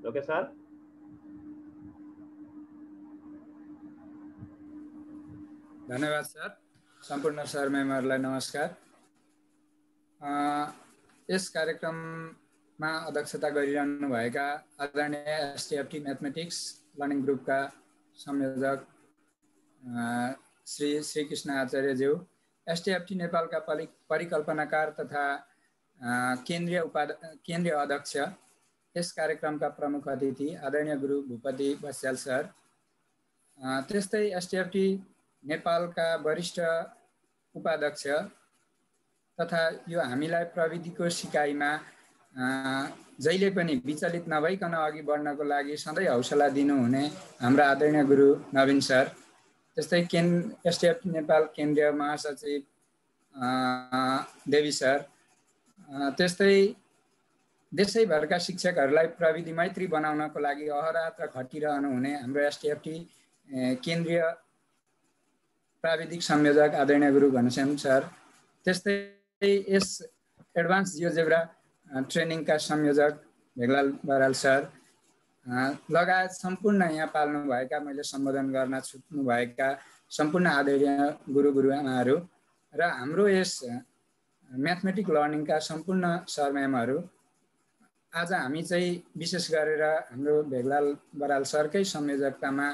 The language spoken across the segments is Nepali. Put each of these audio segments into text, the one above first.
लोकेश सर। धन्यवाद सर। सम्पूर्ण सर मेम्बरलाई नमस्कार। यस कार्यक्रममा अध्यक्षता गरिरहनुभएका आदरणीय एसटिएफटी म्याथमेटिक्स लर्निङ ग्रुपका संयोजक श्री श्रीकृष्ण आचार्यज्यू, एसटिएफटी नेपालका परिकल्पनाकार तथा केन्द्रीय अध्यक्ष, यस कार्यक्रमका प्रमुख अतिथि आदरणीय गुरु भूपति बस्याल सर, त्यस्तै एसटिएफटी नेपालका वरिष्ठ उपाध्यक्ष तथा यो हामीलाई प्रविधिको सिकाइमा जहिले पनि विचलित नभइकन अघि बढ्नको लागि सधैँ हौसला दिनुहुने हाम्रा आदरणीय गुरु नवीन सर, त्यस्तै एसटिएफटी नेपाल केन्द्रीय महासचिव देवी सर, त्यस्तै देशैभरका शिक्षकहरूलाई प्रविधि मैत्री बनाउनको लागि अहरात्र खटिरहनु हुने हाम्रो एसटिएफटी केन्द्रीय प्राविधिक संयोजक आदरणीय गुरु घनश्याम सर, त्यस्तै यस एडभान्स जियोजेब्रा ट्रेनिङका संयोजक भेगलाल बराल सर लगायत सम्पूर्ण यहाँ पाल्नुभएका, मैले सम्बोधन गर्न छुट्नुभएका सम्पूर्ण आदरणीय गुरुआमाहरू र हाम्रो यस म्याथमेटिक लर्निङका सम्पूर्ण सर म्यामहरू, आज हामी चाहिँ विशेष गरेर हाम्रो भेगलाल बराल सरकै संयोजकतामा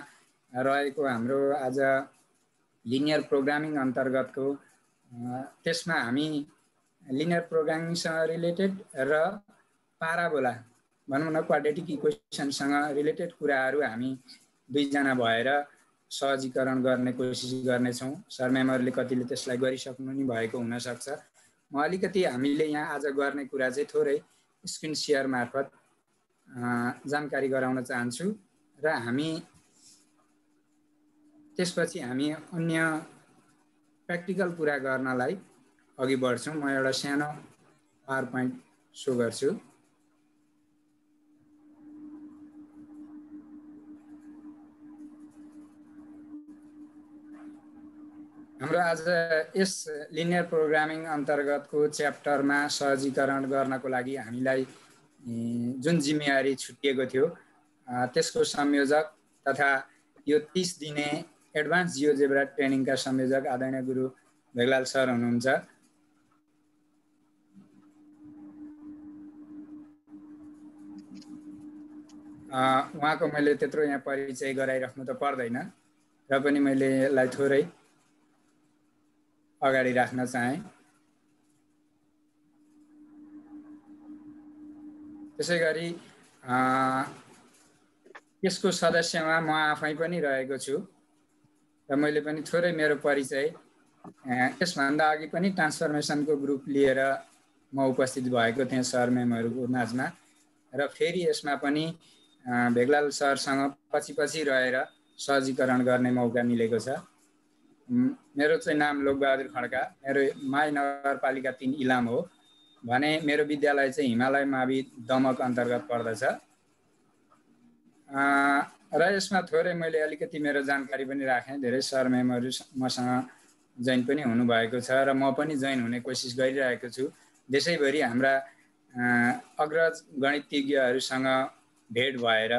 रहेको हाम्रो आज लिनियर प्रोग्रामिङ अन्तर्गतको त्यसमा हामी लिनियर प्रोग्रामिङसँग रिलेटेड र पाराबोला भनौँ न क्वाड्रेटिक इक्वेसनसँग रिलेटेड कुराहरू हामी दुईजना भएर सहजीकरण गर्ने कोसिस गर्नेछौँ। सर म्यामहरूले कतिले त्यसलाई गरिसक्नु नि भएको हुनसक्छ। म अलिकति हामीले यहाँ आज गर्ने कुरा चाहिँ थोरै स्क्रिन सेयर मार्फत जानकारी गराउन चाहन्छु र हामी त्यसपछि हामी अन्य प्र्याक्टिकल कुरा गर्नलाई अघि बढ्छौँ। म एउटा सानो पावर पोइन्ट सो गर्छु। हाम्रो आज यस लिनियर प्रोग्रामिङ अन्तर्गतको च्याप्टरमा सहजीकरण गर्नको लागि हामीलाई जुन जिम्मेवारी छुटिएको थियो त्यसको संयोजक तथा यो 30 दिने एडभान्स जियोजेब्रा ट्रेनिङका संयोजक आदरणीय गुरु भेगलाल सर हुनुहुन्छ। उहाँको मैले त्यत्रो यहाँ परिचय गराइराख्नु त पर्दैन र पनि मैले यसलाई थोरै अगाडि राख्न चाहे। त्यसै गरी यसको सदस्यमा म आफै पनि रहेको छु र मैले पनि थोरै मेरो परिचय यसभन्दा अघि पनि ट्रान्सफर्मेसनको ग्रुप लिएर म उपस्थित भएको थिएँ सर म्यामहरूको माझमा र फेरि यसमा पनि भेगलाल सरसँग पछि रहेर सहजीकरण गर्ने मौका मिलेको छ। मेरो चाहिँ नाम लोकबहादुर खड्का, मेरो माई नगरपालिका 3 इलाम हो भने मेरो विद्यालय चाहिँ हिमालय मावि दमक अन्तर्गत पर्दछ र यसमा थोरै मैले अलिकति मेरो जानकारी पनि राखेँ। धेरै सर म्यामहरू मसँग जोइन पनि हुनुभएको छ र म पनि जोइन हुने कोसिस गरिरहेको छु। देशैभरि हाम्रा अग्रज गणितज्ञहरूसँग भेट भएर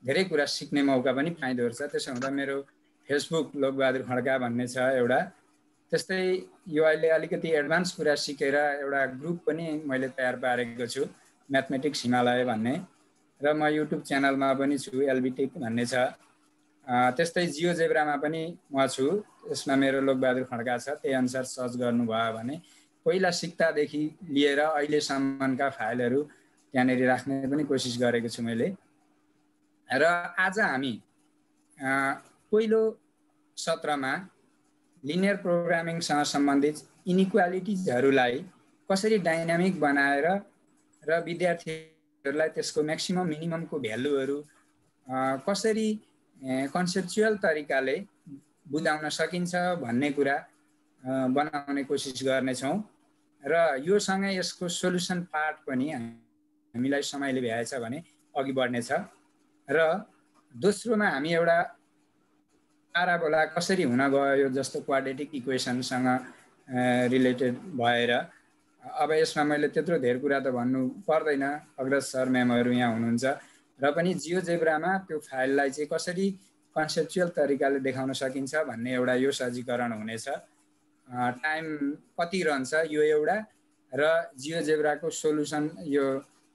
धेरै कुरा सिक्ने मौका पनि पाइँदो रहेछ। त्यसो हुँदा मेरो फेसबुक लोकबहादुर खड्का भन्ने छ एउटा, त्यस्तै यो अहिले अलिकति एडभान्स कुरा सिकेर एउटा ग्रुप पनि मैले तयार पारेको छु म्याथमेटिक्स हिमालय भन्ने, र म युट्युब च्यानलमा पनि छु एलबिटेक भन्ने छ। त्यस्तै जियोजेब्रामा पनि म छु, यसमा मेरो लोकबहादुर खड्का छ, त्यही अनुसार सर्च गर्नुभयो भने पहिला सिक्दादेखि लिएर अहिलेसम्मका फाइलहरू त्यहाँनिर राख्ने पनि कोसिस गरेको छु मैले। र आज हामी पहिलो सत्रमा लिनियर प्रोग्रामिङसँग सम्बन्धित इनइक्वालिटिजहरूलाई कसरी डाइनामिक बनाएर र विद्यार्थीहरूलाई त्यसको म्याक्सिमम मिनिममको भ्यालुहरू कसरी कन्सेप्चुअल तरिकाले बुझाउन सकिन्छ भन्ने कुरा बनाउने कोसिस गर्नेछौँ र यो सँगै यसको सोलुसन पार्ट पनि हामीलाई समयले भ्याएछ भने अघि बढ्नेछ। र दोस्रोमा हामी एउटा पाराबोला कसरी हुन गयो जस्तो क्वाड्रेटिक इक्वेसनसँग रिलेटेड भएर अब यसमा मैले त्यत्रो धेरै कुरा त भन्नु पर्दैन, अग्रज सर म्यामहरू यहाँ हुनुहुन्छ, र पनि जियोजेब्रामा त्यो फाइललाई चाहिँ कसरी कन्सेप्चुअल तरिकाले देखाउन सकिन्छ भन्ने एउटा यो सहजीकरण हुनेछ। टाइम कति रहन्छ यो एउटा, र जियोजेब्राको सोलुसन, यो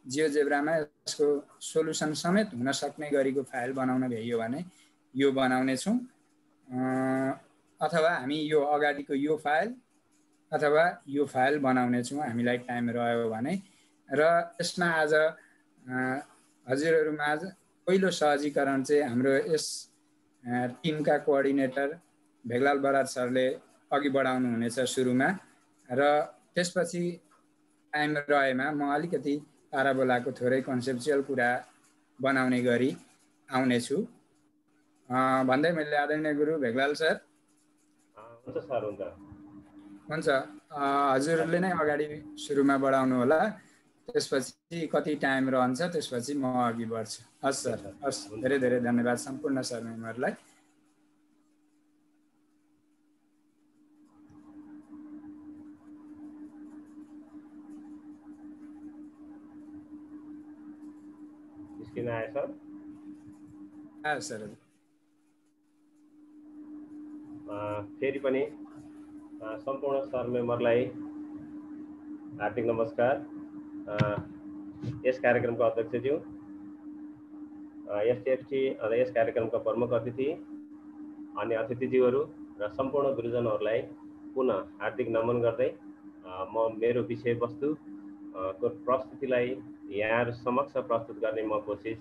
जियोजेब्रामा यसको सोलुसन समेत हुन सक्ने गरीको फाइल बनाउन भ्याइयो भने यो बनाउने छौँ, अथवा हामी यो अगाडिको यो फाइल अथवा यो फाइल बनाउने छौँ हामीलाई टाइम रह्यो भने। र यसमा आज हजुरहरूमा आज पहिलो सहजीकरण चाहिँ हाम्रो यस टिमका कोअर्डिनेटर भेगलाल बराज सरले अघि बढाउनु हुनेछ सुरुमा, र त्यसपछि टाइम रहेमा म अलिकति पाराबोलाको थोरै कन्सेप्चुअल कुरा बनाउने गरी आउनेछु भन्दै मैले आदरणीय गुरु भेगलाल सर। हुन्छ सर, हुन्छ हुन्छ, हजुरले नै अगाडि सुरुमा बढाउनु होला, त्यसपछि कति टाइम रहन्छ त्यसपछि म अघि बढ्छु। हस् सर, हस्, धेरै धेरै धन्यवाद सम्पूर्ण सर मेम्बरलाई। स्क्रिन आयो सर? आयो सर। फेरि पनि सम्पूर्ण सर मेम्बरलाई हार्दिक नमस्कार। यस कार्यक्रमको अध्यक्षज्यू, एसटिएफटी यस कार्यक्रमका प्रमुख अतिथि, अन्य अतिथिज्यूहरू र सम्पूर्ण गुरुजनहरूलाई पुनः हार्दिक नमन गर्दै म मेरो विषयवस्तुको प्रस्तुतिलाई यहाँहरू समक्ष प्रस्तुत गर्ने म कोसिस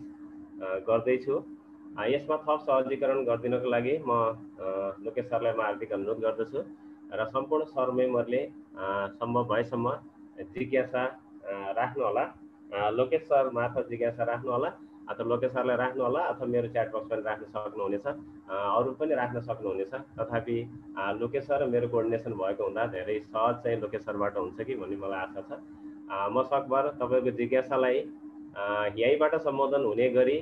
गर्दैछु। यसमा थप सहजीकरण गरिदिनको लागि म लोकेश सरलाई म हार्दिक अनुरोध गर्दछु र सम्पूर्ण सर मेम्बरले सम्भव भएसम्म जिज्ञासा राख्नु होला। लोकेश सर मार्फत जिज्ञासा राख्नु होला, अथवा लोकेश सरलाई राख्नु होला, अथवा मेरो च्याट बक्स पनि राख्न सक्नुहुनेछ, अरू पनि राख्न सक्नुहुनेछ। तथापि लोकेश सर र मेरो कोअर्डिनेसन भएको हुँदा धेरै सहज चाहिँ लोकेश सरबाट हुन्छ कि भन्ने मलाई आशा छ। म सकभर तपाईँको जिज्ञासालाई यहीँबाट सम्बोधन हुने गरी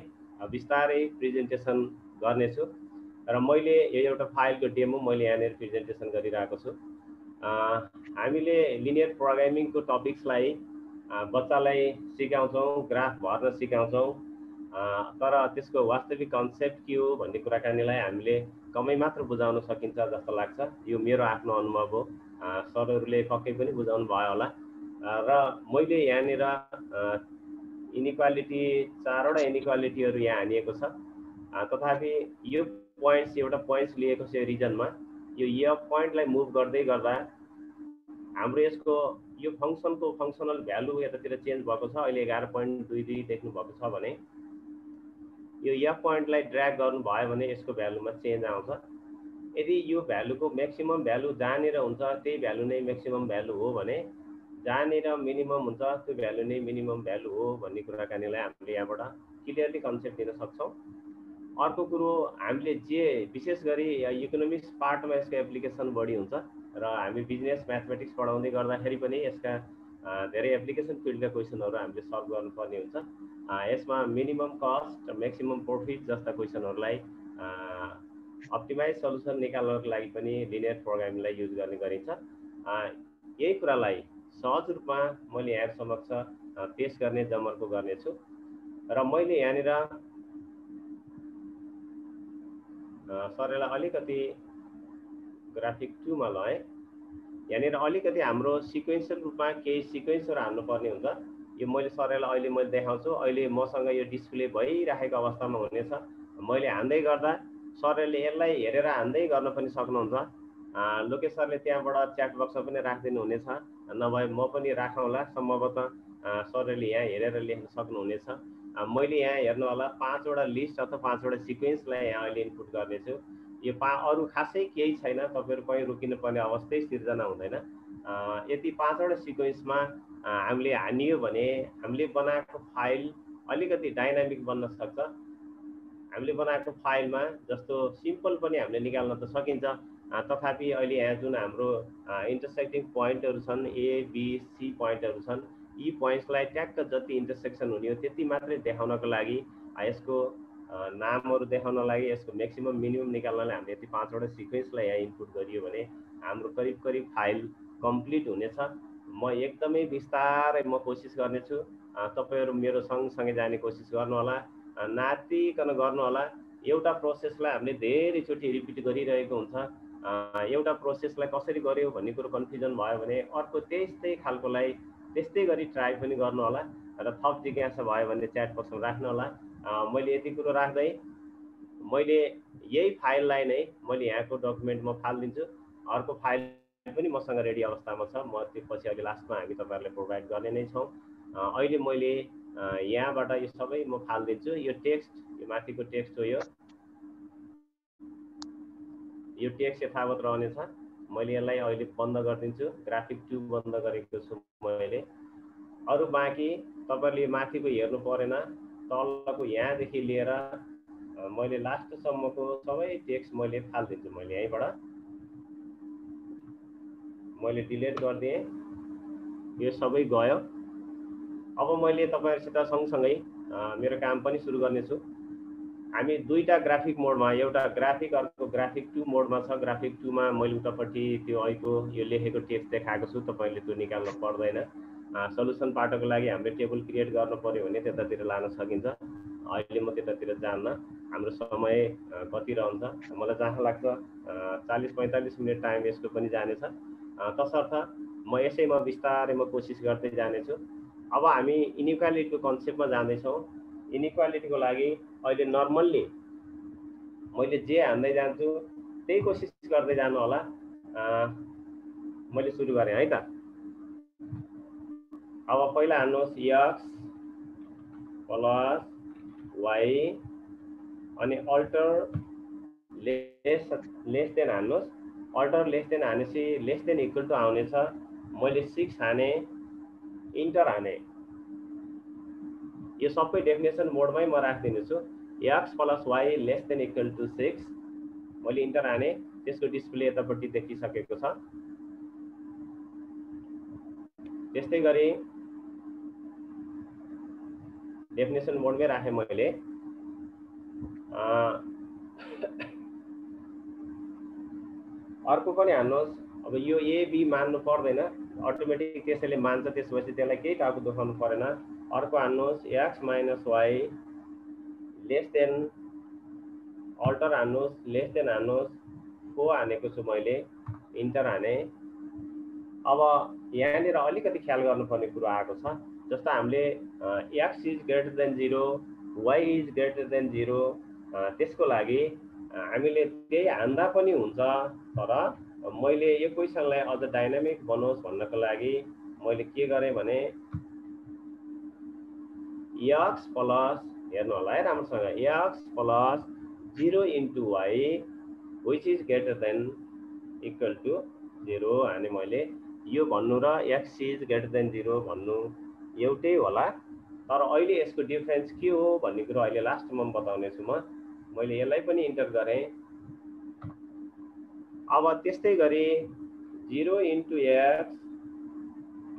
बिस्तारै प्रेजेन्टेसन गर्नेछु र मैले यो एउटा फाइलको डेमो मैले यहाँनिर प्रेजेन्टेसन गरिरहेको छु। हामीले लिनियर प्रोग्रामिङको टपिक्सलाई बच्चालाई सिकाउँछौँ, ग्राफ भर्न सिकाउँछौँ, तर त्यसको वास्तविक कन्सेप्ट के हो भन्ने कुराकानीलाई हामीले कमै मात्र बुझाउन सकिन्छ जस्तो लाग्छ। यो मेरो आफ्नो अनुभव हो, सरहरूले पक्कै पनि बुझाउनु भयो होला। र मैले यहाँनिर इनिक्वालिटी, 4वटा इनिक्वालिटीहरू यहाँ हानिएको छ। तथापि यो पोइन्ट्स, एउटा पोइन्ट्स लिएको छ रिजनमा, यो पोइन्टलाई मुभ गर्दै गर्दा हाम्रो यसको यो फङ्सनको फङ्सनल भ्यालु यतातिर चेन्ज भएको छ। अहिले 11.22 देख्नु भएको छ भने यो एफ पोइन्टलाई ड्र्याग गर्नुभयो भने यसको भ्यालुमा चेन्ज आउँछ। यदि यो भ्यालुको म्याक्सिमम भ्यालु जहाँनिर हुन्छ त्यही भ्यालु नै म्याक्सिमम भ्यालु हो भने जहाँनिर मिनिमम हुन्छ त्यो भ्यालु नै मिनिमम भ्यालु हो भन्ने कुराकानीलाई हामीले यहाँबाट क्लियरली कन्सेप्ट दिन सक्छौँ। अर्को कुरो, हामीले जे विशेष गरी इकोनोमिक्स पार्टमा यसको एप्लिकेसन बढी हुन्छ र हामी बिजनेस म्याथमेटिक्स पढाउँदै गर्दाखेरि पनि यसका धेरै एप्लिकेसन फिल्डका क्वेसनहरू हामीले सल्भ गर्नुपर्ने हुन्छ। यसमा मिनिमम कस्ट, म्याक्सिमम प्रफिट जस्ता क्वेसनहरूलाई अप्टिमाइज सल्युसन निकाल्नको लागि पनि लिनियर प्रोग्रामिङलाई युज गर्ने गरिन्छ। यही कुरालाई सहज रूपमा मैले यहाँ समक्ष पेश गर्ने जमर्को गर्नेछु र मैले यहाँनिर सरलाई अलिकति ग्राफिक 2 मा लएँ। यहाँनिर अलिकति हाम्रो सिक्वेन्सियल रूपमा केही सिक्वेन्सहरू हाल्नुपर्ने हुन्छ। यो मैले सरलाई अहिले मैले देखाउँछु। अहिले मसँग यो डिस्प्ले भइरहेको अवस्थामा हुनेछ। मैले हान्दै गर्दा सरले यसलाई हेरेर हान्दै गर्न पनि सक्नुहुन्छ। लोकेश सरले त्यहाँबाट च्याट बक्समा पनि राखिदिनु हुनेछ, नभए म पनि राखौँला। सम्भवतः सरले यहाँ हेरेर लेख्न सक्नुहुनेछ। मैले यहाँ हेर्नु होला 5वटा लिस्ट अथवा 5वटा सिक्वेन्सलाई यहाँ अहिले इनपुट गर्नेछु। यो अरू खासै केही छैन, तपाईँहरू कहीँ रोकिनुपर्ने अवस्थै सिर्जना हुँदैन। यदि 5वटा सिक्वेन्समा हामीले हानियो भने हामीले बनाएको फाइल अलिकति डाइनामिक बन्न सक्छ। हामीले बनाएको फाइलमा जस्तो सिम्पल पनि हामीले निकाल्न त सकिन्छ, तथापि अहिले यहाँ जुन हाम्रो इन्टरसेक्टिङ पोइन्टहरू छन्, ए बी सी पोइन्टहरू छन्, यी पोइन्ट्सलाई ट्याक्क जति इन्टरसेक्सन हुने हो त्यति मात्रै देखाउनको लागि, यसको नामहरू देखाउन लागि, यसको म्याक्सिमम मिनिमम निकाल्नलाई हामीले यति 5वटा सिक्वेन्सलाई यहाँ इनपुट गरियो भने हाम्रो करिब करिब फाइल कम्प्लिट हुनेछ। म एकदमै बिस्तारै म कोसिस गर्नेछु। तपाईहरु मेरो सँगसँगै जाने कोसिस गर्नु होला, नातिकन गर्नु होला। एउटा प्रोसेसलाई हामीले धेरैचोटि रिपिट गरिरहेको हुन्छ। एउटा प्रोसेसलाई कसरी गर्यो भन्ने कुरो कन्फ्युजन भयो भने अर्को त्यस्तै खालकोलाई त्यस्तै गरी ट्राई पनि गर्नु होला र थप जिज्ञासा भयो भने च्याट बक्समा राख्नु होला। मैले यति कुरो राख्दै मैले यही फाइललाई नै मैले यहाँको डकुमेन्ट म फालिदिन्छु। अर्को फाइल पनि मसँग रेडी अवस्थामा छ, म त्यो पछि अहिले लास्टमा हामी तपाईहरुलाई प्रोभाइड गर्ने नै छौँ। अहिले मैले यहाँबाट यो सबै म फालिदिन्छु। यो टेक्स्ट, यो माथिको टेक्स्ट हो, यो टेक्स्ट यथावत रहनेछ। मैले यसलाई अहिले बन्द गरिदिन्छु, ग्राफिक 2 बन्द गरेको छु मैले। अरु बाँकी तपाईहरुले माथिको हेर्नु परेन, तलको यहाँदेखि लिएर मैले लास्टसम्मको सबै टेक्स्ट मैले फालिदिन्छु। मैले यहीँबाट मैले डिलिट गरिदिएँ, यो सबै गयो। अब मैले तपाईहरुसित सँगसँगै मेरो काम पनि सुरु गर्नेछु। हामी दुईटा ग्राफिक मोडमा, एउटा ग्राफिक अर्को ग्राफिक 2 मोडमा छ। ग्राफिक 2 मा मैले उतापट्टि त्यो अहिलेको यो लेखेको टेक्स्ट देखाएको छु, तपाईहरुले त्यो निकाल्न पर्दैन। सल्युसन पार्टको लागि हामीले टेबल क्रिएट गर्नु पर्यो भने त्यतातिर लान सकिन्छ। अहिले म त्यतातिर जान्न, हाम्रो समय कति रहन्छ, मलाई जहाँ लाग्छ 40-45 मिनेट टाइम यसको पनि जानेछ। तसर्थ म यसैमा बिस्तारै म कोसिस गर्दै जानेछु। अब हामी इनइक्वालिटीको कन्सेप्टमा जाँदैछौँ। इनइक्वालिटीको लागि अहिले नर्मल्ली मैले जे हान्दै जान्छु त्यही कोसिस गर्दै जानु होला। मैले सुरु गरेँ है त। अब पहिला हान्नुहोस् x + y अनि अल्टर लेस देन हान्नुहोस्। अल्टर लेस देन हानेपछि लेस देन इक्वल टु आउनेछ। मैले 6 हाने, इन्टर हाने। यो सबै डेफिनेसन मोडमै म राखिदिनेछु। x + y less than equal to 6, मैले इन्टर हाने, त्यसको डिस्प्ले यतापट्टि देखिसकेको छ। त्यस्तै गरी डेफिनेसन मोडमै राखेँ मैले। अर्को पनि हान्नुहोस्। अब यो ए बी मान्नु पर्दैन, अटोमेटिक त्यसैले मान्छ, त्यसपछि त्यसलाई केही टाउको दुखाउनु परेन। अर्को हान्नुहोस् x - y less than, alter हान्नुहोस्, लेस देन हान्नुहोस्, 4 हानेको छु मैले, इन्टर हाने। अब यहाँनिर अलिकति ख्याल गर्नुपर्ने कुरो आएको छ। जस्तो हामीले x is greater then 0, y is greater then 0, त्यसको लागि हामीले त्यही हान्दा पनि हुन्छ। तर मैले यो क्वेसनलाई अझ डाइनामिक बनोस् भन्नको लागि मैले के गरेँ भने x प्लस, हेर्नु होला है राम्रोसँग, x plus 0 into y which is greater than equal to 0 हाने मैले। यो भन्नु र x इज ग्रेटर देन 0 भन्नु एउटै होला, तर अहिले यसको डिफरेन्स के हो भन्ने कुरो अहिले लास्टमा बताउने छु म। मैले यसलाई पनि इन्टर गरेँ। अब त्यस्तै गरी 0 इन्टु x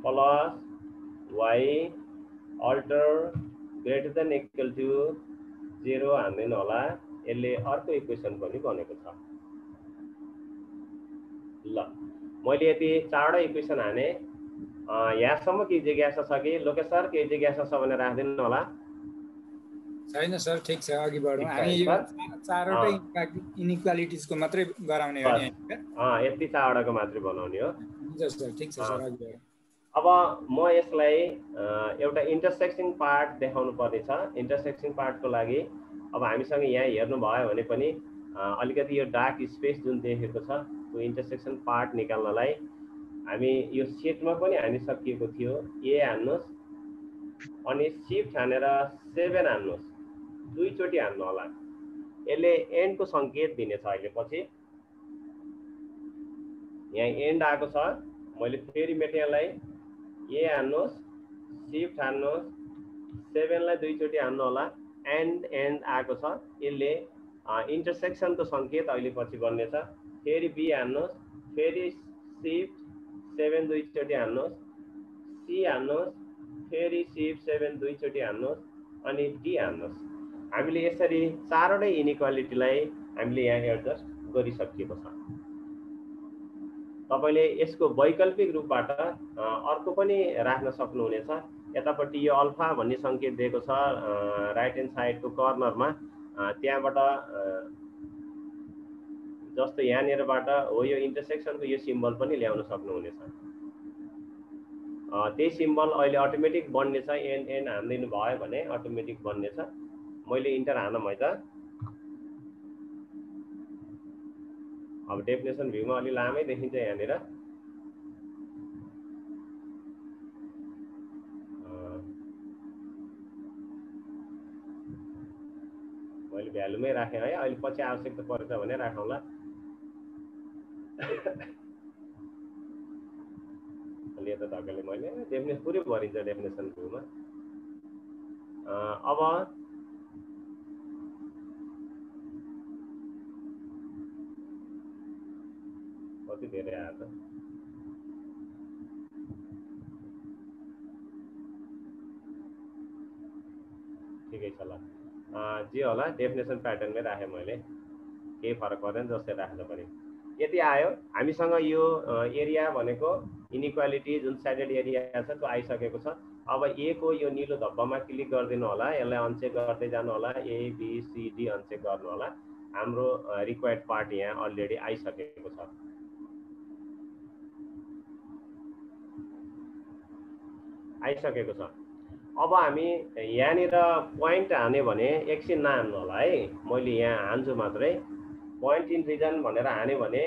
प्लस y अल्टर ग्रेटर देन इक्वल टु 0 हान्दैन होला, यसले अर्को इक्वेसन पनि बनेको छ। ल, मैले यति 4वटा इक्वेसन हाने। यहाँसम्म केही जिज्ञासा छ कि? लोकेश सर केही जिज्ञासा छ भने राख्दिनु होला। छैन सर, ठिक छ, अघि बढौँ। हामी यो 4वटै इनइक्वालिटिजको मात्रै गराउने हो नि? यति 4वटाको मात्रै बनाउने हो। हुन्छ सर, ठिक छ सर, अघि बढौँ। अब म यसलाई एउटा इन्टरसेक्सन पार्ट देखाउनु पर्ने छ। इन्टरसेक्सन पार्टको लागि अब हामीसँग यहाँ हेर्नु भयो भने पनि अलिकति यो डार्क स्पेस जुन देखेको छ, त्यो इन्टरसेक्सन पार्ट निकाल्नलाई हामी यो सेटमा पनि हानिसकिएको थियो। ए हान्नुहोस् अनि सिफ्ट हानेर 7 हान्नुहोस्, दुईचोटि हान्नु होला। यसले एन्डको सङ्केत दिनेछ। अहिले पछि यहाँ एन्ड आएको छ, मैले फेरि मेटेँ यसलाई। ए हान्नुहोस्, सिफ्ट हान्नुहोस्, 7 लाई दुईचोटि हान्नु होला, एन्ड आएको छ। यसले इन्टरसेक्सनको सङ्केत अहिले पछि बन्नेछ। फेरि बी हान्नुहोस्, फेरि सिफ्ट 7 दुईचोटि हान्नुहोस्, सी हान्नुहोस्, फेरि सिफ्ट 7 दुईचोटि हान्नुहोस्, अनि डी हान्नुहोस्। हामीले यसरी 4वटै इनइक्वालिटीलाई हामीले यहाँ एडजस्ट गरिसकिएको छ। तपाईले यसको वैकल्पिक रूपबाट अर्को पनि राख्न सक्नुहुनेछ। यतापट्टि यो अल्फा भन्ने संकेत दिएको छ राइट ह्यान्ड साइडको कर्नरमा, त्यहाँबाट जस्तो यहाँनिरबाट हो यो इन्टरसेक्सनको यो सिम्बल पनि ल्याउन सक्नुहुनेछ। त्यही सिम्बल अहिले अटोमेटिक बन्नेछ, एन हान्दिनु भयो भने अटोमेटिक बन्नेछ। मैले इन्टर हानौँ है त। अब डेफिनेसन भ्यूमा अलि लामै देखिन्छ यहाँनिर। मैले भ्यालुमै राखेँ है, अहिले पछि आवश्यकता पर्छ भने राखौँला। अलि यता धकेले मैले डेफिनेसन पुरै भरिन्छ डेफिनेसन भ्यूमा। अब कति धेरै आयो त, ठिकै छ ल। जे होला डेफिनेसन प्याटर्नमै राखेँ मैले, केही फरक पर्दैन जस्तै राख्दा पनि। यति आयो हामीसँग यो एरिया भनेको इनइक्वालिटी जुन साइडेड एरिया छ त्यो आइसकेको छ। अब ए को यो निलो धब्बामा क्लिक गरिदिनु होला, यसलाई अनचेक गर्दै जानु होला, A B C D uncheck गर्नु होला। हाम्रो रिक्वायर्ड पार्ट यहाँ अलरेडी आइसकेको छ। अब हामी यहाँनिर पोइन्ट हान्यो भने एकछिन नहान्नु होला है, मैले यहाँ हान्छु मात्रै। पोइन्ट इन रिजन भनेर हान्यो भने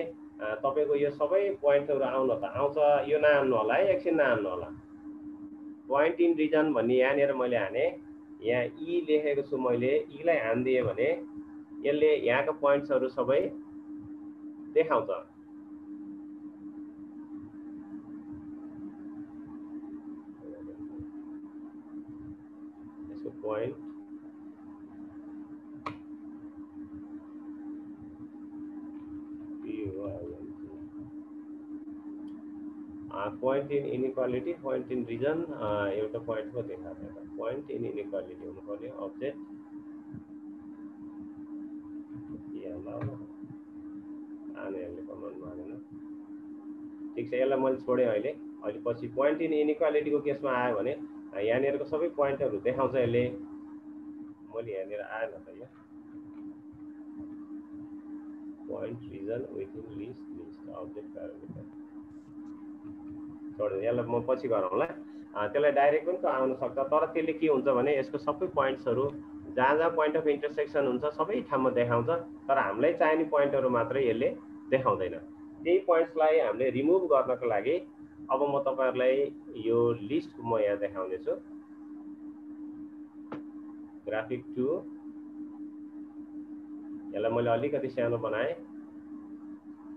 तपाईको यो सबै पोइन्टहरु आउन त आउँछ, यो नहान्नु होला है, एकछिन नहान्नु होला। पोइन्ट इन रिजन भन्ने यहाँनिर मैले हाने, यहाँ ई लेखेको छु मैले, ई लाई हान्दिए भने यसले यहाँको पोइन्ट्सहरु सबै देखाउँछ। यसको point point in inequality, point in region, एउटा पोइन्ट को देखाउँछ। पोइन्ट इन इनइक्वालिटी हुनु पर्यो अब्जेक्ट आनेहरूले कमान्ड मारेन। ठिक छ, यसलाई मैले छोडेँ अहिले। अहिले पछि पोइन्ट इन इनइक्वालिटी को केसमा आयो भने यहाँनिरको सबै पोइन्टहरु देखाउँछ यसले। मैले यहाँनिर आएन त यो point region within list object parameter छोड्दै, यसलाई म पछि गरौँला। त्यसलाई डाइरेक्ट पनि त आउन सक्छ, तर त्यसले के हुन्छ भने यसको सबै पोइन्ट्सहरु जहाँ जहाँ पोइन्ट अफ इन्टरसेक्सन हुन्छ सबै ठाउँमा देखाउँछ, तर हामीलाई चाहिने पोइन्टहरु मात्रै यसले देखाउँदैन। त्यही पोइन्ट्सलाई हामीले रिमुभ गर्नको लागि अब म तपाईहरुलाई यो लिस्ट म यहाँ देखाउने छु। ग्राफिक 2 यसलाई मैले अलिकति सानो बनाएँ।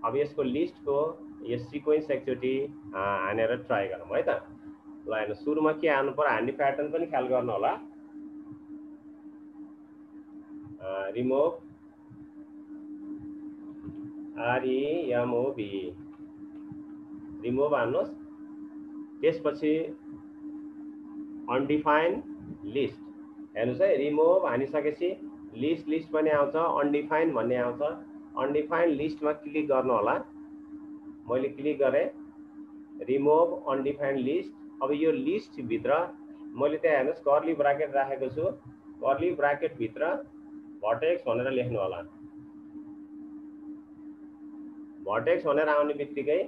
अब यसको लिस्टको यो सिक्वेन्स एकचोटि हानेर ट्राई गरौँ है त। ल हेर्नु, सुरुमा के हान्नु पर्यो, हान्ने प्याटर्न पनि ख्याल गर्नु होला। रिमुभ REMOV रिमुभ हान्नुहोस्। त्यसपछि अनडिफाइन लिस्ट हेर्नुहोस् है, रिमुभ हानिसकेपछि लिस्ट पनि आउँछ, अनडिफाइन भन्ने आउँछ। अनडिफाइन लिस्टमा क्लिक गर्नु होला। मैले क्लिक गरेँ, रिमुभ अनडिफाइन्ड लिस्ट। अब यो लिस्ट भित्र मैले त्यहाँ हेर्नुहोस् कर्ली ब्राकेट राखेको छु, कर्ली ब्राकेट भित्र भर्टेक्स भनेर लेख्नु होला। भर्टेक्स भनेर आउने बित्तिकै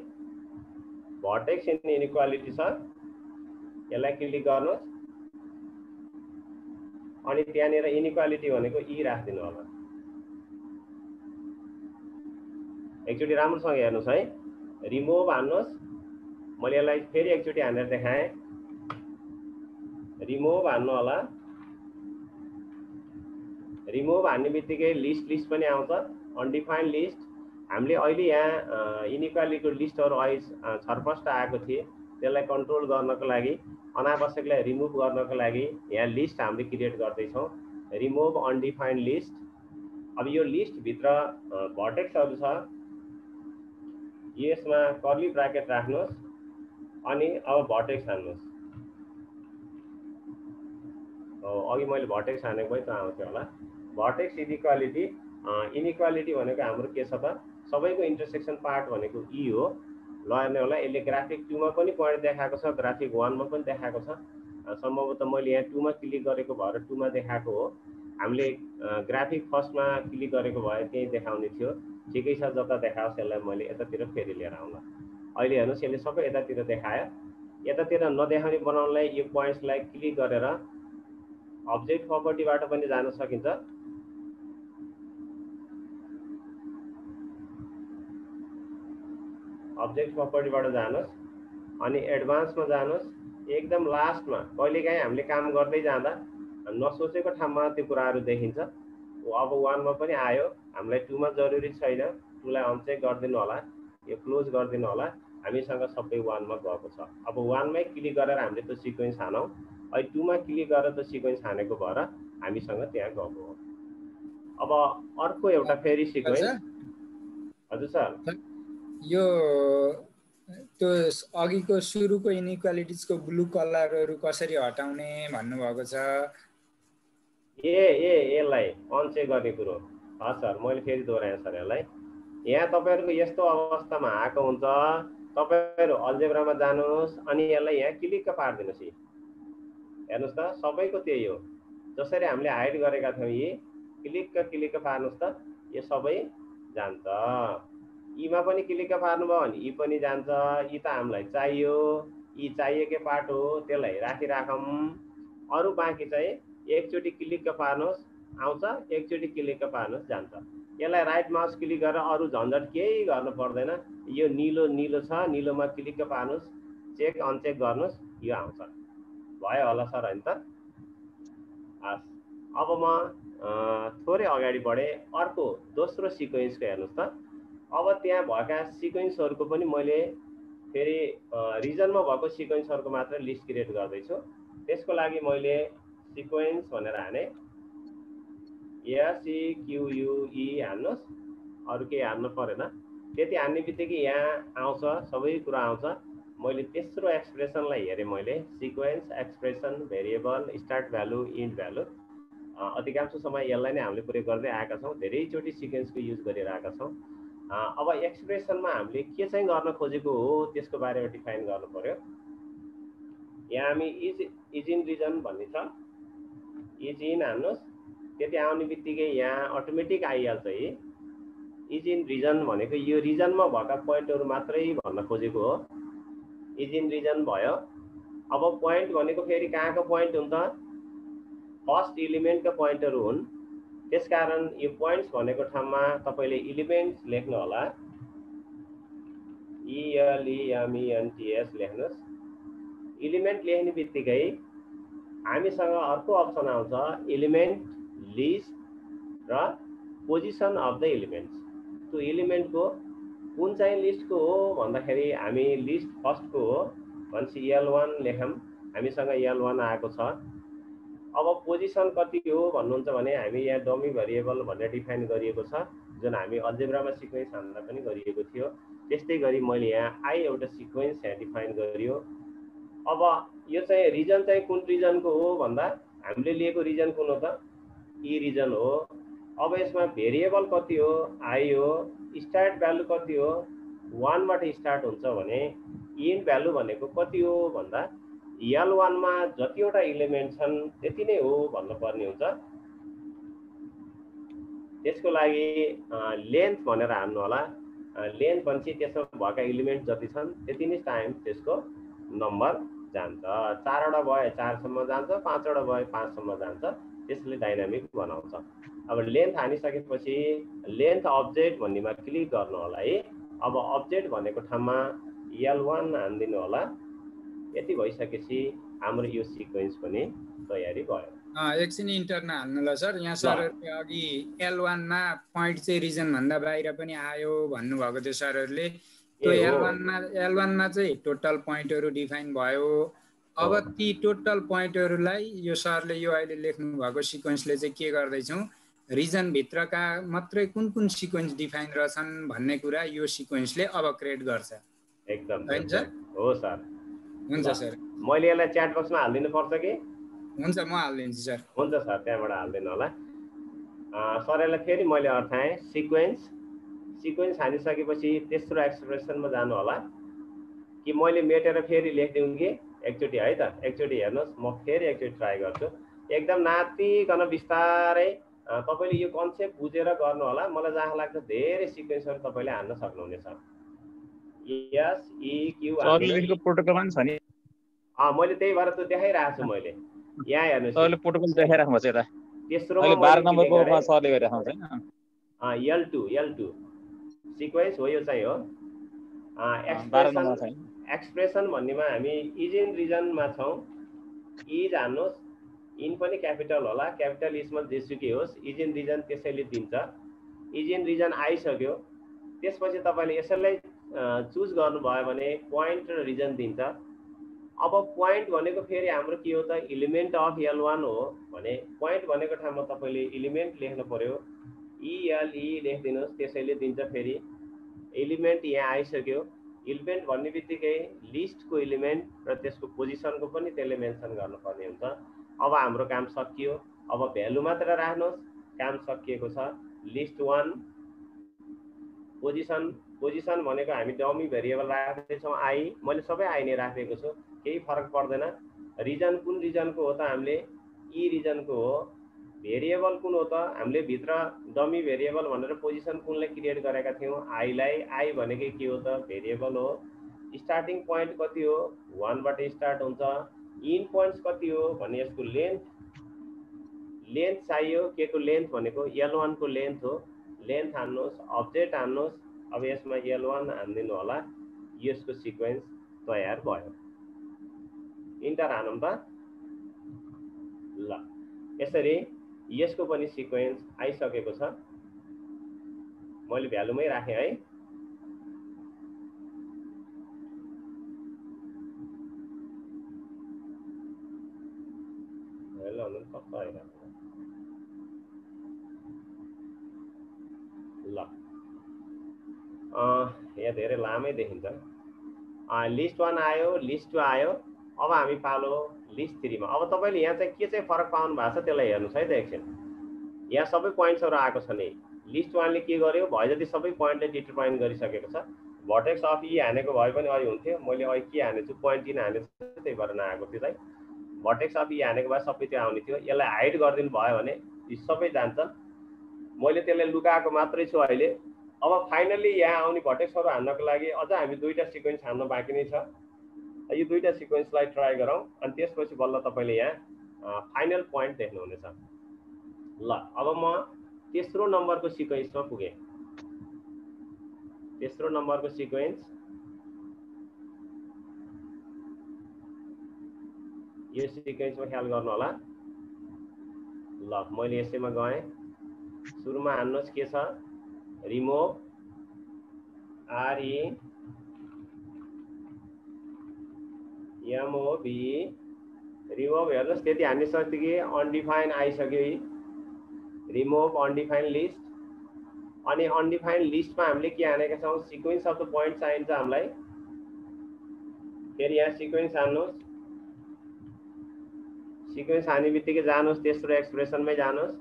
भर्टेक्स इन इनइक्वालिटी छ, यसलाई क्लिक गर्नुहोस्। अनि त्यहाँनिर इनइक्वालिटी भनेको ई राखिदिनु होला। एकचोटि राम्रोसँग हेर्नुहोस् है, रिमुभ हान्नुहोस्। मैले यसलाई फेरि एकचोटि हानेर देखाएँ, रिमुभ हान्नु होला। रिमुभ हान्ने बित्तिकै लिस्ट पनि आउँछ, अनडिफाइन्ड लिस्ट। हामीले अहिले यहाँ इनइक्वालिटीको लिस्टहरु छरफस्ट आएको थिए, त्यसलाई कन्ट्रोल गर्नको लागि, अनावश्यकलाई रिमुभ गर्नको लागि यहाँ लिस्ट हामीले क्रिएट गर्दैछौँ, रिमुभ अनडिफाइन्ड लिस्ट। अब यो लिस्ट भित्र भर्टेक्सहरु छ, यसमा कर्ली ब्राकेट राख्नुहोस्। अनि अब भर्टेक्स हान्नुहोस्। अघि मैले भर्टेक्स हानेको भए त आउँथ्यो होला। भर्टेक्स इनइक्वालिटी भनेको हाम्रो के छ त, सबैको इन्टरसेक्सन पार्ट भनेको ई हो। ल हेर्नु होला, यसले ग्राफिक 2 मा पनि पोइन्ट देखाएको छ, ग्राफिक 1 मा पनि देखाएको छ। सम्भवतः मैले यहाँ 2 मा क्लिक गरेको भएर 2 मा देखाएको हो। हामीले ग्राफिक फर्स्टमा क्लिक गरेको भए त्यही देखाउने थियो। ठिकै छ, जता देखाओस् यसलाई मैले यतातिर फेरि लिएर आउँला। अहिले हेर्नुहोस् यसले सबै यतातिर देखायो। यतातिर नदेखाउने बनाउनलाई यो पोइन्ट्सलाई क्लिक गरेर अब्जेक्ट प्रपर्टीबाट पनि जान सकिन्छ। अब्जेक्ट प्रपर्टीबाट जानुहोस् अनि एडभान्समा जानुहोस्। एकदम लास्टमा कहिलेकाहीँ हामीले काम गर्दै जाँदा नसोचेको ठाउँमा त्यो कुराहरू देखिन्छ। अब 1 मा पनि आयो, हामीलाई 2 मा जरुरी छैन, 2 लाई अनचेक गरिदिनु होला, यो क्लोज गरिदिनु होला। हामीसँग सबै 1 मा गएको छ। अब 1 मै क्लिक गरेर हामीले त्यो सिक्वेन्स हानौँ। अहिले 2 मा क्लिक गरेर त्यो सिक्वेन्स हानेको भएर हामीसँग त्यहाँ गएको हो। अब अर्को एउटा फेरि सिक्वेन्स। हजुर सर, यो त्यो अघिको सुरुको इनइक्वालिटिजको ब्लू कलरहरू कसरी हटाउने भन्नुभएको छ? यसलाई अनचेक गर्ने कुरो। हजुर सर, मैले फेरि दोहोऱ्याएँ सर यसलाई। यहाँ तपाईँहरूको यस्तो अवस्थामा आएको हुन्छ, तपाईँहरू अल्जेब्रामा जानुहोस् अनि यसलाई यहाँ क्लिक्क पारिदिनुहोस्। हेर्नुहोस् त, सबैको त्यही हो। जसरी हामीले हाइड गरेका थियौँ यी क्लिक्क पार्नुहोस् त, यो सबै जान्छ। यीमा पनि क्लिक्क पार्नुभयो भने यी पनि जान्छ। यी त हामीलाई चाहियो, यी चाहिएकै पार्ट हो, त्यसलाई राखिराखौँ। अरू बाँकी चाहिँ एकचोटि क्लिक्क पार्नुहोस् आउँछ, एकचोटि क्लिक्क पार्नुहोस् जान्छ। यसलाई राइट माउस क्लिक गरेर अरू झन्झट केही गर्नु पर्दैन। यो नीलो छ, नीलोमा क्लिक्क पार्नुहोस्, चेक अनचेक गर्नुहोस्, यो आउँछ। भयो होला सर होइन त? हस्, अब म थोरै अगाडि बढेँ। अर्को दोस्रो सिक्वेन्सको हेर्नुहोस् त। अब त्यहाँ भएका सिक्वेन्सहरूको पनि मैले फेरि रिजनमा भएको सिक्वेन्सहरूको मात्र लिस्ट क्रिएट गर्दैछु। त्यसको लागि मैले सिक्वेन्स भनेर हाने, SEQUE हान्नुहोस्, अरू केही हान्नु परेन। त्यति हान्ने बित्तिकै यहाँ आउँछ, सबै कुरा आउँछ। मैले तेस्रो एक्सप्रेसनलाई हेरेँ, मैले sequence expression variable start value end value. अधिकांश समय यसलाई नै हामीले प्रयोग गर्दै आएका छौँ, धेरैचोटि सिक्वेन्सको युज गरिरहेका छौँ। अब एक्सप्रेसनमा हामीले के चाहिँ गर्न खोजेको हो त्यसको बारेमा डिफाइन गर्नु पर्यो। यहाँ हामी इज इन रिजन भन्ने छ, इज इन हान्नुहोस्। त्यति आउने बित्तिकै यहाँ अटोमेटिक आइहाल्छ। इज इन रिजन भनेको यो रिजनमा भएका पोइन्टहरू मात्रै भन्न खोजेको हो। इज इन रिजन भयो। अब पोइन्ट भनेको फेरि कहाँको पोइन्ट हुन्छ? फर्स्ट एलिमेन्टको पोइन्टहरू हुन्। त्यसकारण यो पोइन्ट्स भनेको ठाउँमा तपाईँले एलिमेन्ट्स लेख्नु होला, ELEMENTS लेख्नुहोस्। एलिमेन्ट लेख्ने बित्तिकै हामीसँग अर्को अप्सन आउँछ, एलिमेन्ट लिस्ट र पोजिसन अफ द एलिमेन्ट्स। त्यो एलिमेन्टको कुन चाहिँ लिस्टको हो भन्दाखेरि हामी लिस्ट फर्स्टको हो भनेपछि L1 लेखौँ, हामीसँग L1 आएको छ। अब पोजिसन कति हो भन्नुहुन्छ भने हामी यहाँ डमी भेरिएबल भनेर डिफाइन गरिएको छ, जुन हामी अल्जेब्रामा सिक्वेन्स हान्दा पनि गरिएको थियो। त्यस्तै गरी मैले यहाँ आई एउटा सिक्वेन्स यहाँ डिफाइन गरियो। अब यो चाहिँ रिजन चाहिँ कुन रिजनको हो भन्दा हामीले लिएको रिजन कुन हो त? ई रिजन हो। अब यसमा भेरिएबल कति हो? आई हो। स्टार्ट भ्यालु कति हो? 1 बाट स्टार्ट हुन्छ भने इन्ड भ्यालु भनेको कति हो भन्दा L1 मा जतिवटा एलिमेन्ट छन् त्यति नै हो भन्नुपर्ने हुन्छ। त्यसको लागि लेन्थ भनेर हान्नु होला। लेन्थ भनेपछि त्यसमा भएका एलिमेन्ट जति छन् त्यति नै टाइम त्यसको नम्बर जान्छ। 4 वटा भए 4 सम्म जान्छ, 5 वटा भए 5 सम्म जान्छ। त्यसले डाइनामिक बनाउँछ। अब लेन्थ हानिसकेपछि लेन्थ अब्जेक्ट भन्नेमा क्लिक गर्नु होला है। अब अब्जेक्ट भनेको ठाउँमा L1 हानिदिनु होला। यति भइसकेपछि हाम्रो यो सिक्वेन्स पनि तयारी भयो। एकछिन इन्टरना हाल्नु ल सर। यहाँ सरहरूले अघि L1 मा पोइन्ट चाहिँ रिजन भन्दा बाहिर पनि आयो भन्नुभएको थियो सरहरूले। त्यो L1 मा चाहिँ टोटल पोइन्टहरू डिफाइन भयो। अब ती टोटल पोइन्टहरूलाई यो सरले यो अहिले लेख्नु भएको सिक्वेन्सले चाहिँ के गर्दैछौँ, रिजन भित्रका मात्रै कुन कुन सिक्वेन्स डिफाइन रहछन् भन्ने कुरा यो सिक्वेन्सले अब क्रिएट गर्छ। एकदम हैन सर? हो सर। हुन्छ सर। मैले यसलाई च्याट बक्समा हालिदिनु पर्छ कि? हुन्छ, म हालिदिन्छु सर। हुन्छ सर, त्यहाँबाट हालिदिनु होला। सर यसलाई फेरि मैले अर्थाएँ सिक्वेन्स हानिसकेपछि तेस्रो एक्सप्रेसनमा जानु होला। कि मैले मेटेर फेरि लेखिदिउँ कि एकचोटि है त एकचोटि हेर्नुहोस् म फेरि एकचोटि ट्राई गर्छु एकदम नातिकन बिस्तारै तपाईले यो कन्सेप्ट बुझेर गर्नु होला मलाई जहाँ लाग्छ धेरै सिक्वेन्सहरु तपाईले हान्न सक्नुहुनेछ एस ई क्यू सरले लेखेको प्रोटोकलमा नि छ नि मैले त्यही भएर त देखाइरहेको छु मैले यहाँ हेर्नुस् सरले प्रोटोकल देखाइराख्नु भएको छ यता तेस्रोमा अहिले 12 नम्बरकोमा सरले गरिराख्नु छैन L2 सिक्वेन्स हो यो चाहिँ हो 12 नम्बरमा छैन एक्सप्रेसन भन्नेमा हामी इज इन रिजनमा छौं इज हान्नुस् इन पनि क्यापिटल होला क्यापिटल इसमा जेसुकै होस् इज इन रिजन त्यसैले दिन्छ इज इन रिजन आइसक्यो त्यसपछि तपाईले यसैलाई चुज गर्नुभयो भने पोइन्ट र रिजन दिन्छ अब पोइन्ट भनेको फेरि हाम्रो के हो त एलिमेन्ट अफ L1 हो भने पोइन्ट भनेको ठाउँमा तपाईले एलिमेन्ट लेख्नु पर्यो ELE लेखिदिनुस् त्यसैले दिन्छ फेरि एलिमेन्ट यहाँ आइसक्यो एलिमेन्ट भन्ने बित्तिकै लिस्टको एलिमेन्ट र त्यसको पोजिसनको पनि त्यसले मेन्सन गर्नुपर्ने हुन्छ अब हाम्रो काम सकियो अब भ्यालु मात्र राख्नुहोस् काम सकिएको छ लिस्ट 1 पोजिसन भनेको हामी डमी भेरिएबल राख्दै छौं आई मैले सबै आई नै राखेको छु केही फरक पर्दैन रिजन कुन रिजनको हो त हामीले ई रिजनको हो भेरिएबल कुन हो त हामीले भित्र डमी भेरिएबल भनेर पोजिसन कुनलाई क्रिएट गरेका थियौं आईलाई आई भनेकै के हो त भेरिएबल हो स्टार्टिङ पोइन्ट कति हो 1 बाट स्टार्ट हुन्छ इन पोइन्ट्स कति हो भने यसको लेन्थ चाहियो के को लेन्थ भनेको L1 को लेन्थ हो लेन्थ हान्नुहोस् अब्जेक्ट हान्नुहोस् अब यसमा L1 हान्दिनु होला यसको सिक्वेन्स तयार भयो इन्टर हानौं त ल यसरी यसको पनि सिक्वेन्स आइसकेको छ मैले भ्यालुमै राखे है ल यहाँ धेरै लामै देखिन्छ लिस्ट 1 आयो लिस्ट 2 आयो अब हामी पालो लिस्ट 3 मा अब तपाईले यहाँ चाहिँ के चाहिँ फरक पाउनु भएको छ त्यसलाई हेर्नुस् है त एकछिन यहाँ सबै पोइन्ट्सहरु आएको छ नि लिस्ट 1 ले के गर्यो भयो जति सबै पोइन्टले डिटरमाइन गरिसकेको छ भर्टेक्स अफ ई हानेको भए पनि अहिले हुन्थ्यो मैले अहिले के हानेछु पोइन्ट 3 हानेछु त्यही भएर नआएको थियो है भर्टेक्स अफ ई हानेको भए सबै त्यो आउने थियो यसलाई हाइड गरिदिनु भयो भने यी सबै जान्छ मैले त्यसलाई लुकाएको मात्रै छु अहिले अब फाइनली यहाँ आउने भर्टेक्सहरु हान्नको लागि अझ हामी दुईटा सिक्वेन्स हान्न बाँकी नै छ यो दुईटा सिक्वेन्सलाई ट्राई गरौँ अनि त्यसपछि बल्ल तपाईले यहाँ फाइनल पोइन्ट देख्नुहुनेछ ल अब म तेस्रो नम्बरको सिक्वेन्समा पुगे तेस्रो नम्बरको सिक्वेन्स यो सिक्वेन्समा ख्याल गर्नु होला ल मैले यसैमा गएँ सुरुमा हान्नुहोस् के छ रिमूव REMOV रिमूव हेर्नुहोस् त्यति हान्ने सक्दिए अनडिफाइन आइसक्यो रिमूव अनडिफाइन लिस्ट अनि अनडिफाइन लिस्टमा हामीले के हानेका छौं सिक्वेन्स अफ द पोइन्ट चाहिन्छ हामीलाई फेरि यहाँ सिक्वेन्स हान्नुहोस् सिक्वेन्स हाने बित्तिकै जानुहोस् तेस्रो एक्सप्रेसनमै जानुहोस्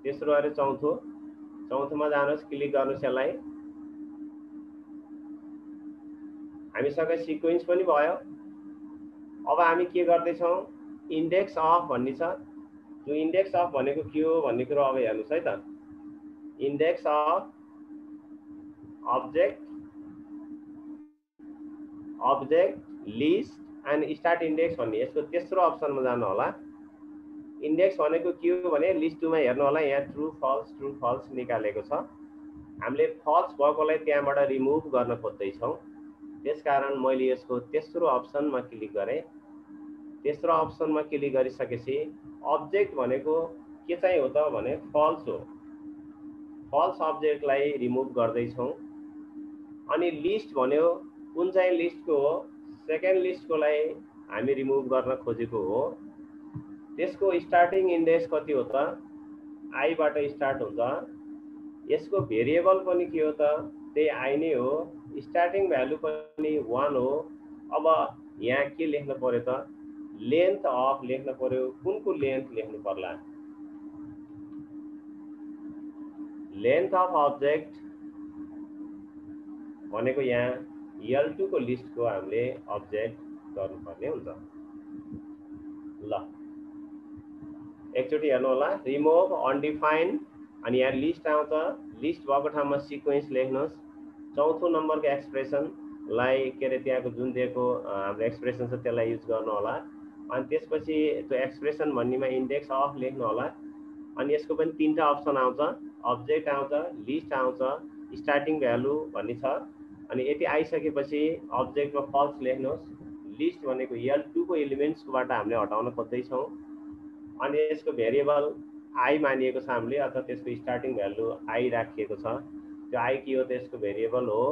तेस्रो अरे चौथोमा जानुहोस् क्लिक गर्नुहोस् यसलाई हामीसँग सिक्वेन्स पनि भयो अब हामी के गर्दै छौं इन्डेक्स अफ भन्ने छ त्यो इन्डेक्स अफ भनेको के हो भन्ने कुरा अब हेर्नुस् है त index of object list and start index भन्ने यसको तेस्रो अप्सनमा जानु होला इन्डेक्स भनेको के हो भने लिस्ट 2 मा हेर्नु होला यहाँ ट्रु फल्स निकालेको छ हामीले फल्स भएकोलाई त्यहाँबाट रिमुभ गर्न खोज्दै छौं त्यसकारण मैले यसको तेस्रो अप्सनमा क्लिक गरे तेस्रो अप्सनमा क्लिक गरिसकेपछि अब्जेक्ट भनेको के चाहिँ हो त भने फल्स हो फल्स अब्जेक्टलाई रिमुभ गर्दै छौं अनि लिस्ट भन्यो कुन चाहिँ लिस्टको हो सेकेन्ड लिस्टकोलाई हामी रिमुभ गर्न खोजेको हो त्यसको स्टार्टिङ इन्डेक्स कति हो त आई बाट स्टार्ट हुन्छ यसको भेरिएबल पनि के हो त त्यही आई नै हो स्टार्टिङ भ्यालु पनि 1 हो अब यहाँ के लेख्न पर्यो त लेन्थ अफ लेख्न पर्यो कुनको लेन्थ लेख्नु पर्ला लेन्थ अफ अब्जेक्ट भनेको यहाँ L2 को लिस्टको हामीले अब्जेक्ट गर्नुपर्ने हुन्छ। ल एकचोटि हेर्नु होला, रिमुभ अनडिफाइन्ड अनि यहाँ लिस्ट आउँछ, लिस्ट भएको ठाउँमा सिक्वेन्स लेख्नुहोस्। चौथो नम्बरको एक्सप्रेसनलाई के अरे त्यहाँको जुन दिएको हाम्रो एक्सप्रेसन छ त्यसलाई युज गर्नु होला। अनि त्यसपछि त्यो एक्सप्रेसन भन्नेमा इन्डेक्स अफ लेख्नु होला। अनि यसको पनि तीनटा अप्सन आउँछ, अब्जेक्ट आउँछ, लिस्ट आउँछ, स्टार्टिङ भ्यालु भन्ने छ। अनि यति आइसकेपछि अब्जेक्टमा फल्स लेख्नुहोस्। लिस्ट भनेको L2 को एलिमेन्ट्सबाट हामीले हटाउन खोज्दैछौँ। अनि यसको भेरिएबल आई मानिएको छ हामीले, अथवा त्यसको स्टार्टिङ भ्यालु आई राखिएको छ। त्यो आई के हो, त्यसको भेरिएबल हो।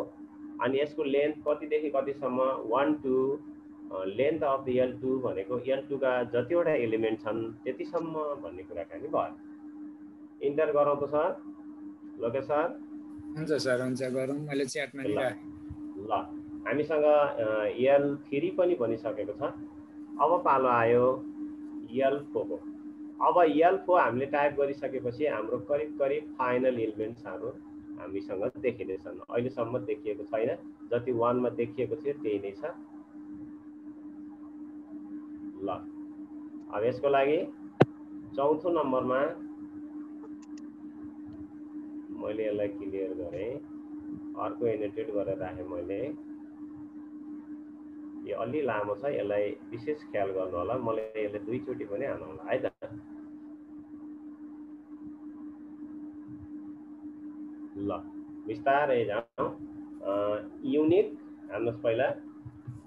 अनि यसको लेन्थ कतिदेखि कतिसम्म 1 to लेन्थ अफ L2 भनेको L2 का जतिवटा एलिमेन्ट छन् त्यतिसम्म भन्ने कुराकानी भयो। इन्टर गरौँ त सर, लोकेश सर? हुन्छ सर, हुन्छ गरौँ। मैले च्याटमा नि राखेँ। ल हामीसँग L3 पनि बनिसकेको छ। अब पालो आयो L4 को। अब L4 हामीले टाइप गरिसकेपछि हाम्रो करिब करिब फाइनल एलिमेन्ट्सहरू हामीसँग देखिनेछन्। अहिलेसम्म देखिएको छैन, जति 1 मा देखिएको थियो त्यही नै छ। ल अब यसको लागि चौथो नम्बरमा मैले यसलाई क्लियर गरेँ, अर्को एनोटेट गरेर राखेँ मैले। यो अलि लामो छ, यसलाई विशेष ख्याल गर्नु होला। मलाई यसले दुईचोटि पनि हाल्नु होला है त। ल बिस्तारै जाउँ। युनिक हान्नुहोस् पहिला,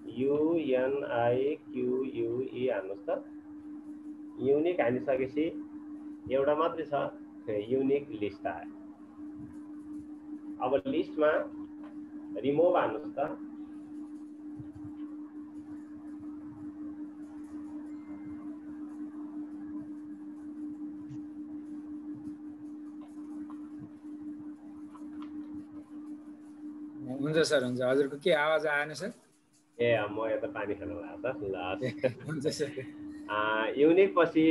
UNIQUE हान्नुहोस् त। युनिक हानिसकेपछि एउटा मात्रै छ, युनिक लिस्ट आयो। अब लिस्टमा रिमुभ हान्नुहोस् त। हुन्छ सर, हुन्छ। हजुरको के आवाज आएन सर? ए म यता पानी खान लाग्छ। ल हुन्छ सर। युनिक पछि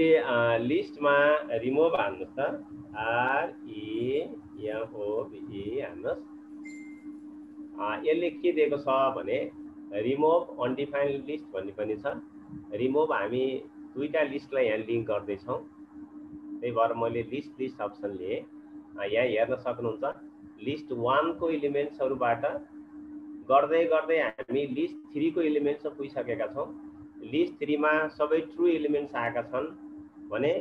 लिस्टमा रिमुभ हान्नुहोस् त, REMOVE हान्नुहोस्। यसले के दिएको छ भने रिमुभ अनडिफाइन्ड लिस्ट भन्ने पनि छ। रिमुभ हामी दुईटा लिस्टलाई यहाँ लिङ्क गर्दैछौँ, त्यही भएर मैले लिस्ट अप्सन लिएँ। यहाँ हेर्न सक्नुहुन्छ, लिस्ट 1 को एलिमेन्ट्सहरूबाट गर्दै गर्दै हामी लिस्ट 3 को एलिमेन्ट्समा पुगिसकेका छौँ। लिस्ट 3 मा सबै ट्रु एलिमेन्ट्स आएका छन् भने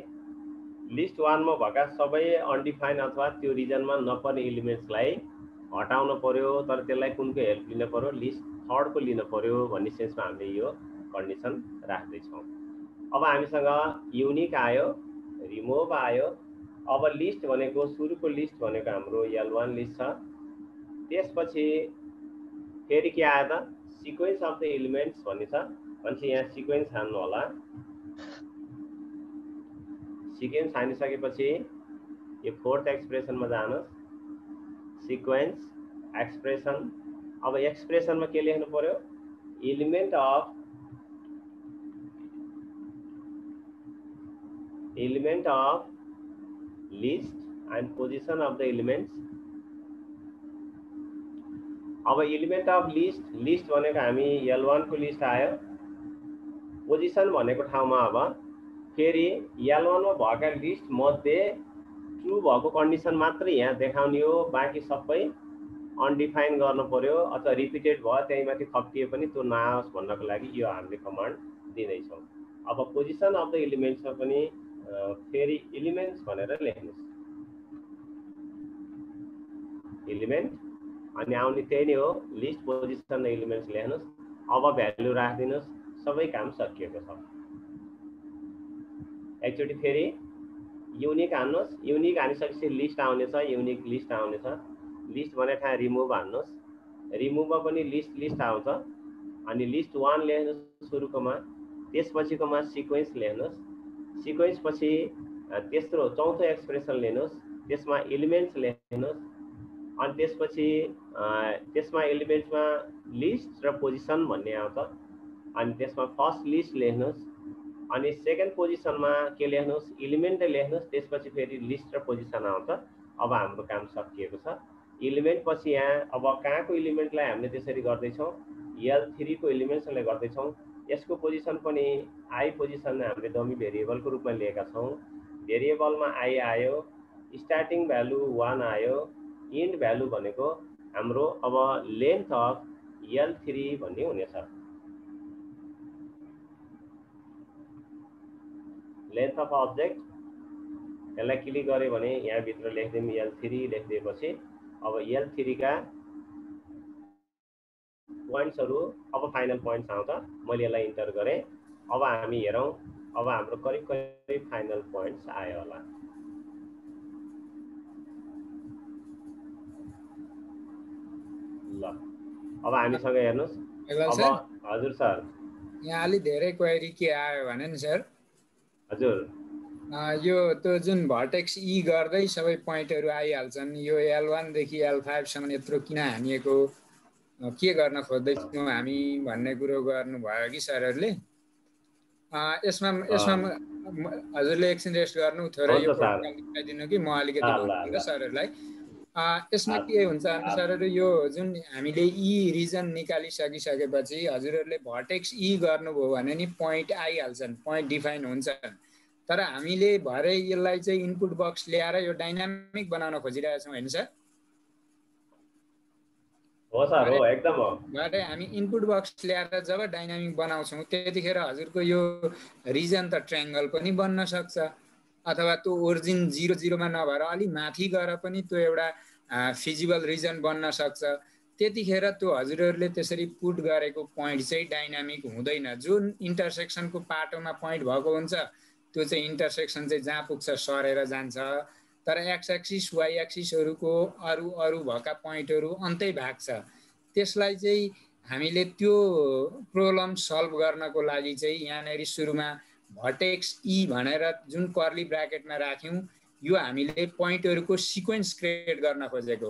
लिस्ट 1 मा भएका सबै अनडिफाइन्ड अथवा त्यो रिजनमा नपर्ने एलिमेन्ट्सलाई हटाउन पर्यो, तर त्यसलाई कुनको हेल्प लिन पर्यो, लिस्ट 3 को लिन पर्यो भन्ने सेन्समा हामीले यो कन्डिसन राख्दैछौँ। अब हामीसँग युनिक आयो, रिमुभ आयो। अब लिस्ट भनेको सुरुको लिस्ट भनेको हाम्रो L1 लिस्ट छ। त्यसपछि फेरि के आयो त, सिक्वेन्स अफ द एलिमेन्ट्स भन्ने छ। भनेपछि यहाँ सिक्वेन्स हान्नु होला। सिक्वेन्स हानिसकेपछि यो फोर्थ एक्सप्रेसनमा जानुहोस्, सिक्वेन्स एक्सप्रेसन। अब एक्सप्रेसनमा के लेख्नु पर्यो, element of list and position of the elements. अब एलिमेन्ट अफ लिस्ट भनेको हामी L1 को लिस्ट आयो। पोजिसन भनेको ठाउँमा अब फेरि L1 मा भएका लिस्ट मध्ये ट्रु भएको कन्डिसन मात्रै यहाँ देखाउने हो, बाँकी सबै अनडिफाइन गर्नु पर्यो अथवा रिपिटेड भयो त्यही माथि थपिए पनि त्यो नआओस् भन्नको लागि यो हामीले कमान्ड दिँदैछौँ। अब पोजिसन अफ द एलिमेन्ट्समा पनि फेरि एलिमेन्ट्स भनेर लेख्नुहोस्, एलिमेन्ट अनि आउने त्यही नै हो, लिस्ट पोजिसन एलिमेन्ट्स लेख्नुहोस्। अब भ्यालु राखिदिनुहोस्, सबै काम सकिएको छ। एकचोटि फेरि युनिक हान्नुहोस्, युनिक हानिसकेपछि लिस्ट आउनेछ, युनिक लिस्ट आउनेछ। लिस्ट भने ठाउँ रिमुभ हान्नुहोस्, रिमुभमा पनि लिस्ट आउँछ। अनि लिस्ट 1 लेख्नुहोस् सुरुकोमा, त्यसपछिकोमा सिक्वेन्स लेख्नुहोस्। सिक्वेन्स पछि तेस्रो चौथो एक्सप्रेसन लिनुहोस्, त्यसमा एलिमेन्ट्स लेख्नुहोस्। अनि त्यसपछि त्यसमा एलिमेन्ट्समा लिस्ट र पोजिसन भन्ने आउँछ। अनि त्यसमा फर्स्ट लिस्ट लेख्नुहोस्, अनि सेकेन्ड पोजिसनमा के लेख्नुहोस्, एलिमेन्ट लेख्नुहोस्। त्यसपछि फेरि लिस्ट र पोजिसन आउँछ। अब हाम्रो काम सकिएको छ। इलिमेन्ट पछि यहाँ अब कहाँको इलिमेन्टलाई हामीले त्यसरी गर्दैछौँ, L3 को इलिमेन्ट्सलाई गर्दैछौँ। यसको पोजिसन पनि आई पोजिसन हामीले डमी भेरिएबलको रूपमा लिएका छौँ। भेरिएबलमा आई आयो, स्टार्टिङ भ्यालु 1 आयो, इन्ड भ्यालु भनेको हाम्रो अब लेन्थ अफ L3 भन्ने हुनेछ। लेन्थ अफ अब्जेक्ट यसलाई क्लिक गऱ्यो भने यहाँभित्र लेखिदिउँ L3 लेखिदिएपछि अब L3 का पोइन्ट्सहरू अब फाइनल पोइन्ट्स आउँछ। मैले यसलाई इन्टर गरेँ। अब हामी हेरौँ, अब हाम्रो करिब करिब फाइनल पोइन्ट्स आयो होला। ल अब हामीसँग हेर्नुहोस्। अब हजुर सर, यहाँ अलि धेरै क्वेरी के आयो भने नि सर, हजुर यो त्यो जुन भर्टेक्स ई गर्दै सबै पोइन्टहरू आइहाल्छन्, यो L1 देखि L5 सम्म यत्रो किन हानिएको, के गर्न खोज्दैछौँ हामी भन्ने कुरो गर्नुभयो कि सरहरूले। यसमा हजुरले एकछिन रेस्ट गर्नु, थोरै यो प्रोटोकल देखाइदिनु कि म अलिकति भन्छु सरहरूलाई। यसमा के हुन्छ भने सरहरू, यो जुन हामीले ई रिजन निकालिसकिसकेपछि हजुरहरूले भर्टेक्स ई गर्नुभयो भने नि पोइन्ट आइहाल्छन्, पोइन्ट डिफाइन हुन्छन्। तर हामीले भरे यसलाई चाहिँ इनपुट बक्स ल्याएर यो डाइनामिक बनाउन खोजिरहेछौँ होइन सर? हो सर, हो एकदम हो। भरे हामी इनपुट बक्स ल्याएर जब डाइनामिक बनाउँछौँ त्यतिखेर हजुरको यो रिजन त ट्रायङ्गल पनि बन्न सक्छ, अथवा त्यो ओरिजिन 0 0 मा नभएर अलि माथि गएर पनि त्यो एउटा फिजिबल रिजन बन्न सक्छ। त्यतिखेर त्यो हजुरहरूले त्यसरी पुट गरेको पोइन्ट चाहिँ डाइनामिक हुँदैन। जुन इन्टरसेक्सनको पाटोमा पोइन्ट भएको हुन्छ त्यो चाहिँ इन्टरसेक्सन चाहिँ जहाँ पुग्छ सरेर जान्छ। तर एक्स एक्सिस वाइ एक्सिसहरूको अरू भएका पोइन्टहरू अन्तै भाग्छ। त्यसलाई चाहिँ हामीले त्यो प्रब्लम सल्भ गर्नको लागि चाहिँ यहाँनिर सुरुमा भर्टेक्स ई भनेर जुन कर्ली ब्राकेटमा राख्यौँ, यो हामीले पोइन्टहरूको सिक्वेन्स क्रिएट गर्न खोजेको।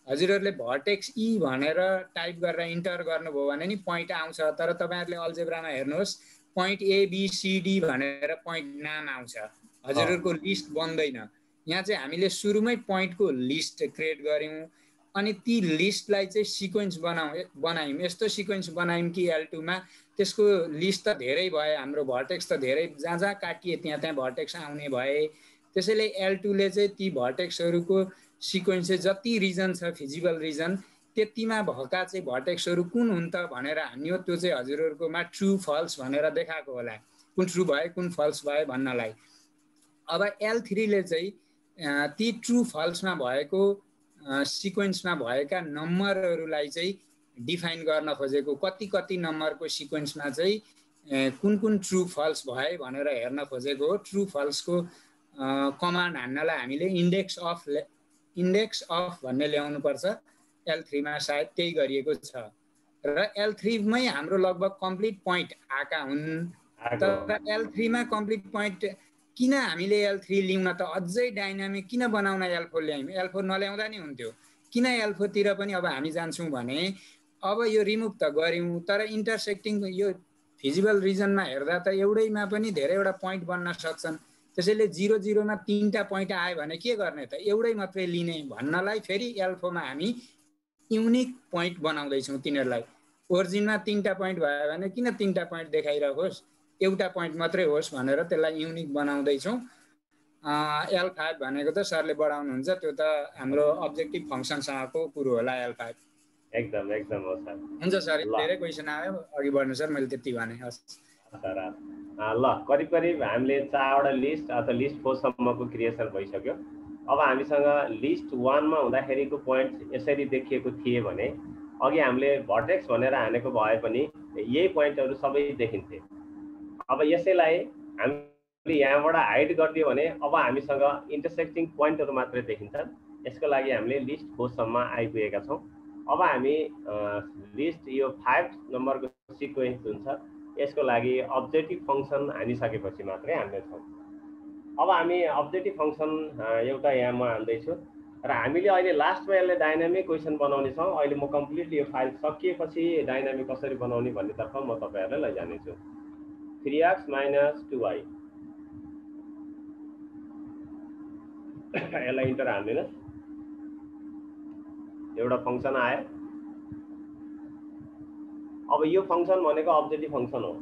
हजुरहरूले भर्टेक्स ई भनेर टाइप गरेर इन्टर गर्नुभयो भने नि पोइन्ट आउँछ, तर तपाईँहरूले अल्जेब्रामा हेर्नुहोस् पोइन्ट ABCD भनेर पोइन्ट नाम आउँछ, हजुरहरूको लिस्ट बन्दैन। यहाँ चाहिँ हामीले सुरुमै पोइन्टको लिस्ट क्रिएट गऱ्यौँ, अनि ती लिस्टलाई चाहिँ सिक्वेन्स बनायौँ। यस्तो सिक्वेन्स बनायौँ कि L2 मा त्यसको लिस्ट त धेरै भए, हाम्रो भर्टेक्स त धेरै, जहाँ जहाँ काटिए त्यहाँ भर्टेक्स आउने भए। त्यसैले L2 ले चाहिँ ती भर्टेक्सहरूको सिक्वेन्स चाहिँ जति रिजन छ फिजिबल रिजन त्यतिमा भएका चाहिँ भर्टेक्सहरू कुन हुन् त भनेर हान्यो। त्यो चाहिँ हजुरहरूकोमा ट्रु फल्स भनेर देखाएको होला, कुन ट्रु भयो कुन फल्स भयो भन्नलाई। अब L3 ले चाहिँ ती ट्रु फल्समा भएको सिक्वेन्समा भएका नम्बरहरूलाई चाहिँ डिफाइन गर्न खोजेको। कति कति नम्बरको सिक्वेन्समा चाहिँ कुन कुन ट्रु फल्स भए भनेर हेर्न खोजेको हो। ट्रु फल्सको कमान्ड हान्नलाई हामीले इन्डेक्स अफ भन्ने ल्याउनुपर्छ। L3 मा सायद त्यही गरिएको छ र L3 मै हाम्रो लगभग कम्प्लिट पोइन्ट आएका हुन्। तर L3 मा कम्प्लिट पोइन्ट किन हामीले L3 ल्याउन त अझै डाइनामिक किन बनाउन L4 ल्यायौँ? L4 नल्याउँदा नि हुन्थ्यो। किन L4 तिर पनि अब हामी जान्छौँ भने अब यो रिमुभ त गऱ्यौँ, तर इन्टरसेक्टिङ यो फिजिबल रिजनमा हेर्दा त एउटैमा पनि धेरैवटा पोइन्ट बन्न सक्छन्। त्यसैले 0 0 मा 3टा पोइन्ट आयो भने के गर्ने त, एउटै मात्रै लिने भन्नलाई फेरि L4 मा हामी युनिक पोइन्ट बनाउँदैछौँ तिनीहरूलाई। ओरिजिनमा 3टा पोइन्ट भयो भने किन 3टा पोइन्ट देखाइरहोस्, एउटा पोइन्ट मात्रै होस् भनेर त्यसलाई युनिक बनाउँदैछौँ। L5 भनेको त सरले बढाउनुहुन्छ, त्यो त हाम्रो अब्जेक्टिभ फङ्सनसँगको कुरो होला L5। एकदम एकदम हो सर। हुन्छ सर, धेरै क्वेसन आयो, अघि बढ्नु सर, मैले त्यति भने। हस् सर, ल करिब करिब हामीले 4वटा लिस्ट अथवा लिस्ट 4 सम्मको क्रिएसन भइसक्यो। अब हामीसँग लिस्ट 1 मा हुँदाखेरिको पोइन्ट यसरी देखिएको थिए भने अघि हामीले भर्टेक्स भनेर हानेको भए पनि यही पोइन्टहरू सबै देखिन्थे। अब यसैलाई हामीले यहाँबाट हाइड गरिदियो भने अब हामीसँग इन्टरसेक्टिङ पोइन्टहरू मात्रै देखिन्छन्। यसको लागि हामीले लिस्ट 4 सम्म आइपुगेका छौँ। अब हामी लिस्ट यो 5 नम्बरको सिक्वेन्स हुन्छ, यसको लागि अब्जेक्टिभ फङ्सन हानिसकेपछि मात्रै हान्नेछौँ। अब हामी अब्जेक्टिभ फङ्सन एउटा यहाँ म हान्दैछु र हामीले अहिले लास्टमा यसले डाइनामिक क्वेसन बनाउने छौँ। अहिले म कम्प्लिटली यो फाइल सकिएपछि डाइनामिक कसरी बनाउने भन्नेतर्फ म तपाईँहरूलाई लैजानेछु। 3x - 2y यसलाई इन्टर हाल्दिनुहोस्। एउटा फंक्सन आयो। अब यो फंक्सन भनेको अब्जेक्टिभ फंक्सन हो।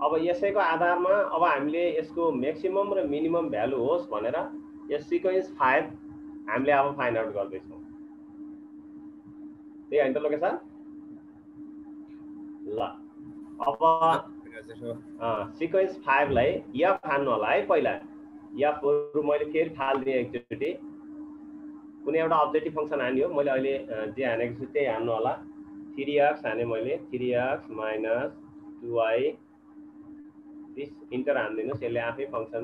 अब यसैको आधारमा अब हामीले यसको म्याक्सिमम र मिनिमम भ्यालु होस् भनेर यो सिक्वेन्स 5 हामीले अब फाइन्ड आउट गर्दैछौँ। त्यही हैन त लोकेसन? ल अब सिक्वेन्स 5 लाई एफ हान्नु होला है। पहिला एफ हरु मैले फेरि थाल्दिएँ एकचोटि। कुनै एउटा अब्जेक्टिभ फंक्सन हान्यो, मैले अहिले जे हानेको छु त्यही हान्नु होला। 3x हाने मैले, 3x minus 2y, this enter हान्दिनुस्, यसले आफै फंक्सन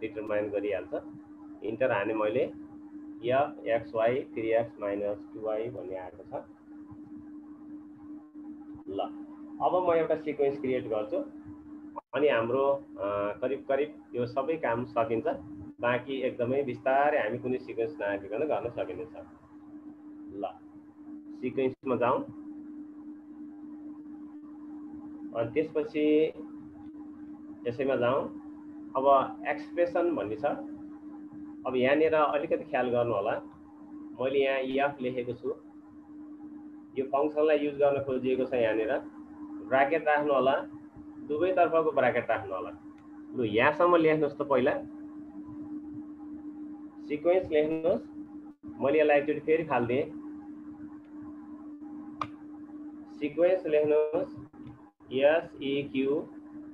डिटरमाइन गरिहाल्छ। इन्टर हाने मैले f xy 3x minus 2y भन्ने आएको छ। ल अब म एउटा सिक्वेन्स क्रिएट गर्छु अनि हाम्रो करिब करिब यो सबै काम सकिन्छ। बाँकी एकदमै बिस्तारै हामी कुनै सिक्वेन्स नआइकन गर्न सकिनेछ। ल सिक्वेन्समा जाउँ अनि त्यसपछि यसैमा जाउँ। अब एक्सप्रेसन भन्ने छ। अब यहाँनिर अलिकति ख्याल गर्नु होला, मैले यहाँ एफ लेखेको छु, यो फंक्सनलाई युज गर्न खोजिएको छ। यहाँनिर ब्राकेट राख्नु होला, दुवैतर्फको ब्राकेट राख्नु होला। लु यहाँसम्म लेख्नुहोस् त पहिला सिक्वेन्स लेख्नुहोस्। मैले यसलाई एकचोटि फेरि फाल्दिएँ। सिक्वेन्स लेख्नुहोस् SEQ,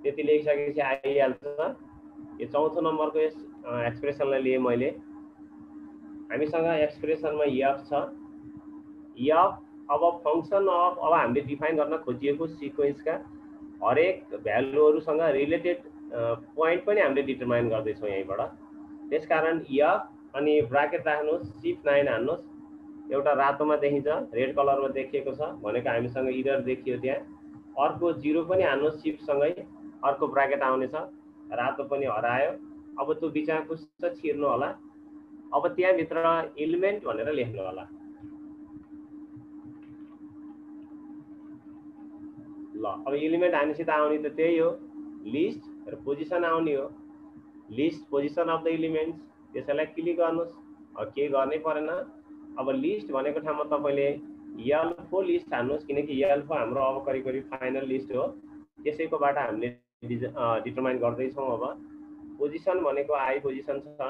त्यति लेखिसकेपछि आइहाल्छ। यो चौथो नम्बरको यस एक्सप्रेसनलाई लिएँ मैले। हामीसँग एक्सप्रेसनमा एफ छ। एफ अब फंक्सन अफ अब हामीले डिफाइन गर्न खोजिएको सिक्वेन्सका हरेक भ्यालुहरूसँग रिलेटेड पोइन्ट पनि हामीले डिटरमाइन गर्दैछौँ यहीँबाट। त्यसकारण एफ अनि ब्राकेट राख्नुहोस्, शिफ्ट 9 हान्नुहोस्। एउटा रातोमा देखिन्छ, रेड कलरमा देखिएको छ भनेको हामीसँग इरर देखियो त्यहाँ। अर्को 0 पनि हान्नुहोस् शिफ्टसँगै, अर्को ब्राकेट आउनेछ, रातो पनि हरायो। अब त्यो बिचमा पुष्ट छिर्नु होला। अब त्यहाँभित्र एलिमेन्ट भनेर लेख्नु होला। ल अब एलिमेन्ट हानेपछि त आउने त त्यही हो, लिस्ट र पोजिसन आउने हो। List position of the elements, त्यसैलाई क्लिक गर्नुहोस्। अब के गर्नै परेन। अब लिस्ट भनेको ठाउँमा तपाईँले एल्फो लिस्ट हान्नुहोस्, किनकि एल्फो हाम्रो अब करिब करिब फाइनल लिस्ट हो। त्यसैकोबाट हामीले डिटरमाइन गर्दैछौँ। अब पोजिसन भनेको आई पोजिसन छ।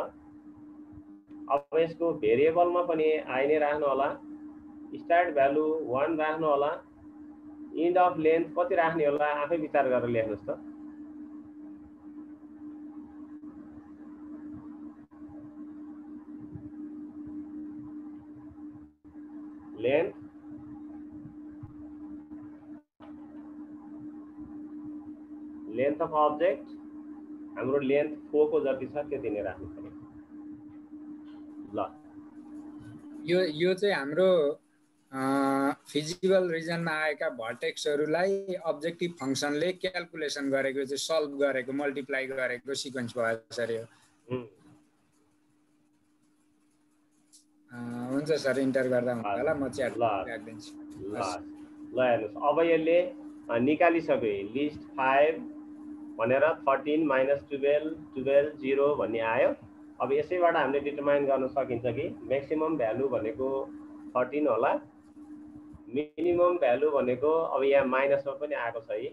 अब यसको भेरिएबलमा पनि आई नै राख्नु होला। स्टार्ट भ्यालु 1 राख्नु होला। इन्ड अफ लेन्थ कति राख्ने होला आफै विचार गरेर लेख्नुहोस् त। लेन्थ लेन्थ अफ अब्जेक्ट हाम्रो लेन्थ 4 को जति छ त्यति नै राख्नु पर्यो। ल यो चाहिँ हाम्रो फिजिबल रिजनमा आएका भर्टेक्सहरूलाई अब्जेक्टिभ फंक्सनले क्याल्कुलेसन गरेको चाहिँ सल्भ गरेको मल्टिप्लाई गरेको सिक्वेन्स भयो सर यो। हुन्छ सर, इन्टर गर्दा हुन्छ होला, म च्याट राख्दिन्छु। ल हेर्नुहोस्, अब यसले निकालिसक्यो लिस्ट 5 भनेर 13 minus 12 12 0 भन्ने आयो। अब यसैबाट हामीले डिटरमाइन गर्न सकिन्छ कि म्याक्सिमम भ्यालु भनेको 13 होला, मिनिमम भ्यालु भनेको अब यहाँ माइनसमा पनि आएको छ है,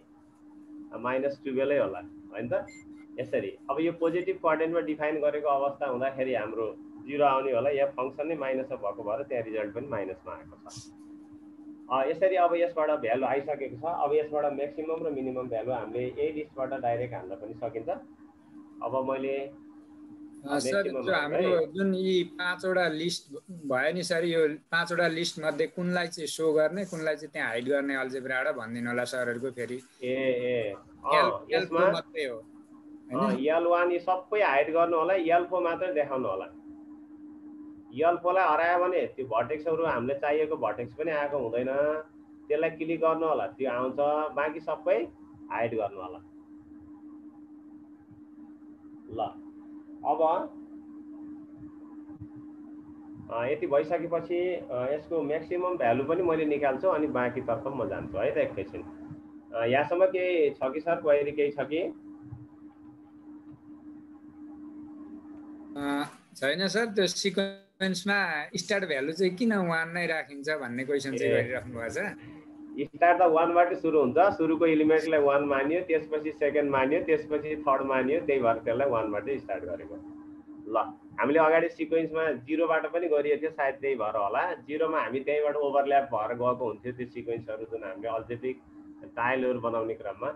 -12 होला हैन त। यसरी अब यो पोजिटिभ क्वाड्रेन्टमा डिफाइन गरेको अवस्था हुँदाखेरि हाम्रो 0 आउने होला। यहाँ फंक्सन नै माइनसमा भएको भएर त्यहाँ रिजल्ट पनि माइनसमा आएको छ। यसरी अब यसबाट भ्यालु आइसकेको छ। अब यसबाट म्याक्सिमम र मिनिमम भ्यालु हामीले यही लिस्टबाट डाइरेक्ट हाल्न पनि सकिन्छ। अब मैले सर जो हाम्रो जुन यी 5 वटा लिस्ट भयो नि सर, यो 5 वटा लिस्ट मध्ये कुनलाई चाहिँ शो गर्ने कुनलाई चाहिँ त्यहाँ हाइड गर्ने अल्जेब्राबाट भनिदिनु होला सरहरुको फेरि। यसमा मात्रै हो हैन, L1 यी सबै हाइड गर्नु होला, L4 मात्र देखाउनु होला। L4 लाई हरायो भने त्यो भर्टेक्सहरु हामीले चाहिएको भर्टेक्स पनि आएको हुँदैन, त्यसलाई क्लिक गर्नु होला, त्यो आउँछ। बाँकी सबै हाइड गर्नु होला। ल अब यति भइसकेपछि यसको म्याक्सिमम भ्यालु पनि मैले निकाल्छु अनि बाँकी तर्फ म जान्छु है त एकैछिन। यहाँसम्म केही छ कि सर, क्वेरी केही छ कि? छैन सर, त्यो सिक्वेन्समा स्टार्ट भ्यालु चाहिँ किन 1 नै राखिन्छ भन्ने क्वेसन चाहिँ गरिराख्नु भएको छ। स्टार त 1 बाट सुरु हुन्छ, सुरुको एलिमेन्टलाई 1 मानियो, त्यसपछि सेकेन्ड मानियो, त्यसपछि थर्ड मानियो, त्यही भएर त्यसलाई 1 बाट स्टार्ट गरेको। ल हामीले अगाडि सिक्वेन्समा 0 बाट पनि गरिएको थियो, सायद त्यही भएर होला। 0 मा हामी त्यहीबाट ओभरल्याप भएर गएको हुन्थ्यो त्यो सिक्वेन्सहरू जुन हामीले अल्जेब्रिक टाइलहरू बनाउने क्रममा।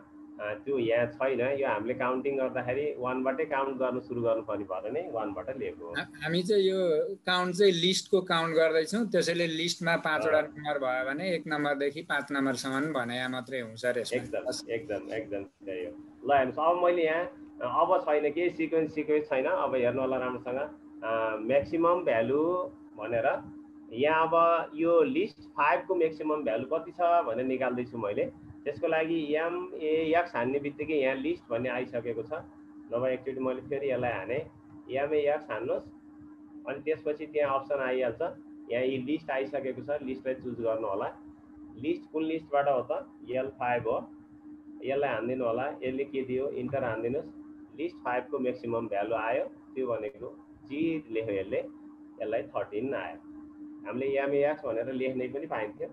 त्यो यहाँ छैन, यो हामीले काउन्टिङ गर्दाखेरि 1 बाटै काउन्ट गर्न सुरु गर्नुपर्ने भएर नै 1 बाट लिएको हो। हामी चाहिँ यो काउन्ट चाहिँ लिस्टको काउन्ट गर्दैछौँ, त्यसैले लिस्टमा 5 वटा नम्बर भयो भने 1 नम्बरदेखि 5 नम्बरसम्म भने मात्रै हुन्छ रे। एकदम त्यही हो। ल हेर्नुहोस्, अब मैले यहाँ अब छैन केही सिक्वेन्स छैन। अब हेर्नु होला राम्रोसँग, म्याक्सिमम भ्यालु भनेर यहाँ अब यो लिस्ट 5 को म्याक्सिमम भ्यालु कति छ भनेर निकाल्दैछु मैले। त्यसको लागि MAX हान्ने बित्तिकै यहाँ लिस्ट भन्ने आइसकेको छ। नभए एकचोटि मैले फेरि यसलाई हाने, MAX हान्नुहोस्, अनि त्यसपछि त्यहाँ अप्सन आइहाल्छ। यहाँ यी लिस्ट आइसकेको छ, लिस्टलाई चुज गर्नु होला। लिस्ट कुन लिस्टबाट हो त? L5 हो। यसलाई हानिदिनु होला। यसले के दियो? इन्टर हानिदिनुहोस्। लिस्ट 5 को म्याक्सिमम भ्यालु आयो, त्यो भनेको G लेख्यो यसले, यसलाई 13 आयो। हामीले MAX भनेर लेख्नै पनि पाइन्थ्यो,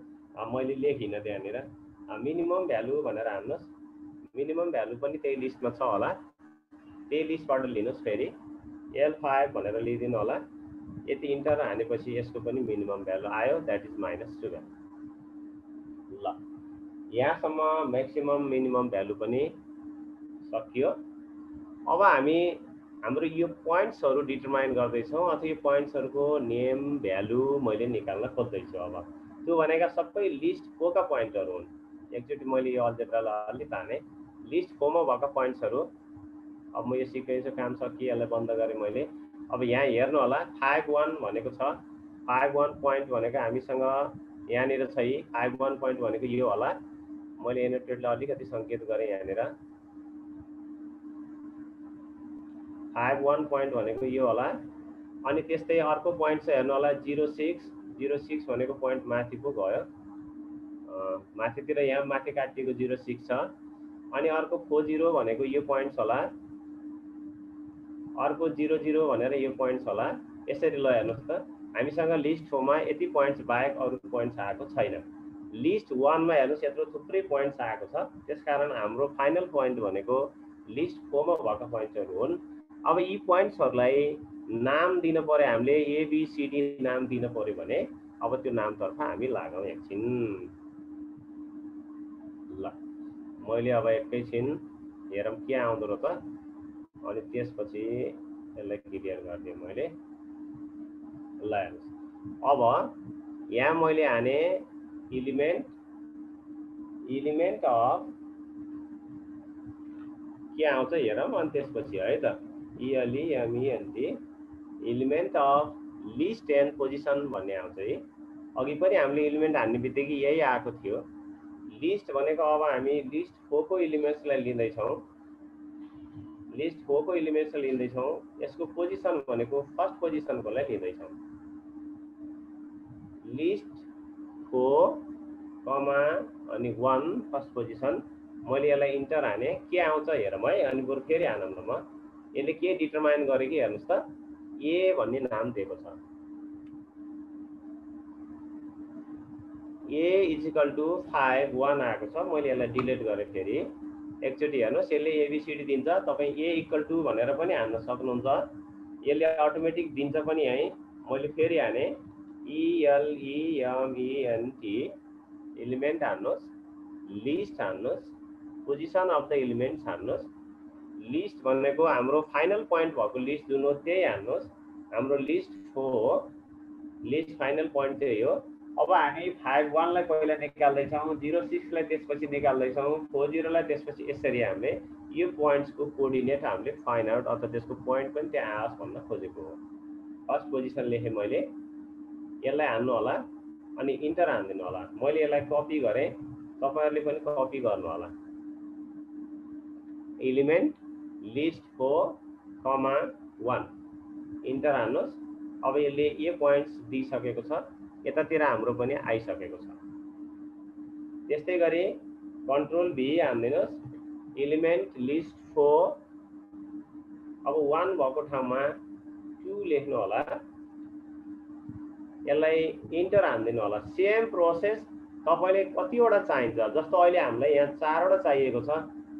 मैले लेखिनँ त्यहाँनिर। मिनिमम भ्यालु भनेर हान्नुहोस्, मिनिमम भ्यालु पनि त्यही लिस्टमा छ होला, त्यही लिस्टबाट लिनुहोस्। फेरि L5 भनेर लिइदिनु होला। यति इन्टर हानेपछि यसको पनि मिनिमम भ्यालु आयो, द्याट इज -12। ल यहाँसम्म म्याक्सिमम मिनिमम भ्यालु पनि सकियो। अब हामी हाम्रो यो पोइन्ट्सहरू डिटरमाइन गर्दैछौँ, अथवा यो पोइन्ट्सहरूको नेम भ्यालु मैले निकाल्न खोज्दैछु। अब त्यो भनेका सबै लिस्ट 4 का पोइन्टहरू हुन्। एकचोटि मैले यो अल्जेब्रालाई अलि ताने, लिस्ट 4 मा भएका पोइन्ट्सहरू। अब म यो सिक्वेन्सको काम सकिए, यसलाई बन्द गरेँ मैले। अब यहाँ हेर्नु होला, 51 भनेको छ। 51 पोइन्ट भनेको हामीसँग यहाँनिर छ। 51 पोइन्ट भनेको यो होला। मैले एनोटेडलाई अलिकति सङ्केत गरेँ यहाँनिर। 51 पोइन्ट भनेको यो होला। अनि त्यस्तै अर्को पोइन्ट छ, हेर्नु होला 06 भनेको पोइन्ट माथि पो गयो, माथितिर यहाँ माथि काटिएको 06 छ। अनि अर्को 40 भनेको यो पोइन्ट्स होला, अर्को 00 भनेर यो पोइन्ट्स होला। यसरी ल हेर्नुहोस् त, हामीसँग लिस्ट 4 मा यति पोइन्ट्स बाहेक अरू पोइन्ट्स आएको छैन। लिस्ट 1 मा हेर्नुहोस् यत्रो थुप्रै पोइन्ट्स आएको छ। त्यसकारण हाम्रो फाइनल पोइन्ट भनेको लिस्ट 4 मा भएका पोइन्ट्सहरू हुन्। अब यी पोइन्ट्सहरूलाई नाम दिन पर्यो, हामीले ABCD नाम दिन पर्यो भने अब त्यो नामतर्फ हामी लागौँ एकछिन। ल मैले अब एकैछिन हेरौँ के आउँदो रहेछ, अनि त्यसपछि यसलाई क्लियर गरिदिएँ मैले। ल हेर्नुहोस्, अब यहाँ मैले हाने इलिमेन्ट अफ के आउँछ हेरौँ, अनि त्यसपछि है त ELEMENT element of list and position भन्ने आउँछ है। अघि पनि हामीले इलिमेन्ट हान्ने बित्तिकै यही आएको थियो। लिस्ट भनेको अब हामी लिस्ट 4 को इलिमेन्ट्सलाई लिँदैछौँ, लिस्ट 4 को इलिमेन्ट्स लिँदैछौँ। यसको पोजिसन भनेको फर्स्ट पोजिसनकोलाई लिँदैछौँ। लिस्ट 4 कमा अनि 1 फर्स्ट पोजिसन। मैले यसलाई इन्टर हाने, के आउँछ हेरौँ है। अनि बरु फेरि हानौँ न, म यसले के डिटरमाइन गरेँ कि हेर्नुहोस् त, A भन्ने नाम दिएको छ। A = 5 1 आएको छ। मैले यसलाई डिलिट गरेँ। फेरि एकचोटि हेर्नुहोस्, यसले ABCD दिन्छ। तपाईँ A = भनेर पनि हान्न सक्नुहुन्छ, यसले अटोमेटिक दिन्छ पनि है। मैले फेरि हाने ELEMENT इलिमेन्ट हान्नुहोस्, लिस्ट हान्नुहोस्, पोजिसन अफ द इलिमेन्ट्स हान्नुहोस्। लिस्ट भनेको हाम्रो फाइनल पोइन्ट भएको लिस्ट जुन हो त्यही हान्नुहोस्। हाम्रो लिस्ट 4 हो, लिस्ट फाइनल पोइन्ट त्यही हो। अब हामी 51 लाई पहिला निकाल्दैछौँ, 06 लाई त्यसपछि निकाल्दैछौँ, 40 लाई त्यसपछि। यसरी हामीले यो पोइन्ट्सको कोअर्डिनेट हामीले फाइन्ड आउट, अथवा त्यसको पोइन्ट पनि त्यहाँ आओस् भन्न खोजेको हो। फर्स्ट पोजिसन लेखेँ मैले, यसलाई हान्नु होला, अनि इन्टर हानिदिनु होला। मैले यसलाई कपी गरेँ, तपाईँहरूले पनि कपी गर्नु होला। इलिमेन्ट लिस्ट 4 कमा 1 इन्टर हान्नुहोस्। अब यसले यो पोइन्ट्स दिइसकेको छ, यतातिर हाम्रो पनि आइसकेको छ। त्यस्तै गरी कन्ट्रोल V हान्दिनुहोस्, इलिमेन्ट लिस्ट 4 अब 1 भएको ठाउँमा 2 लेख्नु देख्नु होला, यसलाई इन्टर हान्दिनु होला। सेम प्रोसेस तपाईले कतिवटा चाहिन्छ, जस्तो अहिले हामीलाई यहाँ 4 वटा चाहिएको छ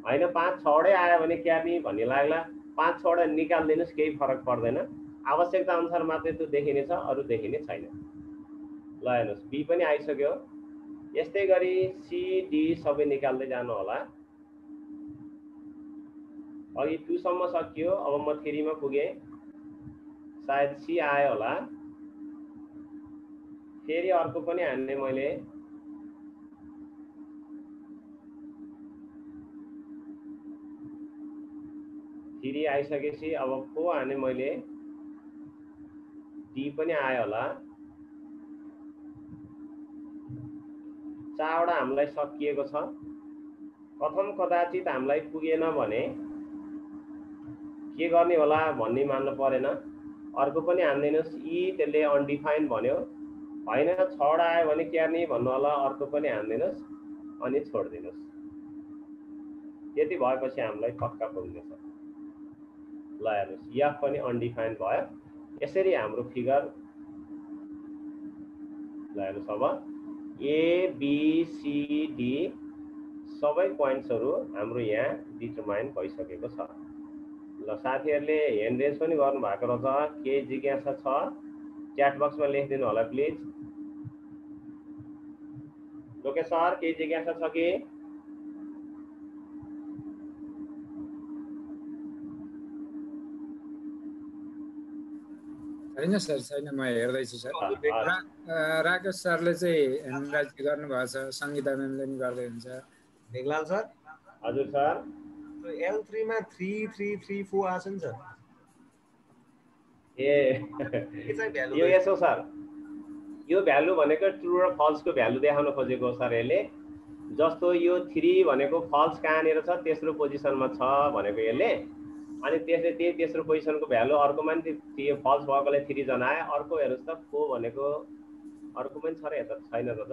हैन, 5 6 वटै आयो भने क्यार्नी भन्ने लाग्ला, 5 6 वटा निकाल्दिनुस्, केही फरक पर्दैन। आवश्यकता अनुसार मात्रै त्यो देखिने छ, अरु देखिने छैन। ल हेर्नुस्, बी पनि आइसक्यो। यस्तै गरी सी डी सबै निकाल्दै जानु होला। अघि 2 सम्म सकियो, अब म 3 मा पुगे, सायद सी आयो होला। फेरि अर्को पनि हान्ने मैले, फेरि आइसकेपछि अब 4 हाने मैले, डी पनि आयो होला। 4 वटा हामीलाई सकिएको छ। प्रथम कदाचित हामीलाई पुगेन भने के गर्ने होला भन्ने मान्नु परेन, अर्को पनि हान्दिनुस्। ई त्यसले अनडिफाइन्ड भन्यो, हैन 6 वटा आयो भने क्यार्नी भन्नु होला, अर्को पनि हान्दिनुस् अनि छोड्दिनुस्। त्यति भएपछि हामीलाई पक्का पुग्नेछ। ल हेर्नुस्, एफ पनि अनडिफाइन्ड भयो। यसरी हाम्रो फिगर, ल हेर्नुस्, अब ए बी सी डी सबै पोइन्ट्सहरु हाम्रो यहाँ डिटरमाइन भइसकेको छ। ल साथीहरुले ह्यान्ड रेज पनि गर्नु भएको रहेछ, के जिज्ञासा छ च्याट बक्समा लेखिदिनु होला प्लिज। लोकेश सर, के जिज्ञासा छ कि? छैन सर, छैन, म हेर्दैछु सर। राकेश सरले चाहिँ ह्यान्ड राइज गर्नुभएको छ, सङ्गीता म्यामले पनि गर्दै हुन्छ। मेघलाल सर। हजुर सर। L3 मा 3 3 3 4 आछ नि सर। यो यसो सर, यो भ्यालु भनेको ट्रु र फल्स को भ्यालु देखाउन खोजेको सर यसले। जस्तो यो 3 भनेको फल्स कहाँनिर छ, तेस्रो पोजिसनमा छ भनेको यसले, अनि त्यसले त्यही तेस्रो पोजिसनको भ्यालु अर्कोमा नि त्यो फल्स भएकोले 3 जनायो। अर्को हेर्नुस् त, 4 भनेको अर्को पनि छ र यता छैन र त,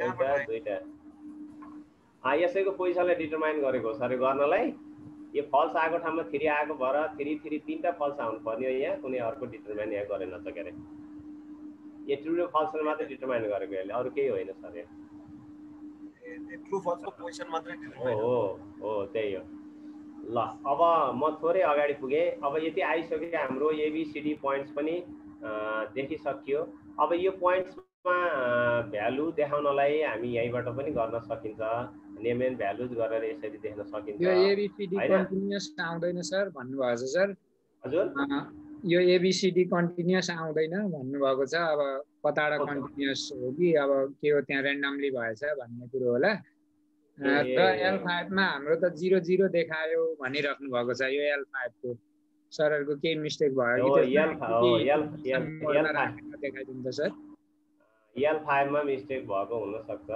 एउटा दुईटा। यसैको पोजिसनलाई डिटरमाइन गरेको सर गर्नलाई। यो फल्स आएको ठाउँमा 3 आएको भएर 3 3 तीनटा फल्स आउनु पर्ने हो, यहाँ कुनै अर्को डिटरमाइन यहाँ गरेन त के अरे। यो ट्रु र फल्सले मात्रै डिटरमाइन गरेको यसले, अरु केही होइन सर। यो ट्रु फल्सको पोजिसन मात्रै डिटरमाइन हो, त्यही हो। ल अब म थोरै अगाडि पुगे। अब यति आइसक्यो, हाम्रो एबीसीडी पोइन्ट्स पनि देखिसकियो। अब यो पोइन्ट्समा भ्यालु देखाउनलाई हामी यहीँबाट पनि गर्न सकिन्छ, नेम एन्ड भ्यालुज गरेर यसरी देख्न सकिन्छ। यो एबीसीडी कन्टिन्युअस आउँदैन सर भन्नुभएको छ सर। हजुर, यो एबीसीडी कन्टिन्युअस आउँदैन भन्नुभएको छ। अब कताबाट कन्टिन्युअस हो कि अब के हो, त्यहाँ र्यान्डमली भएछ भन्ने कुरो होला। र L5 मा हाम्रो त 0 0 देखायो भनिराख्नु भएको छ। यो L5 को सरहरुको केही मिस्टेक भयो कि देखाइदिन्छ सर। L5 मा मिस्टेक भएको हुन सक्छ,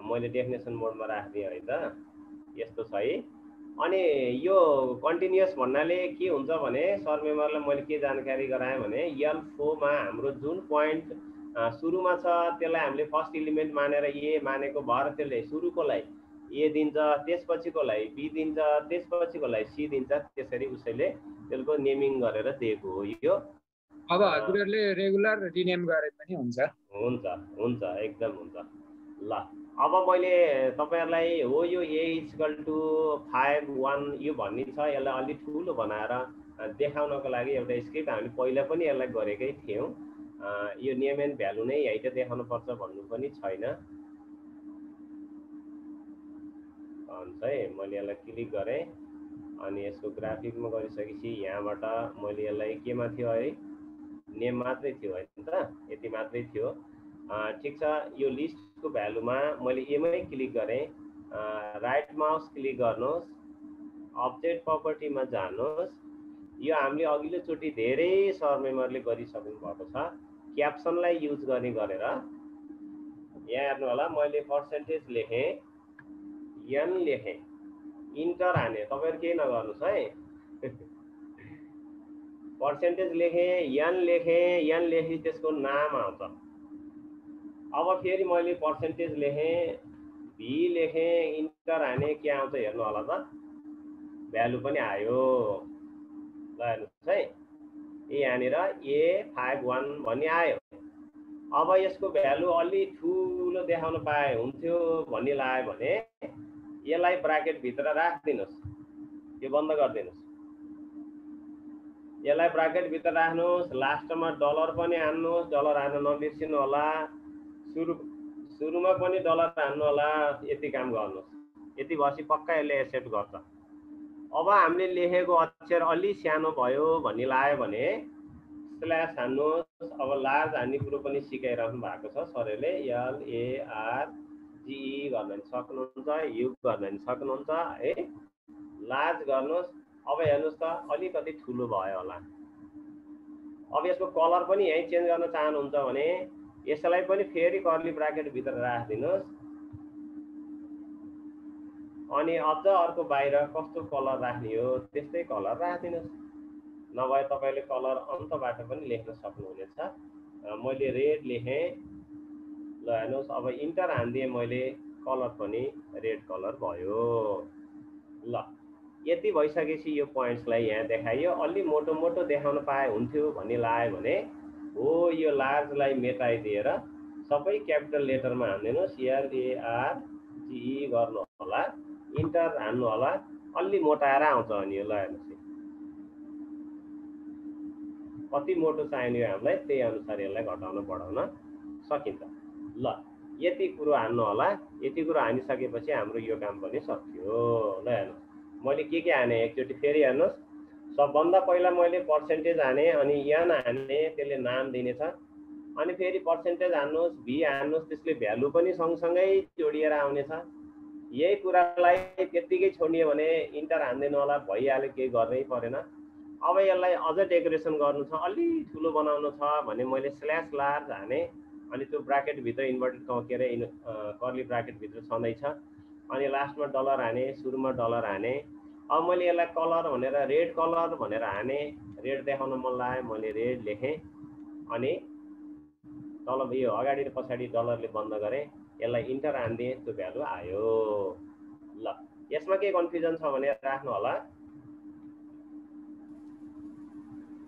मैले डेफिनेसन मोडमा राख्दिएँ है त, यस्तो छ है। अनि यो कन्टिन्युअस भन्नाले के हुन्छ भने सर मेम्बरलाई मैले के जानकारी गराएँ भने L4 मा हाम्रो जुन पोइन्ट सुरुमा छ त्यसलाई हामीले फर्स्ट एलिमेन्ट मानेर ए मानेको भएर त्यसले सुरुकोलाई ए दिन्छ, त्यसपछिकोलाई बी दिन्छ, त्यसपछिकोलाई सी दिन्छ, त्यसरी उसैले त्यसको नेमिङ गरेर दिएको हो यो। अब हजुरहरुले रेगुलर रिनेम गरे पनि हुन्छ। हुन्छ एकदम हुन्छ। ल अब मैले तपाईहरुलाई हो यो a = 5 1 यो भन्ने छ, यसलाई अलि ठुलो बनाएर देखाउनको लागि एउटा स्क्रिप्ट हामी पहिला पनि यसलाई गरेकै थियौं। यो नेम एन्ड भ्यालु नै यहीँ देखाउनु पर्छ भन्नु पनि छैन। हुन्छ है, मैले यसलाई क्लिक गरेँ अनि यसको ग्राफिकमा गरिसकेपछि यहाँबाट मैले यसलाई केमा थियो है, नेम मात्रै थियो हैन त, यति मात्रै थियो। ठीक छ, यो लिस्टको भ्यालुमा मैले एमै क्लिक गरेँ, राइट माउस क्लिक गर्नुहोस्, अब्जेक्ट प्रपर्टीमा जानुहोस्। यो हामीले अघिल्लो चोटि धेरै सर मेम्बरले गरिसक्नु भएको छ, क्याप्सनलाई युज गर्ने गरेर। यहाँ हेर्नु होला, मैले पर्सेन्टेज लेखेँ, n लेखेँ, इन्टर हाने, तपाईहरु केही नगर्नुस् है। पर्सेन्टेज लेखेँ, n लेखेँ, त्यसको नाम आउँछ। अब फेरि मैले पर्सेन्टेज लेखेँ, भी लेखेँ, इन्टर हाने, के आउँछ हेर्नु होला त, भ्यालु पनि आयो। ल हेर्नुस् है, यहाँनिर A51 भन्ने आयो। अब यसको भ्यालु अलि ठुलो देखाउन पाए हुन्थ्यो भन्ने लाग्यो भने यसलाई ब्राकेट भित्र राख्दिनुस्, यो बन्द गरिदिनुस्। यसलाई ब्राकेट भित्र राख्नुस्, लास्टमा डलर पनि हान्नुस्, डलर हान्न नबिर्सिनु होला, सुरुमा पनि डलर हान्नु होला, यति काम गर्नुस्। यति भएपछि पक्का यसले एक्सेप्ट गर्छ। अब हामीले लेखेको अक्षर अलि सानो भयो भन्ने लाग्यो भने स्ल्यास हान्नुस्। अब लार्ज हान्ने कुरो पनि सिकाइराख्नु भएको छ सरले, LARGE गर्न नि सक्नुहुन्छ, यु गर्न नि सक्नुहुन्छ है। लार्ज गर्नुस्। अब हेर्नुस् त अलिकति ठुलो भयो होला। अब यसको कलर पनि यही चेन्ज गर्न चाहनुहुन्छ भने यसलाई पनि फेरि कर्ली ब्राकेट भित्र राखिदिनुस्। अनि अझ अर्को बाहिर कस्तो कलर राख्ने हो त्यस्तै कलर राखिदिनुस्। नभए तपाईले कलर अन्तबाट पनि लेख्न सक्नुहुनेछ। मैले रेड लेखेँ, ल हेर्नुहोस् अब इन्टर हान्दिएँ मैले, कलर पनि रेड कलर भयो। ल यति भइसकेपछि यो पोइन्ट्सलाई यहाँ देखाइयो। अलि मोटो मोटो देखाउन पाए हुन्थ्यो भन्ने लाग्यो भने हो यो लार्जलाई मेटाइदिएर सबै क्यापिटल लेटरमा हान्दिनुस्, LARGE गर्नु होला, इन्टर हान्नु होला, अलि मोटाएर आउँछ अनि यो। ल हेर्नुहोस् कति मोटो चाहिने हो हामीलाई त्यही अनुसार यसलाई घटाउन बढाउन सकिन्छ। ल यति कुरो हान्नु होला। यति कुरो हानिसकेपछि हाम्रो यो काम पनि सकियो। ल हेर्नुहोस् मैले के हाने एकचोटि फेरि हेर्नुहोस्। सबभन्दा पहिला मैले पर्सेन्टेज हाने, अनि एन हाने, त्यसले नाम दिनेछ। अनि फेरि पर्सेन्टेज हान्नुहोस्, भी हान्नुहोस्, त्यसले भ्यालु पनि सँगसँगै जोडिएर आउनेछ। यही कुरालाई त्यत्तिकै छोड्ने भने इन्टर हान्दिनु होला, भइहाल्यो, केही गर्नै परेन। अब यसलाई अझ डेकोरेसन गर्नु छ, अलि ठुलो बनाउनु छ भने मैले स्ल्यास लार्ज हाने, अनि त्यो ब्राकेट भित्र इन्भर्टेड के अरे कर्ली ब्राकेट भित्र छँदैछ। अनि लास्टमा डलर हाने, सुरुमा डलर हाने। अब मैले यसलाई कलर भनेर रेड कलर भनेर हाने, रेड देखाउन मन लाग्यो, मैले रेड लेखेँ। अनि तल यो अगाडि र पछाडि डलरले बन्द गरेँ, यसलाई इन्टर हान्दिएँ, त्यो भ्यालु आयो। ल यसमा के कन्फ्युजन छ भने राख्नु होला।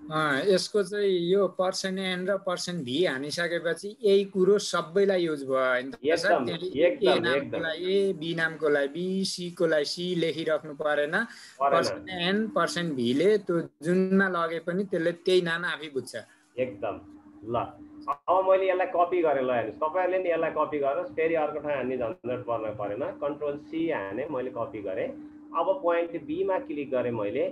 यसको चाहिँ यो पर्सेन्ट एन र पर्सेन्ट भी हानिसकेपछि यही कुरो सबैलाई युज भयो एकदम ए बी नामको लागि बी, सी को लागि सी लेखिराख्नु परेन। पर्सेन्ट एन पर्सेन्ट भीले त्यो जुनमा लगे पनि त्यसले त्यही नाम आफै बुझ्छ। एकदम। ल अब मैले यसलाई कपी गरेँ। ल हेर्नुहोस् तपाईँहरूले नि यसलाई कपी गर्नुहोस्, फेरि अर्को ठाउँ हान्ने झन्झट पर्न परेन। कन्ट्रोल सी हाने, मैले कपी गरेँ। अब पोइन्ट बीमा क्लिक गरेँ मैले।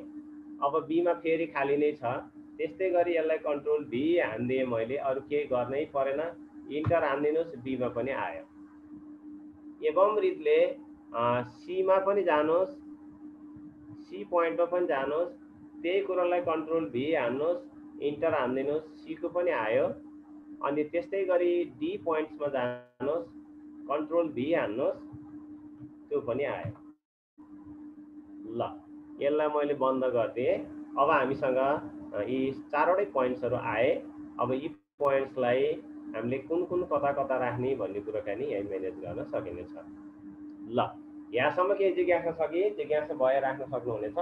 अब बीमा फेरि खाली नै छ। त्यस्तै गरी यसलाई कन्ट्रोल भी हान्दिएँ मैले, अरू केही गर्नै परेन। इन्टर हान्दिनुहोस्, बीमा पनि आयो। एवं रीतले सीमा पनि जानुहोस्, सी पोइन्टमा पनि जानुहोस्, त्यही कुरालाई कन्ट्रोल भी हान्नुहोस्, इन्टर हान्दिनुहोस्, सी को पनि आयो। अनि त्यस्तै गरी डी पोइन्ट्समा जानुहोस्, कन्ट्रोल भी हान्नुहोस्, त्यो पनि आयो। ल यसलाई मैले बन्द गरिदिएँ। अब हामीसँग यी चारवटै पोइन्ट्सहरू आए। अब यी पोइन्ट्सलाई हामीले कुन कुन कता कता राख्ने भन्ने कुराकानी यही म्यानेज गर्न सकिनेछ। ल यहाँसम्म केही जिज्ञासा छ कि जिज्ञासा भए राख्न सक्नुहुनेछ?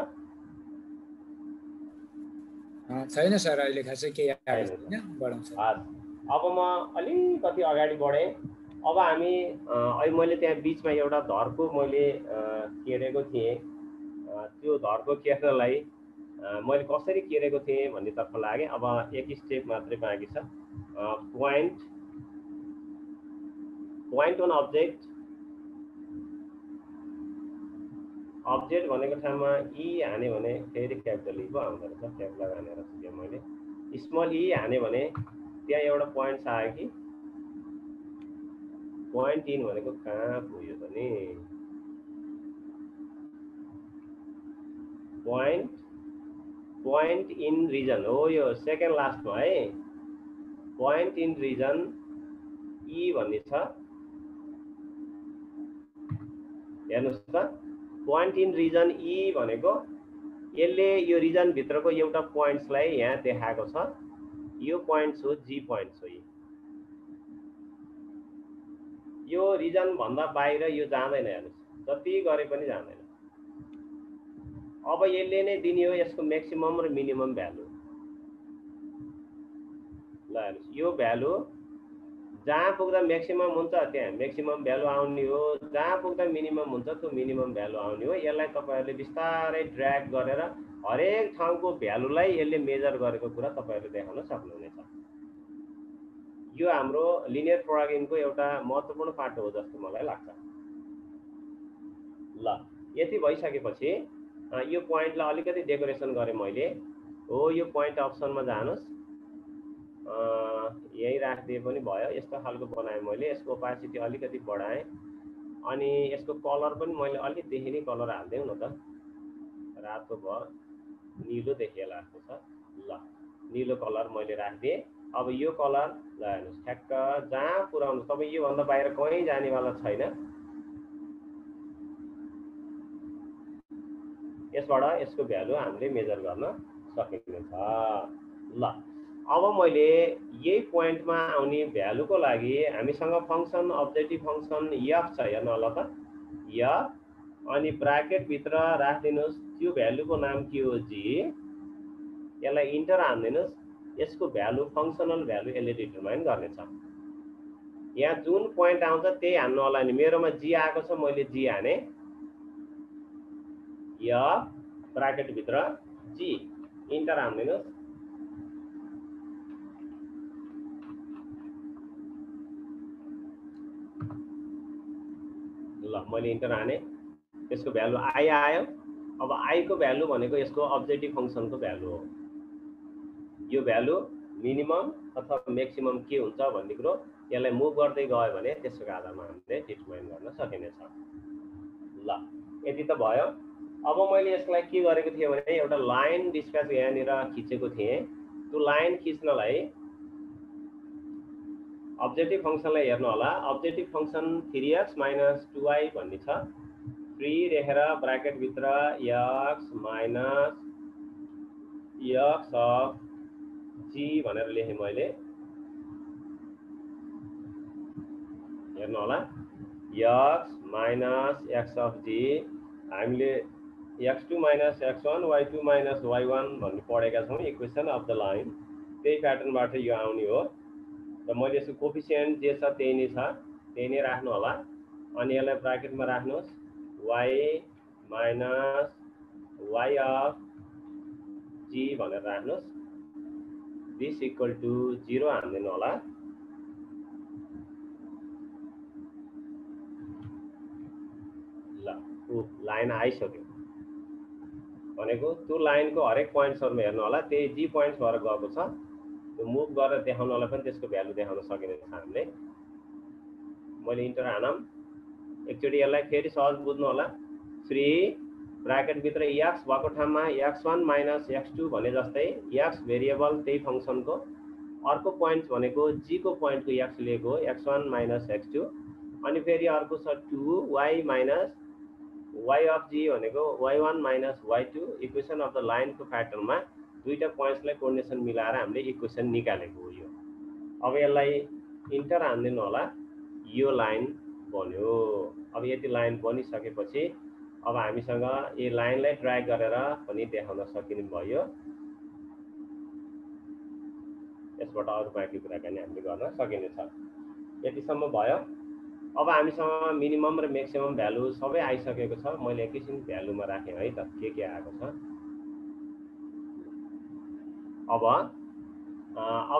छैन सर, अहिले खासै केही आएको छैन, बढाउँछ। अब म अलिकति अगाडि बढेँ। अब हामी अहिले मैले त्यहाँ बिचमा एउटा धर्को मैले केरेको थिएँ। त्यो धर्को केर्नलाई मैले कसरी केरेको थिएँ भन्नेतर्फ लागेँ। अब एक स्टेप मात्रै बाँकी छ। पोइन्ट अन अब्जेक्ट भनेको ठाउँमा ई हाने भने फेरि क्यापिटल ई पो आउँदो रहेछ। क्यापिटल हानेर सिकेँ मैले। स्मल ई हाने भने त्यहाँ एउटा पोइन्ट आयो कि पोइन्ट इन भनेको कहाँ पुग्यो त नि? पोइन्ट इन रिजन हो, यो सेकेन्ड लास्टमा है। पोइन्ट इन रिजन ई भन्ने छ, हेर्नुहोस् त। पोइन्ट इन रिजन ई भनेको यसले यो रिजन भित्रको एउटा पोइन्ट्सलाई यहाँ देखाएको छ। यो पोइन्ट्स हो, जी पोइन्ट्स हो। यो रिजन भन्दा बाहिर यो जाँदैन। हेर्नुहोस् जति गरे पनि जाँदैन। अब यसले नै दिने हो यसको म्याक्सिमम र मिनिमम भ्यालु। ल हेर्नुहोस् यो भ्यालु जहाँ पुग्दा म्याक्सिमम हुन्छ त्यहाँ म्याक्सिमम भ्यालु आउने हो, जहाँ पुग्दा मिनिमम हुन्छ त्यो मिनिमम भ्यालु आउने हो। यसलाई तपाईँहरूले बिस्तारै ड्र्याग गरेर हरेक ठाउँको भ्यालुलाई यसले मेजर गरेको कुरा तपाईँहरूले देखाउन सक्नुहुनेछ। यो हाम्रो लिनियर प्रोग्रामिङको एउटा महत्त्वपूर्ण पाटो हो जस्तो मलाई लाग्छ। ल यति भइसकेपछि यो पोइन्टलाई अलिकति डेकोरेसन गरेँ मैले। हो यो पोइन्ट अप्सनमा जानुहोस्, यही राखिदिए पनि भयो। यस्तो खालको बनाएँ मैले, यसको ओपासिटी अलिकति बढाएँ अनि यसको कलर पनि मैले अलिक देखिने कलर हालिदिउँ न त, रातो भयो निलो देखिएला जस्तो छ। ल निलो कलर मैले राखिदिएँ। अब यो कलर ल हेर्नुहोस् ठ्याक्क जहाँ पुऱ्याउनु, तपाईँ योभन्दा बाहिर कहीँ जानेवाला छैन। यसबाट यसको भ्यालु हामीले मेजर गर्न सकिनेछ। ल अब मैले यही पोइन्टमा आउने भ्यालुको लागि हामीसँग फङ्सन अब्जेक्टिभ फङ्सन एफ छ, हेर्नु होला त एफ, अनि ब्राकेटभित्र राखिदिनुहोस् त्यो भ्यालुको नाम के हो जी, यसलाई इन्टर हान्दिनुहोस्। यसको भ्यालु फङ्सनल भ्यालु यसले डिटरमाइन गर्नेछ। यहाँ जुन पोइन्ट आउँछ त्यही हान्नु होला नि। मेरोमा जी आएको छ, मैले जी हाने, एफ ब्राकेटभित्र जी इन्टर हान्दिनुहोस्। ल मैले इन्टर हाने, त्यसको भ्यालु आई आयो। अब आईको भ्यालु भनेको यसको अब्जेक्टिभ फङ्सनको भ्यालु हो। यो भ्यालु मिनिमम अथवा म्याक्सिमम के हुन्छ भन्ने कुरो यसलाई मुभ गर्दै गयो भने त्यसको आधारमा हामीले डिटरमाइन गर्न सकिनेछ। ल यति त भयो। अब मैले यसलाई के गरेको थिएँ भने एउटा लाइन डिस्प्याच यहाँनिर खिचेको थिएँ। त्यो लाइन खिच्नलाई अब्जेक्टिभ फङ्सनलाई हेर्नु होला। अब्जेक्टिभ फङ्सन 3x - 2y भन्ने छ। 3 लेखेर ब्राकेटभित्र x माइनस x अफ जी भनेर लेखेँ मैले। हेर्नु होला x माइनस x अफ जी, हामीले x2 minus x1 y2 minus y1 भन्ने पढेका छौँ इक्वेसन अफ द लाइन। त्यही प्याटर्नबाट यो आउने हो। र मैले यसको कोफिसिएन्ट जे छ त्यही नै छ, त्यही नै राख्नु होला। अनि यसलाई ब्राकेटमा राख्नुहोस् y माइनस y अफ जी भनेर राख्नुहोस्। दिस इक्वल टु 0 हान्दिनु होला। ल लाइन आइसक्यो भनेको त्यो लाइनको हरेक पोइन्ट्सहरुमा हेर्नु होला त्यही जी पोइन्ट्स भएर गएको छ। त्यो मुभ गरेर देखाउनलाई पनि त्यसको भ्यालु देखाउन सकिनेछ हामीले। मैले इन्टर हानम, एकचोटि यसलाई फेरि सहज बुझ्नु होला। 3 ब्राकेटभित्र x भएको ठाउँमा x1 माइनस x2 भने जस्तै x भेरिएबल त्यही फङ्सनको, अर्को पोइन्ट भनेको जी को पोइन्टको x लिएको हो x1 माइनस x2, अनि फेरि अर्को छ 2y माइनस y अफ जी भनेको y1 minus y2। Equation of the लाइनको प्याटर्नमा दुईटा पोइन्ट्सलाई कोर्डिनेसन मिलाएर हामीले इक्वेसन निकालेको हो यो। अब यसलाई इन्टर हान्दिनु होला, यो लाइन बन्यो। अब यति लाइन बनिसकेपछि अब हामीसँग यो लाइनलाई ड्र्याग गरेर पनि देखाउन सकिने भयो। यसबाट अरू बाँकी कुराकानी हामीले गर्न सकिनेछ। यतिसम्म भयो। अब हामीसँग मिनिमम र म्याक्सिमम भ्यालु सबै आइसकेको छ। मैले एकैछिन भ्यालुमा राखेँ है त के आएको छ। अब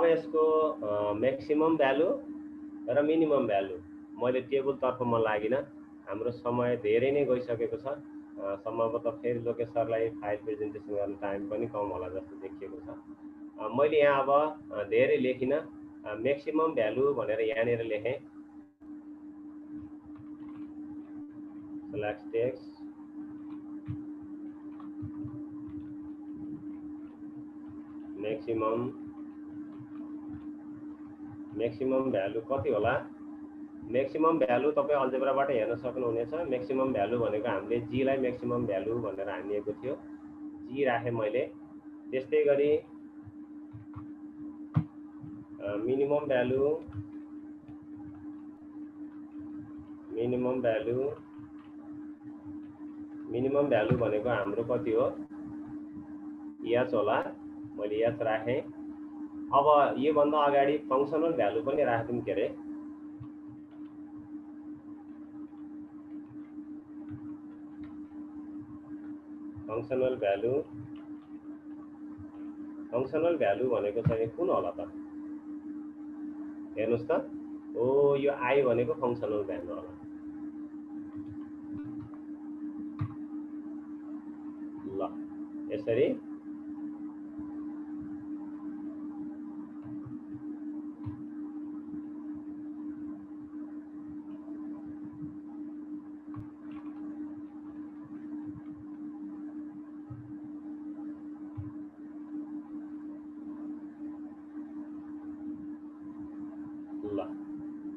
यसको म्याक्सिमम भ्यालु र मिनिमम भ्यालु मैले टेबल तर्फमा लागिन, हाम्रो समय धेरै नै गइसकेको छ। सम्भवतः फेरि लोकेश सरलाई फाइल प्रेजेन्टेसन गर्ने टाइम पनि कम होला जस्तो देखिएको छ। मैले यहाँ अब धेरै लेखिन, म्याक्सिमम भ्यालु भनेर यहाँनिर लेखेँ। सेलेक्ट टेक्स्ट, म्याक्सिमम भ्यालु कति होला? म्याक्सिमम भ्यालु तपाईँ अल्जेब्राबाट हेर्न सक्नुहुनेछ। म्याक्सिमम भ्यालु भनेको हामीले जी लाई म्याक्सिमम भ्यालु भनेर हानिएको थियो, जी राखेँ मैले। त्यस्तै गरी मिनिमम भ्यालु भनेको हाम्रो कति हो? एच होला, मैले एच राखेँ। अब योभन्दा अगाडि फङ्सनल भ्यालु पनि राख्दिउँ के अरे फङ्सनल भ्यालु भनेको चाहिँ कुन होला त हेर्नुस् त ओ यो आई भनेको फङ्सनल भ्यालु होला ल यसरी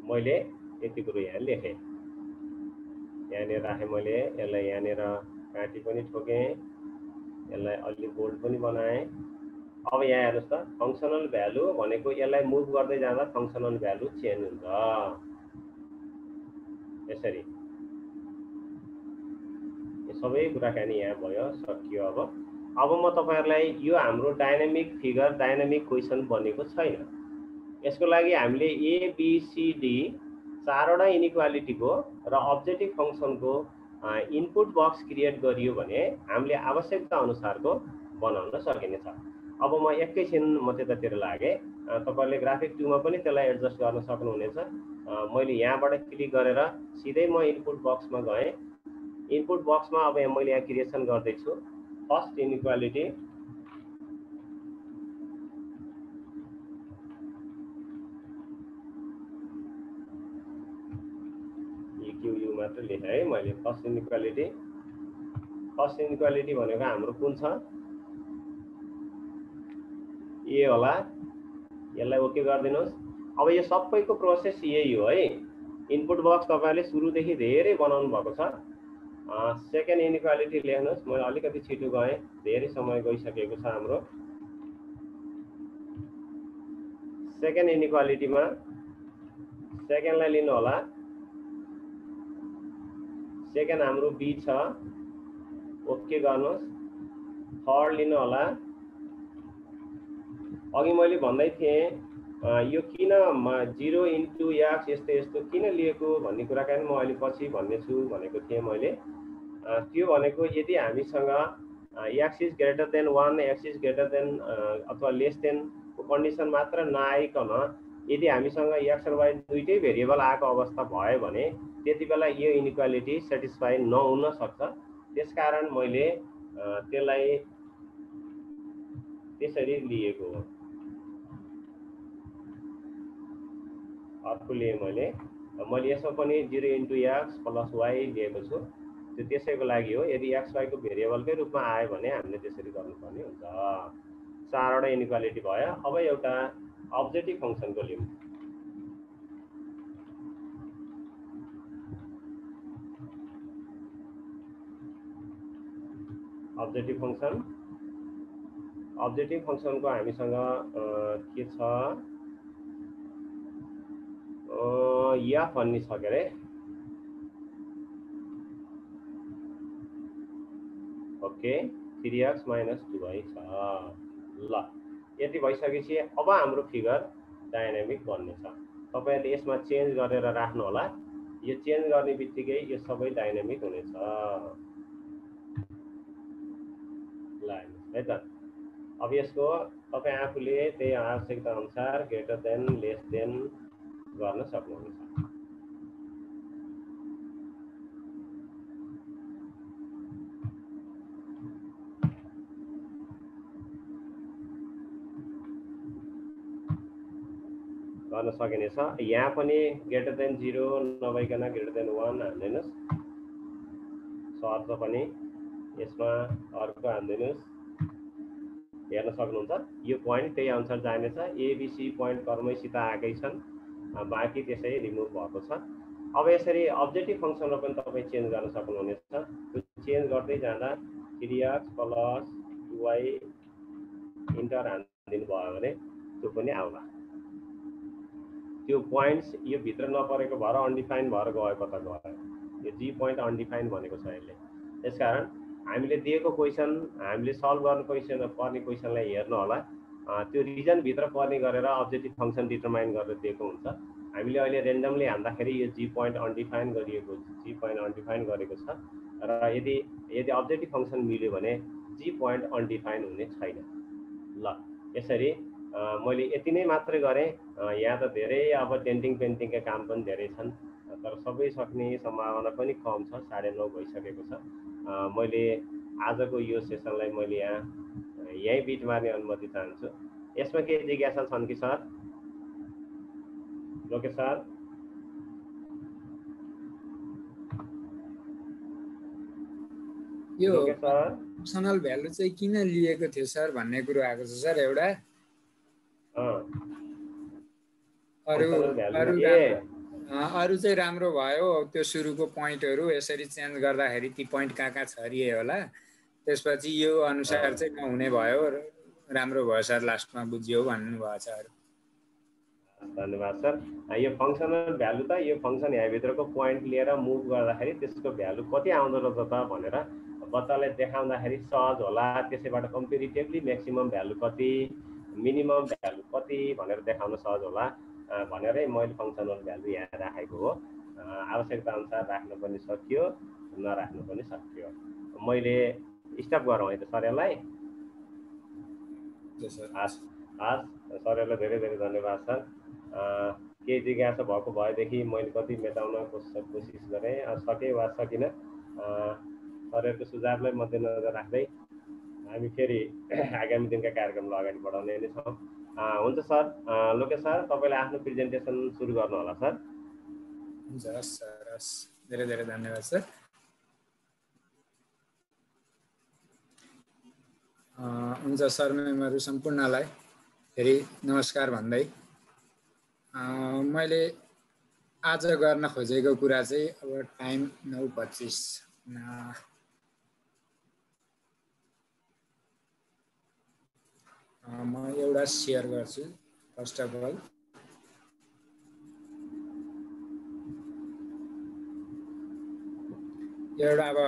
मैले यति कुरो यहाँ लेखेँ यहाँनिर राखेँ मैले यसलाई यहाँनिर काटी पनि ठोकेँ यसलाई अलि बोल्ड पनि बनाएँ अब यहाँ हेर्नुस् त फङ्सनल भ्यालु भनेको यसलाई मुभ गर्दै जाँदा फङ्सनल भ्यालु चेन्ज हुन्छ यसरी यो सबै कुराकानी यहाँ भयो सकियो अब म तपाईहरुलाई यो हाम्रो डायनामिक फिगर डायनामिक क्वेसन बनेको छैन यसको लागि हामीले ए बी सी डी चारवटा इनइक्वालिटीको र अब्जेक्टिभ फङ्सनको इनपुट बक्स क्रिएट गरियो भने हामीले आवश्यकता अनुसारको बनाउन सकिनेछ अब म एकैछिन म त्यतातिर लागे तपाईहरुले ग्राफिक 2 मा पनि त्यसलाई एडजस्ट गर्न सक्नुहुनेछ मैले यहाँबाट क्लिक गरेर सिधै म इनपुट बक्समा गएँ इनपुट बक्समा अब मैले यहाँ क्रिएसन गर्दै छु फर्स्ट इनइक्वालिटी EQU मात्र लेखेँ है मैले फर्स्ट इनइक्वालिटी भनेको हाम्रो कुन छ ए होला यसलाई ओके गरिदिनुस् अब यो सबैको प्रोसेस यही हो है इनपुट बक्स तपाईहरुले सुरुदेखि धेरै बनाउनु भएको छ सेकेन्ड इनइक्वालिटी लेख्नुस् मैले अलिकति छिटो गएँ धेरै समय गइसकेको छ हाम्रो सेकेन्ड इनइक्वालिटीमा सेकेन्डलाई लिनु होला सेकेन्ड हाम्रो बी छ ओके गर्नुस् थर्ड लिनु होला अघि मैले भन्दै थिएँ यो किन 0 इन्टु x यस्तो किन लिएको भन्ने कुराकानी म अहिले पछि भन्ने छु भनेको थिएँ मैले त्यो भनेको यदि हामीसँग x is greater then 1 x is greater then अथवा लेस देन को कन्डिसन मात्र नआइकन यदि हामीसँग x र y दुईटै भेरिएबल आएको अवस्था भयो भने त्यतिबेला यो इनइक्वालिटी सेटिस्फाई नहुन सक्छ त्यसकारण मैले त्यसलाई त्यसरी लिएको हो अर्को लिए मैले यसमा पनि 0 इन्टु x प्लस y लिएको छु त्यो त्यसैको लागि हो यदि x y को भेरिएबलकै रूपमा आयो भने हामीले त्यसरी गर्नुपर्ने हुन्छ चारवटा इनइक्वालिटी भयो अब एउटा अब्जेक्टिभ फङ्सनको लिउँ अब्जेक्टिभ फङ्सनको हामीसँग के छ या भन्ने छ के अरे ओके 3x - 2y छ ल यति भइसकेपछि अब हाम्रो फिगर डायनामिक बन्नेछ तपाईहरुले यसमा चेन्ज गरेर राख्नु होला यो चेन्ज गर्ने बित्तिकै यो सबै डायनामिक हुनेछ ल है त अब यसको तपाई आफूले त्यही आवश्यकता अनुसार ग्रेटर देन लेस देन गर्न सक्नुहुन्छ गर्न सकिनेछ यहाँ पनि ग्रेटर देन 0 नभइकन ग्रेटर देन 1 हाल्दिनुस् शर्त पनि यसमा अर्को हाल्दिनुस् हेर्न सक्नुहुन्छ यो पोइन्ट त्यही अनुसार जानेछ एबीसी पोइन्ट कर्मैसित आएकै छन् बाँकी त्यसै रिमुभ भएको छ अब यसरी अब्जेक्टिभ फङ्सनमा पनि तपाईँ चेन्ज गर्न सक्नुहुनेछ त्यो चेन्ज गर्दै जाँदा 3x प्लस 2y इन्टर हाल्दिनु भयो भने त्यो पनि आउला त्यो पोइन्ट्स यो भित्र नपरेको भएर अनडिफाइन भएर गयो कता गयो यो जी पोइन्ट अनडिफाइन भनेको छ यसले त्यसकारण हामीले दिएको क्वेसन हामीले सल्भ गर्नु पर्ने क्वेसनलाई हेर्नु होला त्यो रिजनभित्र पर्ने गरेर अब्जेक्टिभ फङ्सन डिटरमाइन गरेर दिएको हुन्छ। हामीले अहिले रेन्डमली हान्दाखेरि यो जी पोइन्ट अनडिफाइन गरेको छ र यदि अब्जेक्टिभ फङ्सन मिल्यो भने जी पोइन्ट अनडिफाइन हुने छैन। ल यसरी मैले यति नै मात्रै गरेँ। यहाँ त धेरै अब डेन्टिङ पेन्टिङका काम पनि धेरै छन्, तर सबै सक्ने सम्भावना पनि कम छ, 9:30 भइसकेको छ। मैले आजको यो सेसनलाई मैले यहीँ बिट मार्ने अनुमति चाहन्छु। यसमा केही जिज्ञासा छन् कि सर? लोकेश सर? यो फङ्सनल भ्यालु चाहिँ किन लिएको थियो सर भन्ने कुरो आएको छ सर। एउटा अरू चाहिँ राम्रो भयो, त्यो सुरुको पोइन्टहरू यसरी चेन्ज गर्दाखेरि ती पोइन्ट कहाँ छरिए होला, त्यसपछि यो अनुसार चाहिँ नहुने भयो, राम्रो भयो सर, लास्टमा बुझियो भन्नुभएको छ। धन्यवाद सर। यो फङ्सनल भ्यालु त यो फङ्सन यहाँभित्रको पोइन्ट लिएर मुभ गर्दाखेरि त्यसको भ्यालु कति आउँदो रहेछ त भनेर बच्चालाई देखाउँदाखेरि सहज होला, त्यसैबाट कम्पेरिटिभली म्याक्सिमम भ्यालु कति, मिनिमम भ्यालु कति भनेर देखाउन सहज होला भनेरै मैले फङ्सनल भ्यालु यहाँ राखेको हो। आवश्यकता अनुसार राख्न पनि सकियो, नराख्न पनि सकियो। मैले स्टप गरौँ है त सर यसलाई? सरलाई धेरै धेरै धन्यवाद सर। केही जिज्ञासा भएको भएदेखि मैले कति मेटाउन कोसिस गरेँ, सकेँ वा सकिनँ। सरहरूको सुझावलाई मध्यनजर राख्दै हामी फेरि आगामी दिनका कार्यक्रमलाई अगाडि बढाउने नै छौँ। हुन्छ सर। लोकेश सर, तपाईँले आफ्नो प्रेजेन्टेसन सुरु गर्नु होला सर। हुन्छ सर, हस्, धेरै धेरै धन्यवाद सर। हुन्छ सर, मेमहरू सम्पूर्णलाई फेरि नमस्कार भन्दै मैले आज गर्न खोजेको कुरा चाहिँ अब टाइम 9:25 म एउटा सेयर गर्छु। फर्स्ट अफ अल एउटा अब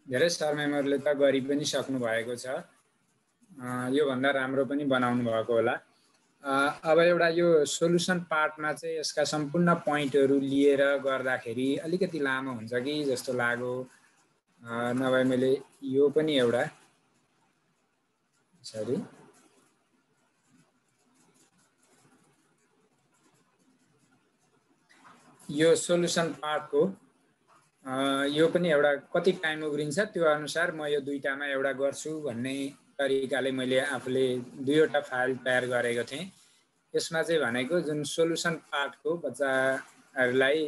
धेरै सर मेमहरूले त गरि पनि सक्नु भएको छ, योभन्दा राम्रो पनि बनाउनु भएको होला। अब एउटा यो सोलुसन पार्टमा चाहिँ यसका सम्पूर्ण पोइन्टहरू लिएर गर्दाखेरि अलिकति लामो हुन्छ कि जस्तो लाग्यो, नभए मैले यो पनि एउटा यो सोलुसन पार्टको यो पनि एउटा कति टाइम उग्रिन्छ त्यो अनुसार म यो दुईटामा एउटा गर्छु भन्ने तरिकाले मैले आफूले दुईवटा फाइल तयार गरेको थिएँ। यसमा चाहिँ भनेको जुन सोलुसन पार्टको बच्चाहरूलाई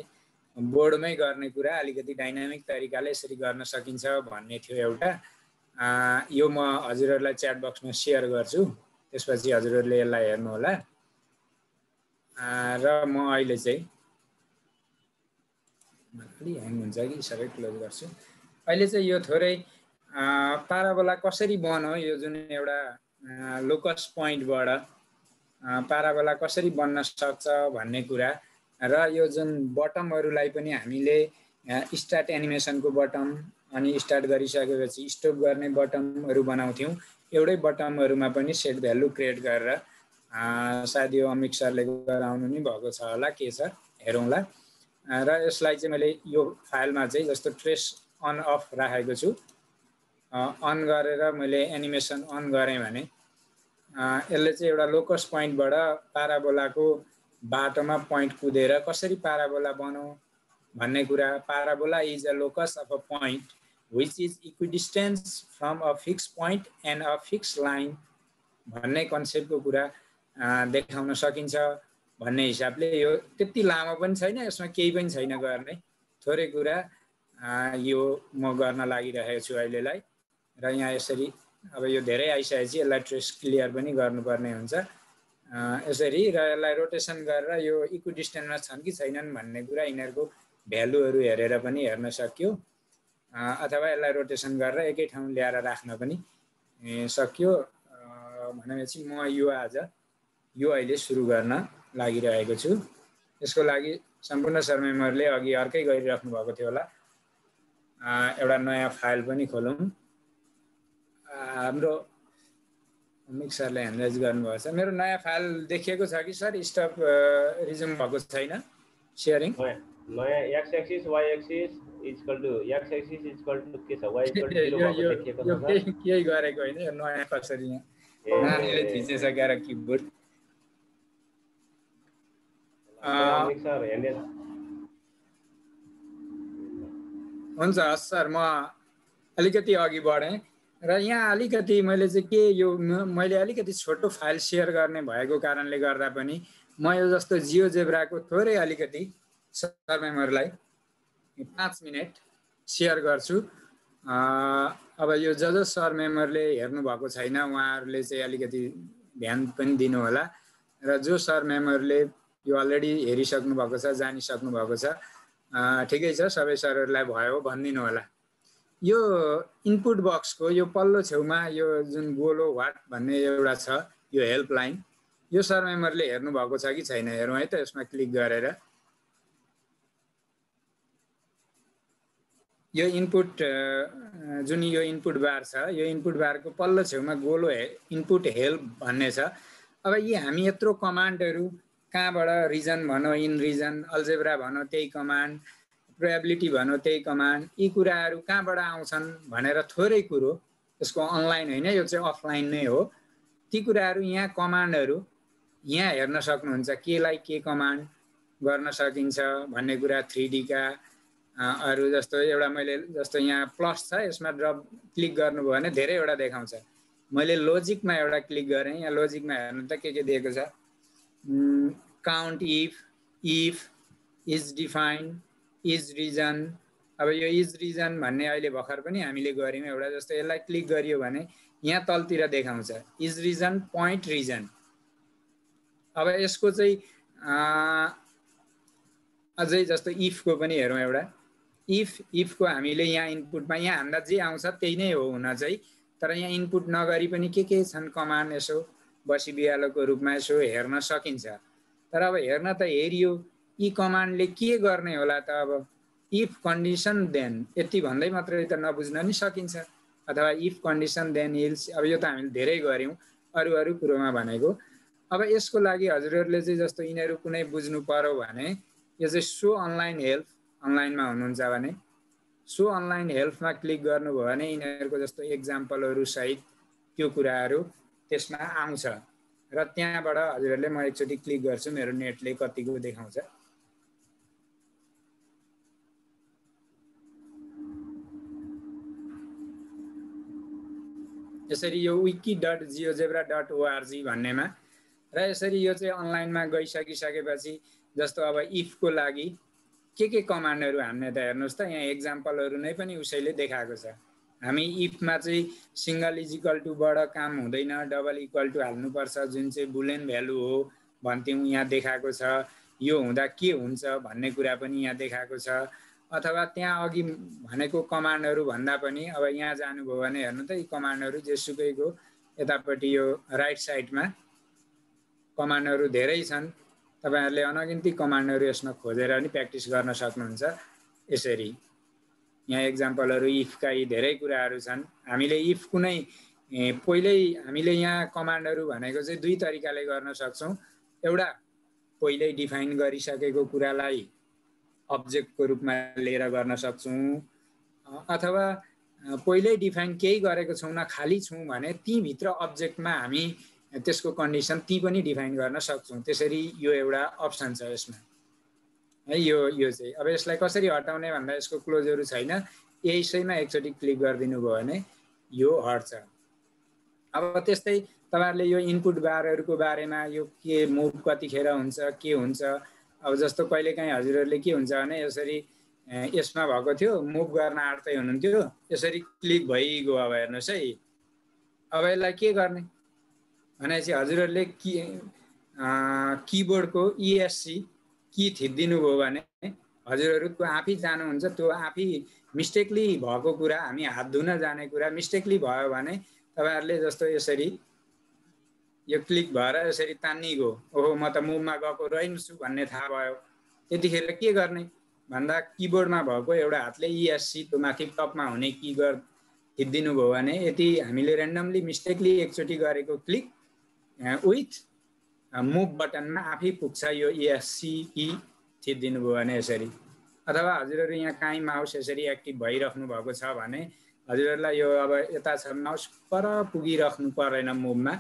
बोर्डमै गर्ने कुरा अलिकति डाइनामिक तरिकाले यसरी गर्न सकिन्छ भन्ने थियो एउटा। यो म हजुरहरूलाई च्याट बक्समा सेयर गर्छु, त्यसपछि हजुरहरूले यसलाई हेर्नुहोला। र म अहिले चाहिँ अलि ह्याङ हुन्छ कि सबै क्लोज गर्छु। अहिले चाहिँ यो थोरै पाराबोला कसरी बन्यो, यो जुन एउटा लोकस पोइन्टबाट पाराबोला कसरी बन्न सक्छ भन्ने कुरा, र यो जुन बटमहरूलाई पनि हामीले स्टार्ट एनिमेसनको बटम अनि स्टार्ट गरिसकेपछि स्टप गर्ने बटमहरू बनाउँथ्यौँ। एउटै बटमहरूमा पनि सेट भ्यालु क्रिएट गरेर सायद यो अमित सरले गराउनु नि भएको छ होला, के छ हेरौँला। र यसलाई चाहिँ मैले यो फाइलमा चाहिँ जस्तो ट्रेस अन अफ राखेको छु, अन गरेर मैले एनिमेसन अन गरेँ भने यसले चाहिँ एउटा लोकस पोइन्टबाट पाराबोलाको बाटोमा पोइन्ट कुदेर कसरी पाराबोला बनाऊ भन्ने कुरा। Parabola is a locus of a point which is equidistant from a fixed point and a fixed line भन्ने कन्सेप्टको कुरा देखाउन सकिन्छ भन्ने हिसाबले यो त्यति लामो पनि छैन, यसमा केही पनि छैन गर्ने, थोरै कुरा यो म गर्न लागिरहेको छु अहिलेलाई। र यहाँ यसरी अब यो धेरै आइसकेपछि यसलाई ट्रेस क्लियर पनि गर्नुपर्ने हुन्छ यसरी, र यसलाई रोटेसन गरेर यो इक्विडिस्टेन्समा छन् कि छैनन् भन्ने कुरा यिनीहरूको भ्यालुहरू हेरेर पनि हेर्न सकियो, अथवा यसलाई रोटेसन गरेर एकै ठाउँ ल्याएर राख्न पनि सकियो। भनेपछि म यो आज यो अहिले सुरु गर्न लागिरहेको छु। यसको लागि सम्पूर्ण सर मेमहरूले अघि अर्कै गरिराख्नु भएको थियो होला, एउटा नयाँ फाइल पनि खोलौँ। हाम्रो मिक्सरले ह्यान्ड राइज गर्नुभएको छ। मेरो नयाँ फाइल देखिएको छ कि सर? स्टप रिज्युम भएको छैन सेयरिङ? नयाँ x axis y axis equal to x axis equal to के छ, y इक्वल टु 0 भएको देखिएको छ सर। केही गरेको होइन, यो नयाँ कसरी यहाँ नानीले थिचिसकेर किबोर्ड। सर हेर्ने हुन्छ सर, म अलिकति अघि बढेँ र यहाँ अलिकति मैले चाहिँ के यो मैले अलिकति छोटो फाइल सेयर गर्ने भएको कारणले गर्दा पनि म यो जस्तो जियोजेब्राको थोरै अलिकति सर मेमोरीलाई 5 मिनट सेयर गर्छु। अब यो सर मेमोरीले हेर्नु भएको छैन उहाँहरूले चाहिँ अलिकति ध्यान पनि दिनु होला र जो सर मेमोरीले यो अलरेडी हेरिसक्नु भएको छ, जानिसक्नु भएको छ, ठिकै छ, सबै सरहरूलाई भयो भनिदिनु होला। यो इनपुट बक्सको यो पल्लो छेउमा यो जुन गोलो वाट भन्ने एउटा छ, यो हेल्पलाइन, यो सर मेमोरीले हेर्नु भएको छ कि छैन हेरौँ है त। यसमा क्लिक गरेर यो इनपुट जुन यो इनपुट बार छ, यो इनपुट बारको पल्लो छेउमा गोलो इनपुट हेल्प भन्ने छ। अब यी हामी यत्रो कमान्डहरू कहाँबाट, रिजन भनौँ, इन रिजन, अल्जेब्रा भनौँ त्यही कमान्ड, प्रोबेबिलिटी भनौँ त्यही कमान्ड, यी कुराहरू कहाँबाट आउँछन् भनेर थोरै कुरो, यसको अनलाइन होइन, यो चाहिँ अफलाइन नै हो। ती कुराहरू यहाँ कमान्डहरू यहाँ हेर्न सक्नुहुन्छ, केलाई के कमान्ड गर्न सकिन्छ भन्ने कुरा 3D का अरू जस्तो एउटा मैले जस्तो यहाँ प्लस छ, यसमा ड्रप क्लिक गर्नुभयो भने धेरैवटा देखाउँछ। मैले लोजिकमा एउटा क्लिक गरेँ, यहाँ लोजिकमा हेर्नु त के दिएको छ, count if, is define, is region. अब यो इज रिजन भन्ने अहिले भर्खर पनि हामीले गऱ्यौँ एउटा, जस्तो यसलाई क्लिक गरियो भने यहाँ तलतिर देखाउँछ इज रिजन पोइन्ट रिजन। अब यसको चाहिँ अझै जस्तो इफको पनि हेरौँ एउटा, इफको हामीले यहाँ इनपुटमा यहाँ हान्दा जे आउँछ त्यही नै हो हुन चाहिँ, तर यहाँ इनपुट नगरी पनि के छन् कमान्ड यसो बसी बिहालोको रूपमा यसो हेर्न सकिन्छ। तर अब हेर्न त हेरियो, यी कमान्डले के गर्ने होला त? अब इफ कन्डिसन देन यति भन्दै मात्रै त नबुझ्न नि सकिन्छ, अथवा इफ कन्डिसन देन इल्स। अब यो त हामीले धेरै गऱ्यौँ अरू कुरोमा भनेको। अब यसको लागि हजुरहरूले चाहिँ जस्तो यिनीहरू कुनै बुझ्नु पर्यो भने यो चाहिँ सो अनलाइन हेल्प, अनलाइनमा हुनुहुन्छ भने सो अनलाइन हेल्पमा क्लिक गर्नुभयो भने यिनीहरूको जस्तो एक्जाम्पलहरू सहित त्यो कुराहरू त्यसमा आउँछ र त्यहाँबाट हजुरहरूले, म एकचोटि क्लिक गर्छु, मेरो नेटले कतिको देखाउँछ। यसरी यो wiki.geogebra.org भन्नेमा, र यसरी यो चाहिँ अनलाइनमा गइसकिसकेपछि जस्तो अब इफको लागि के कमान्डहरू हान्ने त हेर्नुहोस् त, यहाँ एक्जाम्पलहरू नै पनि उसैले देखाएको छ। हामी इफमा चाहिँ सिङ्गल इज इक्वल टुबाट काम हुँदैन, डबल इक्वल टु हाल्नुपर्छ, जुन चाहिँ बुलेन भ्यालु हो भन्थ्यौँ, यहाँ देखाएको छ। यो हुँदा के हुन्छ भन्ने कुरा पनि यहाँ देखाएको छ। अथवा त्यहाँ अघि भनेको कमान्डहरू भन्दा पनि अब यहाँ जानुभयो भने हेर्नु त, यी कमान्डहरू जेसुकैको यतापट्टि यो राइट साइडमा कमान्डहरू धेरै छन्। तपाईहरुले अनगिन्ती कमान्डहरू यसमा खोजेर पनि प्र्याक्टिस गर्न सक्नुहुन्छ। यसरी यहाँ एक्जाम्पलहरू इफका यी धेरै कुराहरू छन्। हामीले इफ कुनै पहिल्यै हामीले यहाँ कमान्डहरू भनेको चाहिँ दुई तरिकाले गर्न सक्छौं। एउटा पहिल्यै डिफाइन गरिसकेको कुरालाई अब्जेक्टको रूपमा लिएर गर्न सक्छौं, अथवा पहिल्यै डिफाइन केही गरेको छौं न खाली छौं भने ती भित्र अब्जेक्टमा हामी त्यसको कन्डिसन ती पनि डिफाइन गर्न सक्छौं। त्यसरी यो एउटा अप्सन छ यसमा है। यो चाहिँ अब यसलाई कसरी हटाउने भन्दा यसको क्लोजहरू छैन, यसैमा एकचोटि क्लिक गरिदिनु भयो भने यो हट्छ। अब त्यस्तै तपाईहरुले यो इनपुट बारहरुको बारेमा यो के मुभ कतिखेर हुन्छ के हुन्छ, अब जस्तो कहिलेकाहीँ हजुरहरुले के हुन्छ भने यसरी यसमा भएको थियो मुभ गर्न आँट्दै हुनुहुन्थ्यो, यसरी क्लिक भइगयो। अब हेर्नुस् है, अब यसलाई के गर्ने भनेपछि हजुरहरुले किबोर्डको ESC की थिच्दिनु भयो भने हजुरहरु त्यो आफै जानुहुन्छ। त्यो आफै मिस्टेकली भएको कुरा, हामी हात धुन जाने कुरा मिस्टेकली भयो भने तपाईहरुले जस्तो यसरी यो क्लिक भएर यसरी तान्निगयो, ओहो म त मुभमा गएको रहेछु भन्ने थाहा भयो। त्यतिखेर के गर्ने भन्दा किबोर्डमा भएको एउटा हातले ESC त्यो माथि टपमा हुने थिचिदिनु भयो भने यति हामीले र्यान्डमली मिस्टेकली एकचोटि गरेको क्लिक विथ मुभ बटनमा आफै पुग्छ यो ESC थिचिदिनु भयो भने यसरी। अथवा हजुरहरू यहाँ काहीँ माउस यसरी एक्टिभ भइराख्नु भएको छ भने हजुरहरूलाई यो अब यता छ माउस पर पुगिराख्नु पर्दैन मुभमा,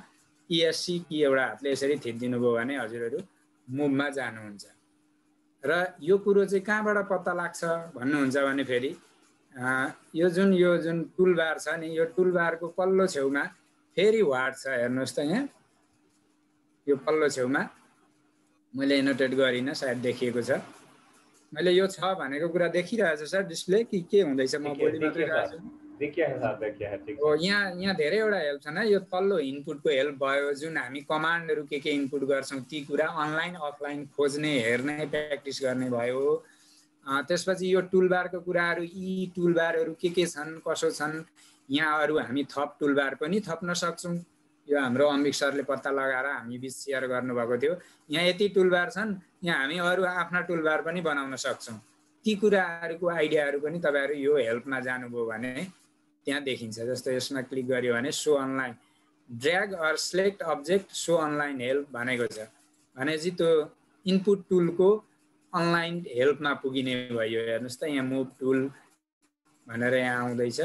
ESC की एउटा हातले यसरी थिचिदिनु भयो भने हजुरहरू मुभमा जानुहुन्छ। र यो कुरो चाहिँ कहाँबाट पत्ता लाग्छ भन्नुहुन्छ भने फेरि यो जुन टुलबार छ नि यो टुलबारको पल्लो छेउमा फेरि वाट छ हेर्नुहोस् त यहाँ यो पल्लो छेउमा मैले एनोटेट गरिनँ सायद देखिएको छ। मैले यो छ भनेको कुरा देखिरहेछ सर डिस्प्ले कि के हुँदैछ म बोली मात्रै रहेछु हो। यहाँ धेरैवटा हेल्प छ न यो तल्लो इनपुटको हेल्प भयो जुन हामी कमान्डहरू के इनपुट गर्छौँ ती कुरा अनलाइन अफलाइन खोज्ने हेर्ने प्र्याक्टिस गर्ने भयो। त्यसपछि यो टुलबारको कुराहरू यी टुलबारहरू के छन् कसो छन् यहाँ अरू हामी थप टुलबार पनि थप्न सक्छौँ। यो हाम्रो अम्बिक सरले पत्ता लगाएर हामी बिच सेयर गर्नुभएको थियो। यहाँ यति टुलबार छन् यहाँ हामी अरू आफ्ना टुलबार पनि बनाउन सक्छौँ। ती कुराहरूको आइडियाहरू पनि तपाईँहरू यो हेल्पमा जानुभयो भने त्यहाँ देखिन्छ। जस्तो यसमा क्लिक गर्यो भने show online drag or select object show online help भनेको छ भनेपछि त्यो इनपुट टुलको अनलाइन हेल्पमा पुगिने भयो। हेर्नुहोस् त यहाँ मुभ टुल भनेर यहाँ आउँदैछ।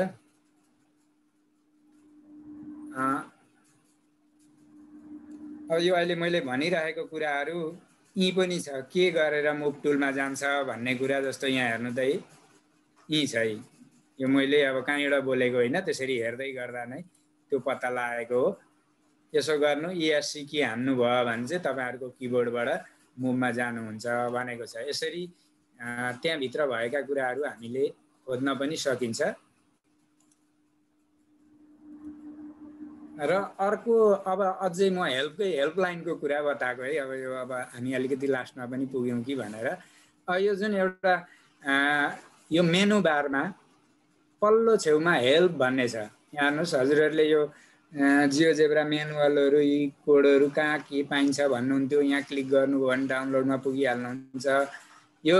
अब यो अहिले मैले भनिरहेको कुराहरू यी पनि छ के गरेर मुभ टुलमा जान्छ भन्ने कुरा। जस्तो यहाँ हेर्नु त यी छ यो मैले अब कहीँबाट बोलेको होइन त्यसरी हेर्दै गर्दा नै त्यो पत्ता लागेको हो। यसो गर्नु ESC की हान्नु भयो भने चाहिँ तपाईँहरूको किबोर्डबाट मुभमा जानुहुन्छ भनेको छ। यसरी त्यहाँभित्र भएका कुराहरू हामीले खोज्न पनि सकिन्छ। र अर्को अब अझै म हेल्पलाइनको कुरा बताएको है। अब यो अब हामी अलिकति लास्टमा पनि पुग्यौँ कि भनेर यो जुन एउटा यो मेनु बारमा पल्लो छेउमा हेल्प भन्ने छ। यहाँ हेर्नुहोस् हजुरहरूले यो जियोजेब्रा मेनुअलहरू यी कोडहरू कहाँ के पाइन्छ भन्नुहुन्थ्यो। यहाँ क्लिक गर्नुभयो भने डाउनलोडमा पुगिहाल्नुहुन्छ। यो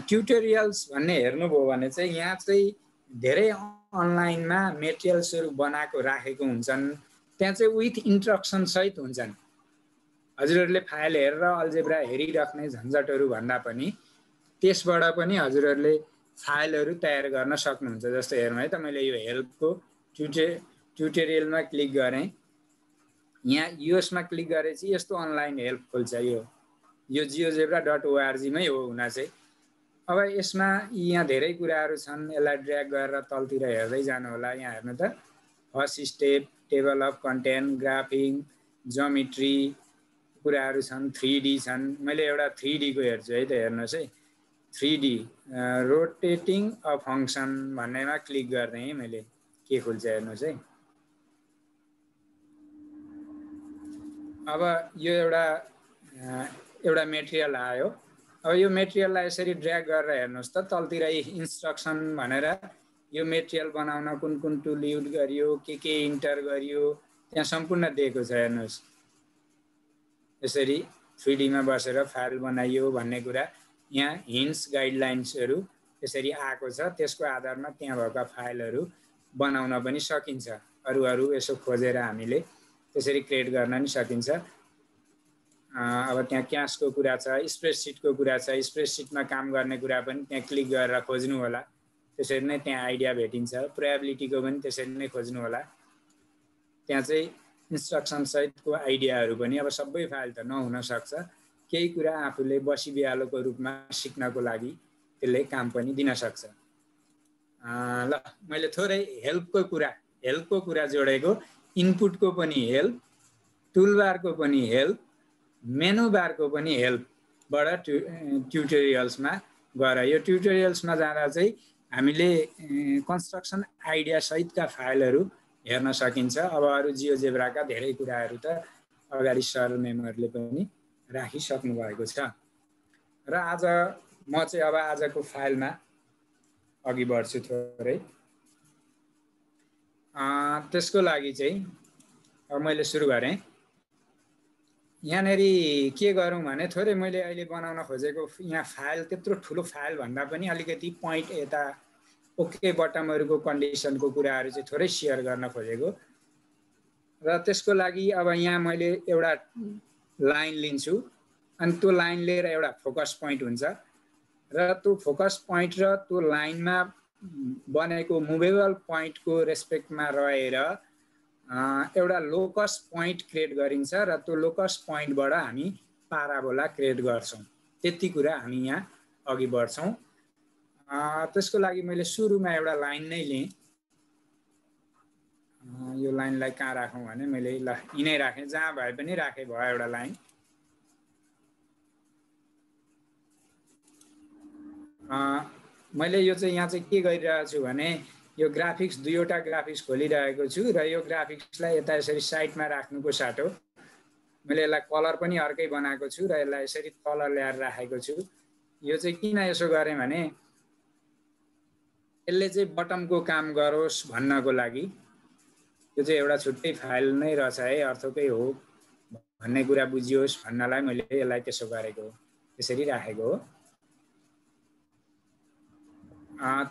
ट्युटोरियल्स भन्ने हेर्नुभयो भने चाहिँ यहाँ चाहिँ धेरै अनलाइनमा मेटेरियल्सहरू बनाएको राखेको हुन्छन्। त्यहाँ चाहिँ विथ इन्स्ट्रक्सन सहित हुन्छन्। हजुरहरूले फाइल हेरेर अल्जेब्रा हेरिराख्ने झन्झटहरू भन्दा पनि त्यसबाट पनि हजुरहरूले फाइलहरू तयार गर्न सक्नुहुन्छ। जस्तो हेर्नु है त मैले यो हेल्पको ट्युटोरियलमा क्लिक गरेँ। यहाँ यसमा क्लिक गरेपछि यस्तो अनलाइन हेल्प खोल्छ। यो jiyogebra.org मै हो हुन चाहिँ। अब यसमा यहाँ धेरै कुराहरू छन्। यसलाई ड्र्याग गरेर तलतिर हेर्दै जानु होला। यहाँ हेर्नु त first step table of content graphing geometry कुराहरू छन्। 3D छन्। मैले एउटा 3D को हेर्छु है त हेर्नुहोस् है 3D रोटेटिङ अ फङ्सन भन्नेमा क्लिक गर्दै मैले के खुल्छ हेर्नुहोस् है। अब यो एउटा मेटेरियल आयो। अब यो मेटेरियललाई यसरी ड्र्याग गरेर हेर्नुहोस् त तलतिर इन्स्ट्रक्सन भनेर यो मेटेरियल बनाउन कुन टुल युज गरियो के इन्टर गरियो त्यहाँ सम्पूर्ण दिएको छ। हेर्नुहोस् यसरी 3D मा बसेर फाइल बनाइयो भन्ने कुरा यहाँ हिन्ट्स गाइडलाइन्सहरू यसरी आएको छ। त्यसको आधारमा त्यहाँ भएका फाइलहरू बनाउन पनि सकिन्छ। अरू यसो खोजेर हामीले त्यसरी क्रिएट गर्न पनि सकिन्छ। अब त्यहाँ क्यासको कुरा छ स्प्रेडसिटको कुरा छ। स्प्रेडसिटमा काम गर्ने कुरा पनि त्यहाँ क्लिक गरेर खोज्नु होला। त्यसरी नै त्यहाँ आइडिया भेटिन्छ। प्रोबेबिलिटीको पनि त्यसरी नै खोज्नु होला। त्यहाँ चाहिँ इन्स्ट्रक्सन सहितको आइडियाहरू पनि अब सबै फाइल त नहुन सक्छ। केही कुरा आफूले बसी बिहालोको रूपमा सिक्नको लागि त्यसले काम पनि दिन सक्छ। ल मैले थोरै हेल्पको कुरा जोडेको। इनपुटको पनि हेल्प टुलबारको पनि हेल्प मेनु बारको पनि हेल्पबाट ट्युटोरियल्समा गएर यो ट्युटोरियल्समा जाँदा चाहिँ हामीले कन्स्ट्रक्सन आइडिया सहितका फाइलहरू हेर्न सकिन्छ। अब अरू जियोजेब्राका धेरै कुराहरू त अगाडि सर मेमहरूले पनि राखिसक्नु भएको छ। र आज म चाहिँ अब आजको फाइलमा अघि बढ्छु थोरै। त्यसको लागि चाहिँ अब मैले सुरु गरेँ। यहाँनेरि के गरौँ भने थोरै मैले अहिले बनाउन खोजेको यहाँ फाइल त्यत्रो ठुलो फाइल भन्दा पनि अलिकति पोइन्ट यता ओके बटमहरूको कन्डिसनको कुराहरू चाहिँ थोरै सेयर गर्न खोजेको। र त्यसको लागि अब यहाँ मैले एउटा लाइन लिन्छु अनि त्यो लाइन लिएर एउटा फोकस पोइन्ट हुन्छ र त्यो फोकस पोइन्ट र त्यो लाइनमा बनेको मुभेबल पोइन्टको रेस्पेक्टमा रहेर एउटा लोकस पोइन्ट क्रिएट गरिन्छ र त्यो लोकस पोइन्टबाट हामी पाराबोला क्रिएट गर्छौँ। त्यति कुरा हामी यहाँ अघि बढ्छौँ। त्यसको लागि मैले सुरुमा एउटा लाइन नै लिएँ। यो लाइनलाई कहाँ राखौँ भने मैले ल यिनै राखेँ, जहाँ भए पनि राखेँ भयो एउटा लाइन। मैले यो चाहिँ यहाँ चाहिँ के गरिरहेको छु भने यो ग्राफिक्स दुईवटा ग्राफिक्स खोलिरहेको छु र यो ग्राफिक्सलाई यता यसरी साइडमा राख्नुको साटो मैले यसलाई कलर पनि अर्कै बनाएको छु र यसलाई यसरी तल ल्याएर राखेको छु। यो चाहिँ किन यसो गरेँ भने यसले चाहिँ बटमको काम गरोस् भन्नको लागि। यो चाहिँ एउटा छुट्टै फाइल नै रहेछ है, अर्थकै हो भन्ने कुरा बुझियोस् भन्नलाई मैले यसलाई त्यसो गरेको हो, त्यसरी राखेको हो।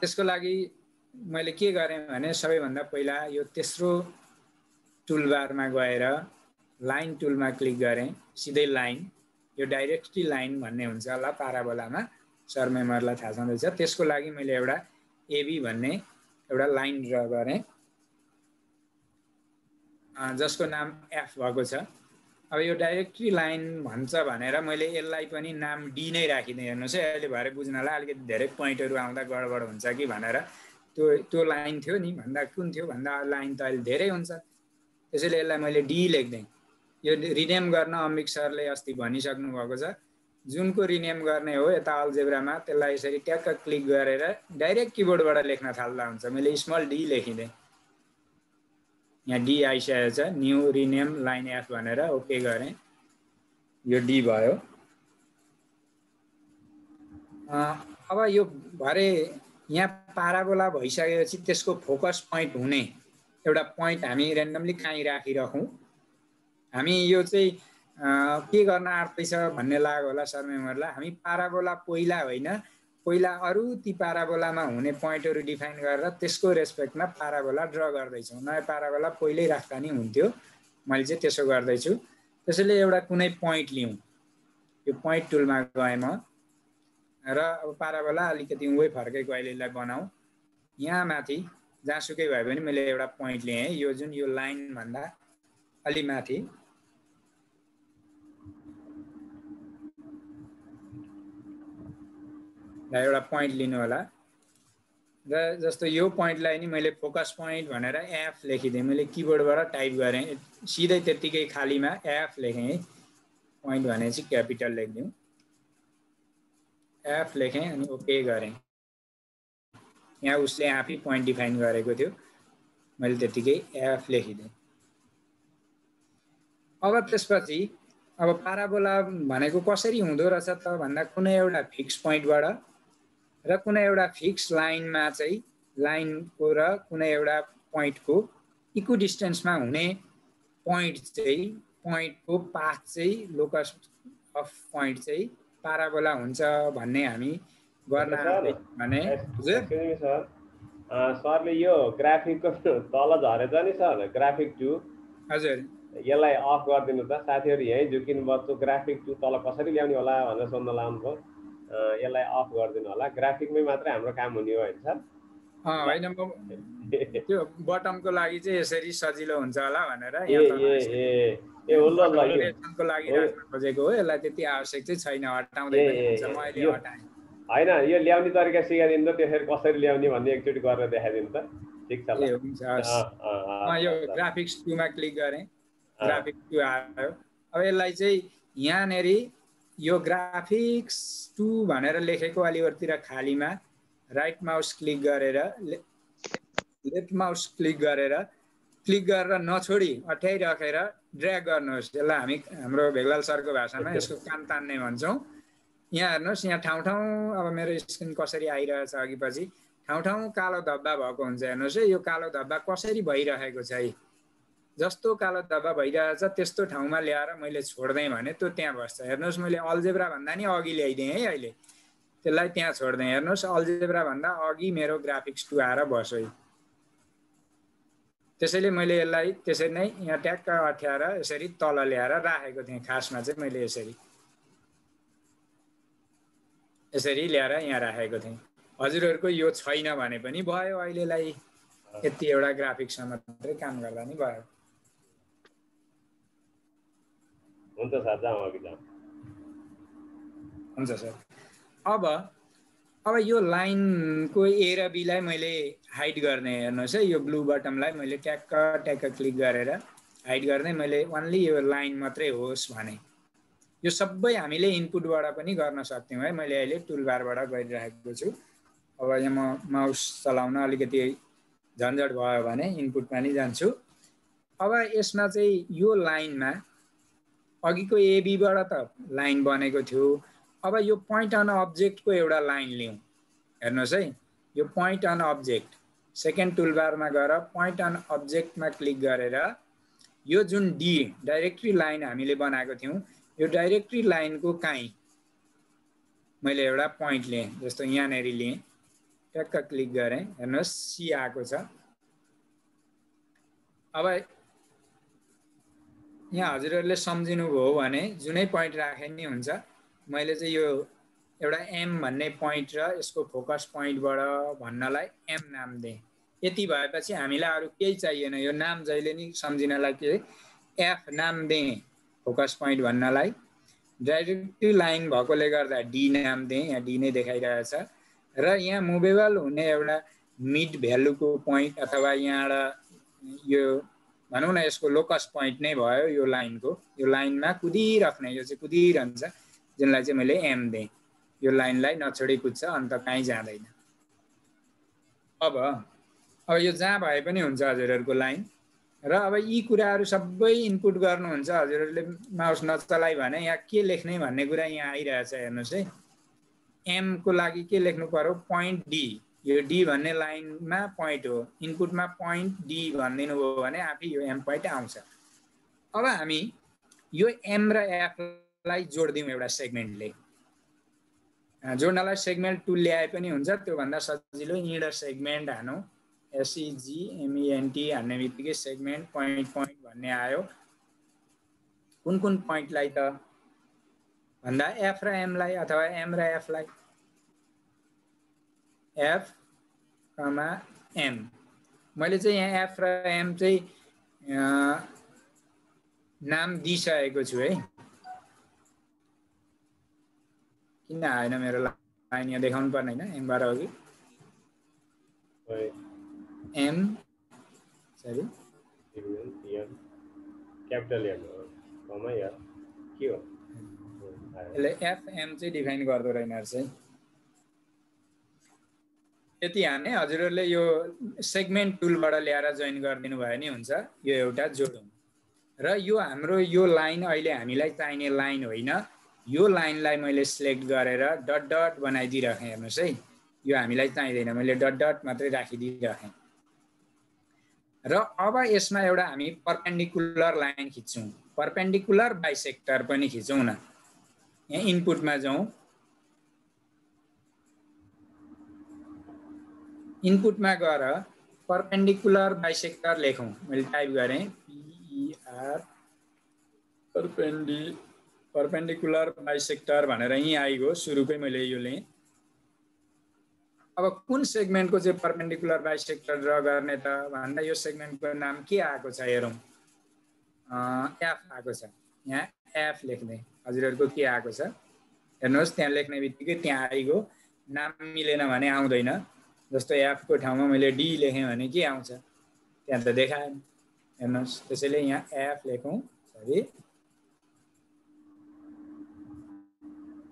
त्यसको लागि मैले के गरेँ भने सबैभन्दा पहिला यो तेस्रो टुलबारमा गएर लाइन टुलमा क्लिक गरेँ, सिधै लाइन। यो डाइरेक्टली लाइन भन्ने हुन्छ होला पाराबोलामा, सर मेमरलाई थाहा छँदैछ। त्यसको लागि मैले एउटा एबी भन्ने एउटा लाइन ड्र गरेँ जसको नाम एफ भएको छ। अब यो डाइरेक्टली लाइन भन्छ भनेर मैले यसलाई पनि नाम डी नै राखिदिएँ। हेर्नुहोस् है, अहिले भएर बुझ्नलाई अलिकति धेरै पोइन्टहरू आउँदा गडबड हुन्छ कि भनेर त्यो लाइन थियो नि भन्दा कुन थियो भन्दा लाइन त अहिले धेरै हुन्छ, त्यसैले यसलाई मैले डी लेख्दिएँ। यो रिनेम गर्न अम्बिक सरले अस्ति भनिसक्नु भएको छ। जुनको रिनेम गर्ने हो यता अल्जेब्रामा त्यसलाई यसरी ट्याक्क क्लिक गरेर डाइरेक्ट किबोर्डबाट लेख्न थाल्दा हुन्छ। मैले स्मल डी लेखिदिएँ, यहाँ डी आइसकेको छ, न्यू रिनेम लाइन एफ भनेर ओके गरेँ, यो डी भयो। अब यो भरे यहाँ पाराबोला भइसकेपछि त्यसको फोकस पोइन्ट हुने एउटा पोइन्ट हामी ऱ्यान्डमली कहीँ राखिराखौँ। हामी यो चाहिँ के गर्न आँट्दैछ भन्ने लाग्यो होला सर मेमरलाई। हामी पाराबोला पहिला होइन, पहिला अरू ती पाराबोलामा हुने पोइन्टहरू डिफाइन गरेर त्यसको रेस्पेक्टमा पाराबोला ड्र गर्दैछौँ। नयाँ पाराबोला पहिल्यै राख्दा नि हुन्थ्यो, मैले चाहिँ त्यसो गर्दैछु। त्यसैले एउटा कुनै पोइन्ट लिउँ, यो पोइन्ट टुलमा गएँ म र अब पाराबोला अलिकति उही फर्केको अहिलेलाई बनाऊँ। यहाँ माथि जहाँसुकै भए पनि मैले एउटा पोइन्ट लिएँ, यो जुन यो लाइनभन्दा अलि माथि। एउटा पोइन्ट लिनु होला र जस्तो यो पोइन्टलाई नि मैले फोकस पोइन्ट भनेर एफ लेखिदिएँ। मैले किबोर्डबाट टाइप गरेँ, सिधै त्यत्तिकै खालीमा एफ लेखेँ है। पोइन्ट भने चाहिँ क्यापिटल लेखिदिउँ, एफ लेखेँ अनि ओके गरेँ। यहाँ उसले आफै पोइन्ट डिफाइन गरेको थियो, मैले त्यत्तिकै एफ लेखिदिएँ। अब त्यसपछि अब पाराबोला भनेको कसरी हुँदो रहेछ त भन्दा कुनै एउटा फिक्स पोइन्टबाट र कुनै एउटा फिक्स लाइनमा चाहिँ लाइनको र कुनै एउटा पोइन्टको इक्वल डिस्टेन्समा हुने पोइन्ट चाहिँ पोइन्टको पाथ चाहिँ लोकस अफ पोइन्ट चाहिँ पाराबोला हुन्छ भन्ने हामी गर्न भने सरले यो ग्राफिकको तल झरेछ नि सर, ग्राफिक 2 हजुर यसलाई अफ गरिदिनु त। साथीहरू यहीँ झुकिनु भयो, ग्राफिक 2 तल कसरी ल्याउने होला भनेर सोध्न लाउनुभयो। यसलाई अफ गरिदिनु होला, ग्राफिकमै मात्रै हाम्रो काम हुने हो होइन सर? होइन, त्यो बटमको लागि चाहिँ यसरी सजिलो हुन्छ होला भनेर को लागि राख्न खोजेको हो। यसलाई त्यति आवश्यक चाहिँ छैन, हटाउँदै पनि हुन्छ। म अहिले हटाएँ। होइन, यो ल्याउने तरिका सिकाइदिनु त, त्यसरी कसरी ल्याउने भन्ने एकचोटि गरेर देखाइदिनु त। ठिक छ ल, यो ग्राफिक्स 2 मा क्लिक गरेँ, ग्राफिक्स 2 आयो। अब यसलाई चाहिँ यहाँनिर यो ग्राफिक्स 2 भनेर लेखेको अलिवरतिर खालीमा राइट माउस क्लिक गरेर लेफ्ट माउस क्लिक गरेर नछोडी अठ्याइराखेर ड्र्याग गर्नुहोस्। यसलाई हामी हाम्रो भेगलाल सरको भाषामा यसको कान तान्ने भन्छौँ। यहाँ हेर्नुहोस्, यहाँ ठाउँ अब मेरो स्क्रिन कसरी आइरहेछ अघि पछि ठाउँ कालो धब्बा भएको हुन्छ। हेर्नुहोस् है, यो कालो धब्बा कसरी भइरहेको छ है। जस्तो कालो धब्बा भइरहेछ त्यस्तो ठाउँमा ल्याएर मैले छोड्दै भने त्यो त्यहाँ बस्छ। हेर्नुहोस्, मैले अल्जेब्रा भन्दा नि अघि ल्याइदिएँ है। अहिले त्यसलाई त्यहाँ छोड्दै हेर्नुहोस् अल्जेब्रा भन्दा अघि मेरो ग्राफिक्स 2 आएर बस्यो। त्यसैले मैले यसलाई त्यसरी नै यहाँ ट्याक्क अठ्याएर यसरी तल ल्याएर राखेको थिएँ। खासमा चाहिँ मैले यसरी ल्याएर यहाँ राखेको थिएँ। हजुरहरूको यो छैन भने पनि भयो, अहिलेलाई यति एउटा ग्राफिक्समा मात्रै काम गर्दा नि भयो। हुन्छ सर, जाउँ अघि जाउँ। हुन्छ सर। अब यो लाइनको ए र बीलाई मैले हाइड गर्ने, हेर्नुहोस् है, यो ब्लू बटमलाई मैले ट्याक्क क्लिक गरेर हाइड गर्ने, मैले ओन्ली यो लाइन मात्रै होस् भने। यो सबै हामीले इनपुटबाट पनि गर्न सक्थ्यौँ है। मैले अहिले टुलबारबाट गरिरहेको छु। अब यहाँ म माउस चलाउन अलिकति झन्झट भयो भने इनपुटमा नि जान्छु। अब यसमा चाहिँ यो लाइनमा अघिको एबीबाट त लाइन बनेको थियो। अब यो पोइन्ट अन अब्जेक्टको एउटा लाइन लिउँ। हेर्नुहोस् है, यो पोइन्ट अन अब्जेक्ट सेकेन्ड टुलबारमा गएर पोइन्ट अन अब्जेक्टमा क्लिक गरेर यो जुन डी डाइरेक्टरी लाइन हामीले बनाएको थियौँ, यो डाइरेक्टरी लाइनको काहीँ मैले एउटा पोइन्ट लिएँ, जस्तो यहाँनेरि लिएँ, ट्याक्क क्लिक गरेँ, हेर्नुहोस् सी आएको छ। अब यहाँ हजुरहरूले सम्झिनुभयो भने जुनै पोइन्ट राखे नि हुन्छ। मैले चाहिँ यो एउटा एम भन्ने पोइन्ट र यसको फोकस पोइन्टबाट भन्नलाई एम नाम दिएँ। यति भएपछि हामीलाई अरू केही चाहिएन। यो नाम जहिले नि सम्झिनलाई के एफ नाम दिएँ फोकस पोइन्ट भन्नलाई। डाइरेक्टरी लाइन भएकोले गर्दा डी नाम दिएँ, यहाँ डी नै देखाइरहेछ। र यहाँ मुभेबल हुने एउटा मिड भ्यालुको पोइन्ट अथवा यहाँबाट यो भनौँ न यसको लोकस पोइन्ट नै भयो यो लाइनको। यो लाइनमा कुदिराख्ने, यो चाहिँ कुदिरहन्छ, जुनलाई चाहिँ मैले एम दिएँ। यो लाइनलाई नछोडी कुद्छ, अन्त कहीँ जाँदैन। अब यो जहाँ भए पनि हुन्छ हजुरहरूको लाइन। र अब यी कुराहरू सबै इनपुट गर्नुहुन्छ। हजुरहरूले माउस नचलाइ भने यहाँ के लेख्ने भन्ने कुरा यहाँ आइरहेछ, हेर्नुहोस् है। एमको लागि के लेख्नु पर्यो, पोइन्ट डी। यो डी भन्ने लाइनमा पोइन्ट हो, इनपुटमा पोइन्ट डी भनिदिनु भयो भने आफै यो एम पोइन्ट आउँछ। अब हामी यो एम र एफलाई जोडिदिउँ एउटा सेगमेन्टले। जोड्नलाई सेगमेन्ट टुल ल्याए पनि हुन्छ, त्योभन्दा सजिलो इन्टर सेगमेन्ट हानौँ, SEGMENT हान्ने बित्तिकै सेगमेन्ट पोइन्ट भन्ने आयो। कुन कुन पोइन्टलाई त भन्दा एफ र एमलाई अथवा एम र एफलाई, एफ कमा एम। मैले चाहिँ यहाँ एफ र एम चाहिँ नाम दिइसकेको छु है। किन आएन मेरो लाइन, यहाँ देखाउनु पर्ने होइन, एमबाट अघि एम सरी क्यापिटल एम कमा या के हो, यसले एफएम चाहिँ डिफाइन गर्दो रहेन रहेछ है। यति हाने हजुरहरूले यो सेगमेन्ट टुलबाट ल्याएर जोइन गरिदिनु भयो नि हुन्छ। यो एउटा जोडौँ र यो हाम्रो यो लाइन अहिले हामीलाई चाहिने लाइन होइन। यो लाइनलाई मैले सिलेक्ट गरेर डट डट बनाइदिइराखेँ, हेर्नुहोस् है। यो हामीलाई चाहिँदैन, मैले डट डट मात्रै राखिदिइराखेँ। र अब यसमा एउटा हामी परपेन्डिकुलर लाइन खिच्छौँ, परपेन्डिकुलर बाइसेक्टर पनि खिचौँ न। यहाँ इनपुटमा जाउँ, इनपुटमा गएर परपेन्डिकुलर बाइसेक्टर लेखौँ। मैले टाइप गरेँ PER परपेन्डिकुलर बाइसेक्टर भनेर यहीँ आइगयो, सुरुकै मैले यो लिएँ। अब कुन सेगमेन्टको चाहिँ परपेन्डिकुलर बाइसेक्टर ड्र गर्ने त भन्दा यो सेगमेन्टको नाम के आएको छ हेरौँ। एफ आएको छ, यहाँ एफ लेख्ने। हजुरहरूको के आएको छ हेर्नुहोस्, त्यहाँ लेख्ने बित्तिकै त्यहाँ आइगयो। नाम मिलेन भने आउँदैन। जस्तो एफको ठाउँमा मैले डी लेखेँ भने के आउँछ, त्यहाँ त देखाएन, हेर्नुहोस्। त्यसैले यहाँ एफ लेखौँ, सरी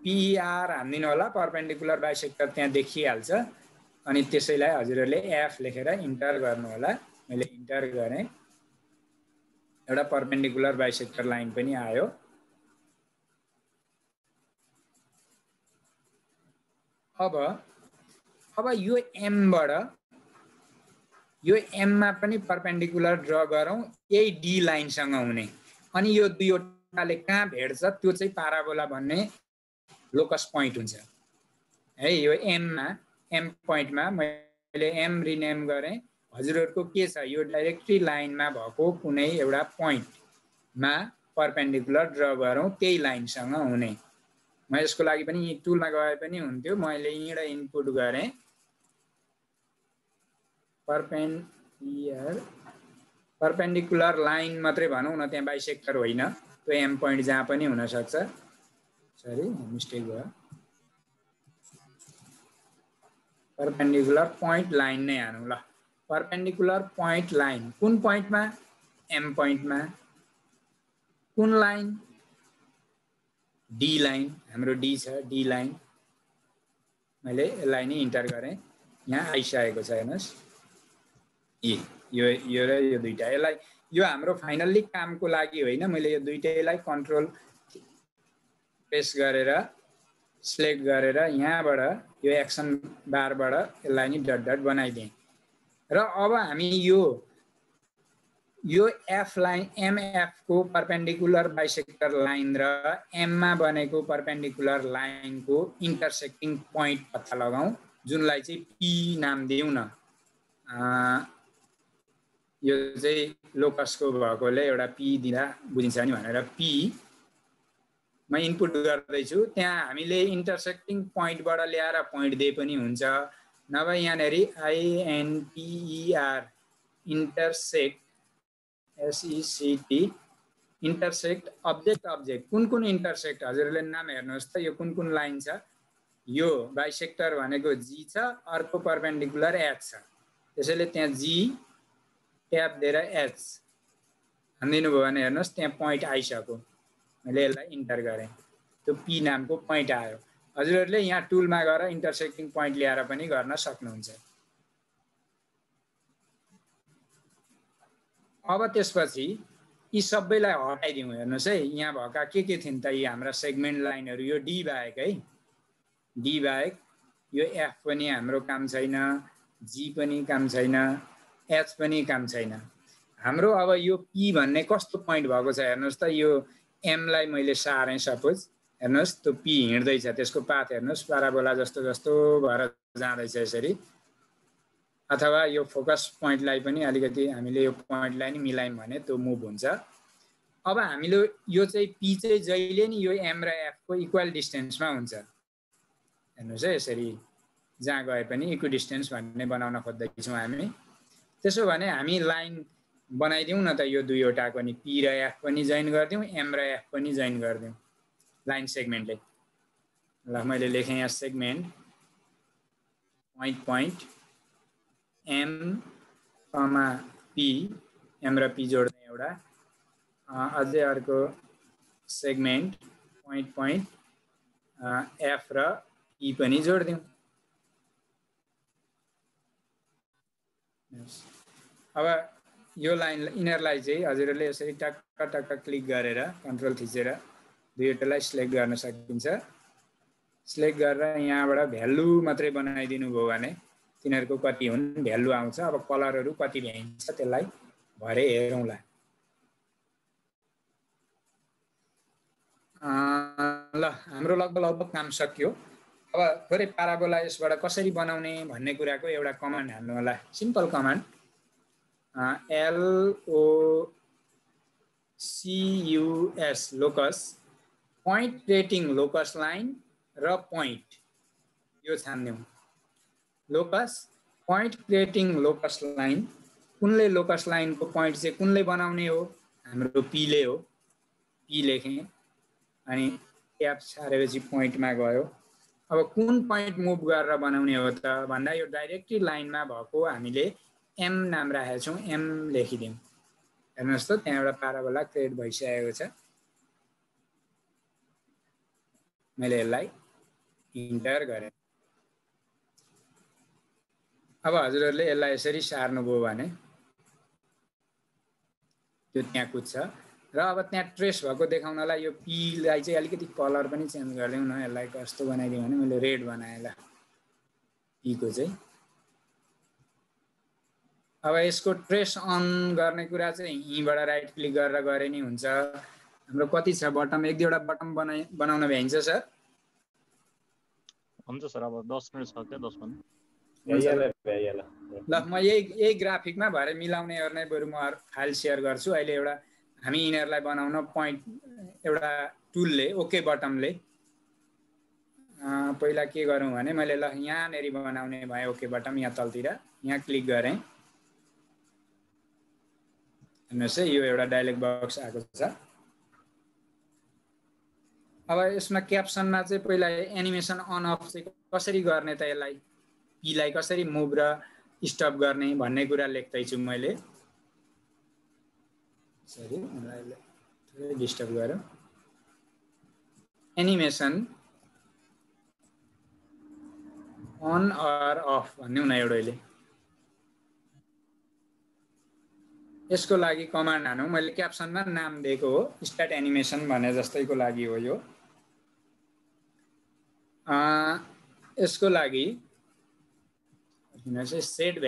PER हान्दिनु होला, परपेन्डिकुलर बाइसेक्टर त्यहाँ देखिहाल्छ। अनि त्यसैलाई हजुरहरूले एफ लेखेर इन्टर गर्नु होला। मैले इन्टर गरेँ, एउटा परपेन्डिकुलर बाइसेक्टर लाइन पनि आयो। अब यो एमबाट यो एममा पनि परपेन्डिकुलर ड्र गरौँ, यही डी लाइनसँग हुने। अनि यो दुईवटाले कहाँ भेट्छ त्यो चाहिँ पाराबोला भन्ने लोकस पोइन्ट हुन्छ, है यो एममा एम पोइन्टमा मैले एम रिनेम गरेँ हजुरहरूको के छ यो डाइरेक्टली लाइनमा भएको कुनै एउटा पोइन्टमा परपेन्डिकुलर ड्र गरौँ त्यही लाइनसँग हुने म यसको लागि पनि टुलमा गए पनि हुन्थ्यो मैले यहीँबाट इनपुट गरेँ परपेन्डिकुलर लाइन मात्रै भनौँ न त्यहाँ बाइसेक्टर होइन त्यो एम पोइन्ट जहाँ पनि हुनसक्छ सरी मिस्टेक भयो परपेन्डिकुलर पोइन्ट लाइन नै हानौँ ल परपेन्डिकुलर पोइन्ट लाइन कुन पोइन्टमा एम पोइन्टमा कुन लाइन डी लाइन हाम्रो डी छ डी लाइन मैले यसलाई नै इन्टर गरेँ यहाँ आइसकेको छ हेर्नुहोस् यो र यो दुईटा यसलाई यो हाम्रो फाइनल्ली कामको लागि होइन मैले यो दुईटैलाई कन्ट्रोल प्रेस गरेर सिलेक्ट गरेर यहाँबाट यो एक्सन बारबाट यसलाई नि डट डट बनाइदिएँ र अब हामी यो एफ लाइन एमएफ को परपेन्डिकुलर बाइसेक्टर लाइन र एममा बनेको परपेन्डिकुलर लाइनको इन्टरसेक्टिङ पोइन्ट पत्ता लगाउँ जुनलाई चाहिँ पी नाम दिउँ न यो चाहिँ लोकसको भएकोले एउटा पी दिँदा बुझिन्छ नि भनेर पी म इनपुट गर्दैछु त्यहाँ हामीले इन्टरसेक्टिङ पोइन्टबाट ल्याएर पोइन्ट दिए पनि हुन्छ नभए यहाँनेरि INTER intersect SECT intersect object object कुन इन्टरसेक्ट हजुरहरूले नाम हेर्नुहोस् त यो कुन लाइन छ यो बाइसेक्टर भनेको जी छ अर्को परपेन्डिकुलर एच छ त्यसैले त्यहाँ जी ट्याब दिएर एच हानिदिनु भयो भने हेर्नुहोस् त्यहाँ पोइन्ट आइसक्यो मैले यसलाई इन्टर गरेँ त्यो पी नामको पोइन्ट आयो हजुरहरूले यहाँ टुलमा गएर इन्टरसेक्टिङ पोइन्ट ल्याएर पनि गर्न सक्नुहुन्छ अब त्यसपछि यी सबैलाई हटाइदिउँ हेर्नुहोस् है यहाँ भएका के थिइन् त यी हाम्रा सेगमेन्ट लाइनहरू यो डी बाहेक है डी बाहेक यो एफ पनि हाम्रो काम छैन जी पनि काम छैन एच पनि काम छैन हाम्रो अब यो पी भन्ने कस्तो पोइन्ट भएको छ हेर्नुहोस् त यो एमलाई मैले सारेँ सपोज हेर्नुहोस् त्यो पी हिँड्दैछ त्यसको पाथ हेर्नुहोस् प्याराबोला जस्तो भएर जाँदैछ यसरी अथवा यो फोकस पोइन्टलाई पनि अलिकति हामीले यो पोइन्टलाई नि मिलायौँ भने त्यो मुभ हुन्छ अब हामीले यो चाहिँ पी चाहिँ जहिले नि यो एम र एफ को इक्वल डिस्टेन्समा हुन्छ हेर्नुहोस् है यसरी जहाँ गए पनि इक्विडिस्टेन्स भन्ने बनाउन खोज्दैछौँ हामी त्यसो भने हामी लाइन बनाइदिउँ न त यो दुईवटाको नि पी र एफ पनि जोइन गरिदिउँ एम र एफ पनि जोइन गरिदिउँ लाइन सेगमेन्टले ल मैले लेखेँ यहाँ segment point M comma P M र पी जोड्ने एउटा अझै अर्को सेगमेन्ट पोइन्ट एफ र पी पनि जोडिदिउँ अब यो लाइन यिनीहरूलाई चाहिँ हजुरहरूले यसरी टक्क क्लिक गरेर कन्ट्रोल थिचेर दुईवटालाई सिलेक्ट गर्न सकिन्छ सिलेक्ट गरेर यहाँबाट भ्यालु मात्रै बनाइदिनु भयो भने तिनीहरूको कति हुन् भ्यालु आउँछ अब कलरहरू कति भ्याइन्छ त्यसलाई भरे हेरौँला ल हाम्रो लगभग काम सकियो अब थोरै प्याराबोला यसबाट कसरी बनाउने भन्ने कुराको एउटा कमान्ड हाल्नु होला simple command LOCUS locus point creating locus line र पोइन्ट यो छान्दिउँ locus point creating locus line कुनले लोकस लाइनको पोइन्ट चाहिँ कुनले बनाउने हो हाम्रो पीले हो पी लेखेँ अनि ट्याब छाडेपछि पोइन्टमा गयो अब कुन पोइन्ट मुभ गरेर बनाउने हो त भन्दा यो डाइरेक्टली लाइनमा भएको हामीले एम नाम राखेका छौँ एम लेखिदिउँ हेर्नुहोस् त त्यहाँ एउटा प्याराबोला क्रिएट भइसकेको छ मैले यसलाई इन्टर गरेँ अब हजुरहरूले यसलाई यसरी सार्नुभयो भने त्यो त्यहाँ कुद्छ र अब त्यहाँ ट्रेस भएको देखाउनलाई यो पीलाई चाहिँ अलिकति कलर पनि चेन्ज गरिदिउँ न यसलाई कस्तो बनाइदिउँ भने मैले रेड बनाएँ ल पीको चाहिँ अब यसको ट्रेस अन गर्ने कुरा चाहिँ यहीँबाट राइट क्लिक गरेर गरे नि हुन्छ हाम्रो कति छ बटम एक दुईवटा बटम बनाउन भ्याइन्छ सर हुन्छ सर, अब 10 मिनट छ क्या, 10 मिनट। भ्याइहाल्ला। ल म यही ग्राफिकमा भरे मिलाउने गर्ने बरु म फाइल सेयर गर्छु। अहिले एउटा हामी यिनीहरूलाई बनाउन पोइन्ट एउटा टुलले ओके बटमले पहिला के गरौँ भने मैले ल यहाँनेरि बनाउने भएँ ओके बटम, यहाँ तलतिर यहाँ क्लिक गरेँ। हेर्नुहोस् है, यो एउटा डायलग बक्स आएको छ। अब यसमा क्याप्सनमा चाहिँ पहिला एनिमेसन अन अफ चाहिँ कसरी गर्ने त, यसलाई कीलाई कसरी मुभ र स्टप गर्ने भन्ने कुरा लेख्दैछु मैले। सरी, मलाई थोरै डिस्टर्ब गर्यो। एनिमेसन अन अर अफ भन्ने हुन एउटैले। यसको लागि कमान्ड हानौँ। मैले क्याप्सनमा नाम दिएको हो, स्टार्ट एनिमेसन भने जस्तैको लागि हो यो। यसको लागि चाहिँ सेट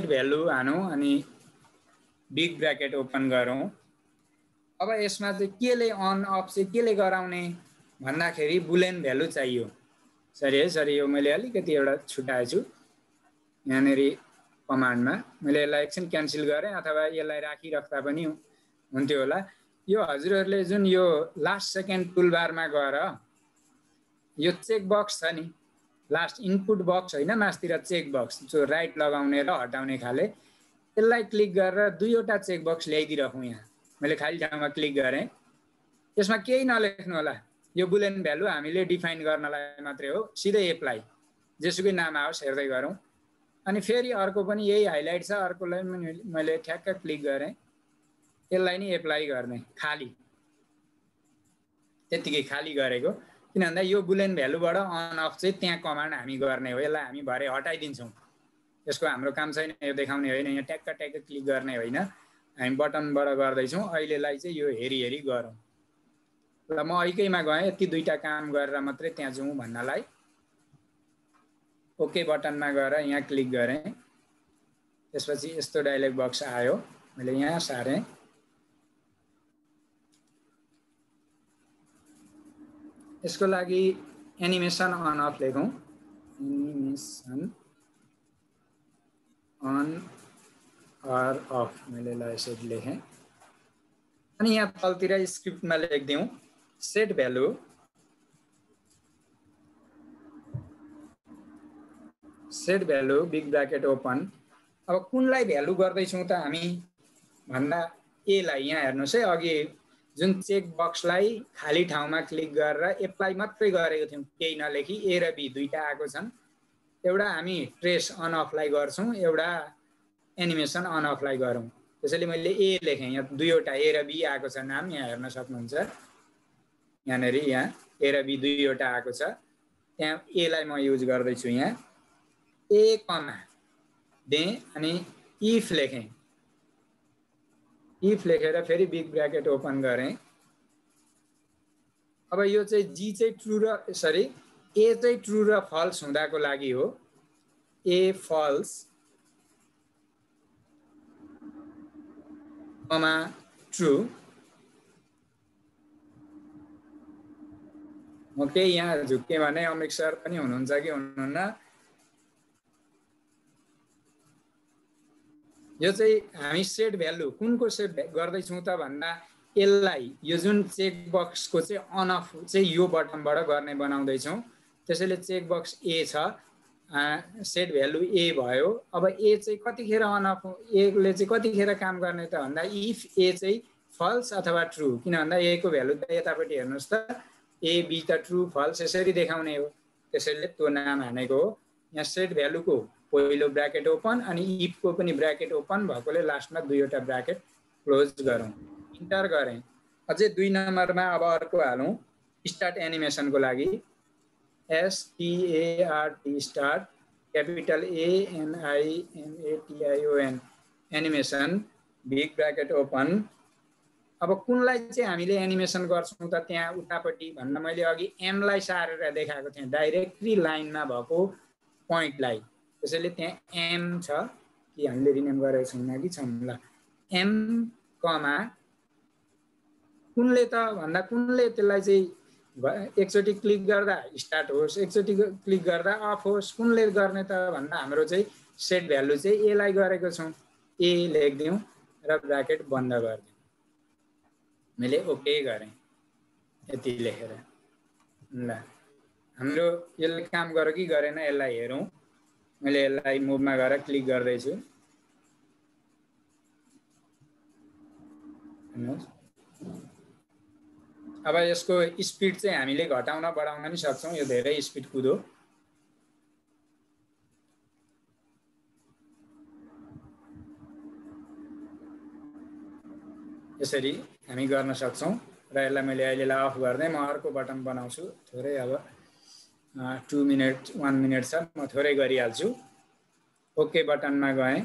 भ्यालु हानौँ अनि बिग ब्र्याकेट ओपन गरौँ। अब यसमा चाहिँ केले अन अफ चाहिँ केले गराउने भन्दाखेरि बुलेन भ्यालु चाहियो। सरी है सरी, यो मैले अलिकति एउटा छुटाएछु यहाँनेरि कमान्डमा। मैले यसलाई एकछिन क्यान्सल गरेँ अथवा यसलाई राखिराख्दा पनि हुन्थ्यो होला। यो हजुरहरूले जुन यो लास्ट सेकेन्ड टुलबारमा गएर यो चेक बक्स छ नि, लास्ट इनपुट बक्स होइन, मास्तिर चेक बक्स जो राइट लगाउने र हटाउने खाले, यसलाई क्लिक गरेर दुईवटा चेक बक्स ल्याइदिइराखौँ। यहाँ मैले खाली ठाउँमा क्लिक गरेँ। यसमा केही नलेख्नु होला, यो बुलेन भ्यालु हामीले डिफाइन गर्नलाई मात्रै हो। सिधै एप्लाई, जेसुकै नाम आओस् हेर्दै गरौँ। अनि फेरि अर्को पनि यही हाइलाइट छ, अर्कोलाई मैले ठ्याक्क क्लिक गरेँ, यसलाई नि एप्लाई गर्ने, खाली त्यतिकै खाली गरेको। किन भन्दा यो बुलेन भ्यालुबाट अन अफ चाहिँ त्यहाँ कमान्ड हामी गर्ने हो। यसलाई हामी भरे हटाइदिन्छौँ, यसको हाम्रो काम छैन, यो देखाउने होइन। यहाँ ट्याक्क ट्याक्क क्लिक गर्ने होइन, हामी बटनबाट गर्दैछौँ। अहिलेलाई चाहिँ यो हेरी गरौँ। ल म ऐकैमा गएँ, यति दुईवटा काम गरेर मात्रै त्यहाँ जाउँ भन्नलाई ओके बटनमा गएर यहाँ क्लिक गरेँ। त्यसपछि यस्तो डायलग बक्स आयो, मैले यहाँ सारेँ। यसको लागि एनिमेसन अन अफ लेखौँ, एनिमेसन अन अर अफ मैले ल यसरी लेखेँ। अनि यहाँ तलतिर स्क्रिप्टमा लेखिदिउँ set value big bracket open. अब कुनलाई भ्यालु गर्दैछौँ त हामी भन्दा एलाई, यहाँ हेर्नुहोस् है, अघि जुन चेक बक्सलाई खाली ठाउँमा क्लिक गरेर एप्लाई मात्रै गरेको थियौँ, केही नलेखी, ए र बी दुईवटा आएको छन्। एउटा हामी ट्रेस अन अफलाई गर्छौँ, एउटा एनिमेसन अन अफलाई गरौँ। त्यसैले मैले ए लेखेँ, यहाँ दुईवटा ए र बी आएको छ नाम, यहाँ हेर्न सक्नुहुन्छ। यहाँनेरि यहाँ ए र बी दुईवटा आएको छ, त्यहाँ एलाई म युज गर्दैछु। यहाँ ए कमा दिएँ अनि इफ लेखेँ, इफ लेखेर फेरि बिग ब्र्याकेट ओपन गरेँ। अब यो चाहिँ जी चाहिँ ट्रु र सरी ए चाहिँ ट्रु र फल्स हुँदाको लागि हो। ए फल्स कमा ट्रु। ओके, यहाँ झुक्के भने अमित सर पनि हुनुहुन्छ कि हुनुहुन्न? यो चाहिँ हामी सेट भ्यालु कुनको सेट गर्दैछौँ त भन्दा यसलाई, यो जुन चेक बक्सको चाहिँ अन अफ चाहिँ यो बटनबाट गर्ने बनाउँदैछौँ। त्यसैले चेक बक्स ए छ, सेट भ्यालु ए भयो। अब ए चाहिँ कतिखेर अन अफ, एले चाहिँ कतिखेर काम गर्ने त भन्दा इफ ए चाहिँ फल्स अथवा ट्रु। किन भन्दा ए को भ्यालु त यतापट्टि हेर्नुहोस् त, ए बी त ट्रु फल्स यसरी देखाउने हो, त्यसैले त्यो नाम हानेको हो। यहाँ सेट भ्यालुको पहिलो ब्र्याकेट ओपन अनि इफको पनि ब्र्याकेट ओपन भएकोले लास्टमा दुईवटा ब्र्याकेट क्लोज गरौँ, इन्टर गरेँ। अझै 2 नम्बरमा अब अर्को हालौँ, स्टार्ट एनिमेसनको लागि START start, capital ANIMATION animation big bracket open. अब कुनलाई चाहिँ हामीले एनिमेसन गर्छौँ त त्यहाँ उतापट्टि भन्दा मैले अघि एमलाई सारेर देखाएको थिएँ, डाइरेक्टली लाइनमा भएको पोइन्टलाई। त्यसैले त्यहाँ एम छ कि हामीले रिनेम गरेको छैन कि छौँ। ल एम कमा कुनले त भन्दा कुनले त्यसलाई चाहिँ एकचोटि क्लिक गर्दा स्टार्ट होस्, एकचोटि क्लिक गर्दा अफ होस्, कुनले गर्ने त भन्दा हाम्रो चाहिँ सेट भ्यालु चाहिँ एलाई गरेको छौँ। ए लेखिदिउँ र ब्राकेट बन्द गरिदिउँ। मैले ओके गरेँ यति लेखेर। ल हाम्रो यसले काम गर्यो कि गरेन यसलाई हेरौँ। मैले यसलाई मुभमा गएर क्लिक गर्दैछु। अब यसको स्पिड चाहिँ हामीले घटाउन बढाउन पनि सक्छौँ। यो धेरै स्पिड कुदो। यसरी हामी गर्न सक्छौँ र यसलाई मैले अहिलेलाई अफ गर्दै म अर्को बटन बनाउँछु। थोरै अब 2 मिनट 1 मिनट छ, म थोरै गरिहाल्छु। ओके बटनमा गएँ।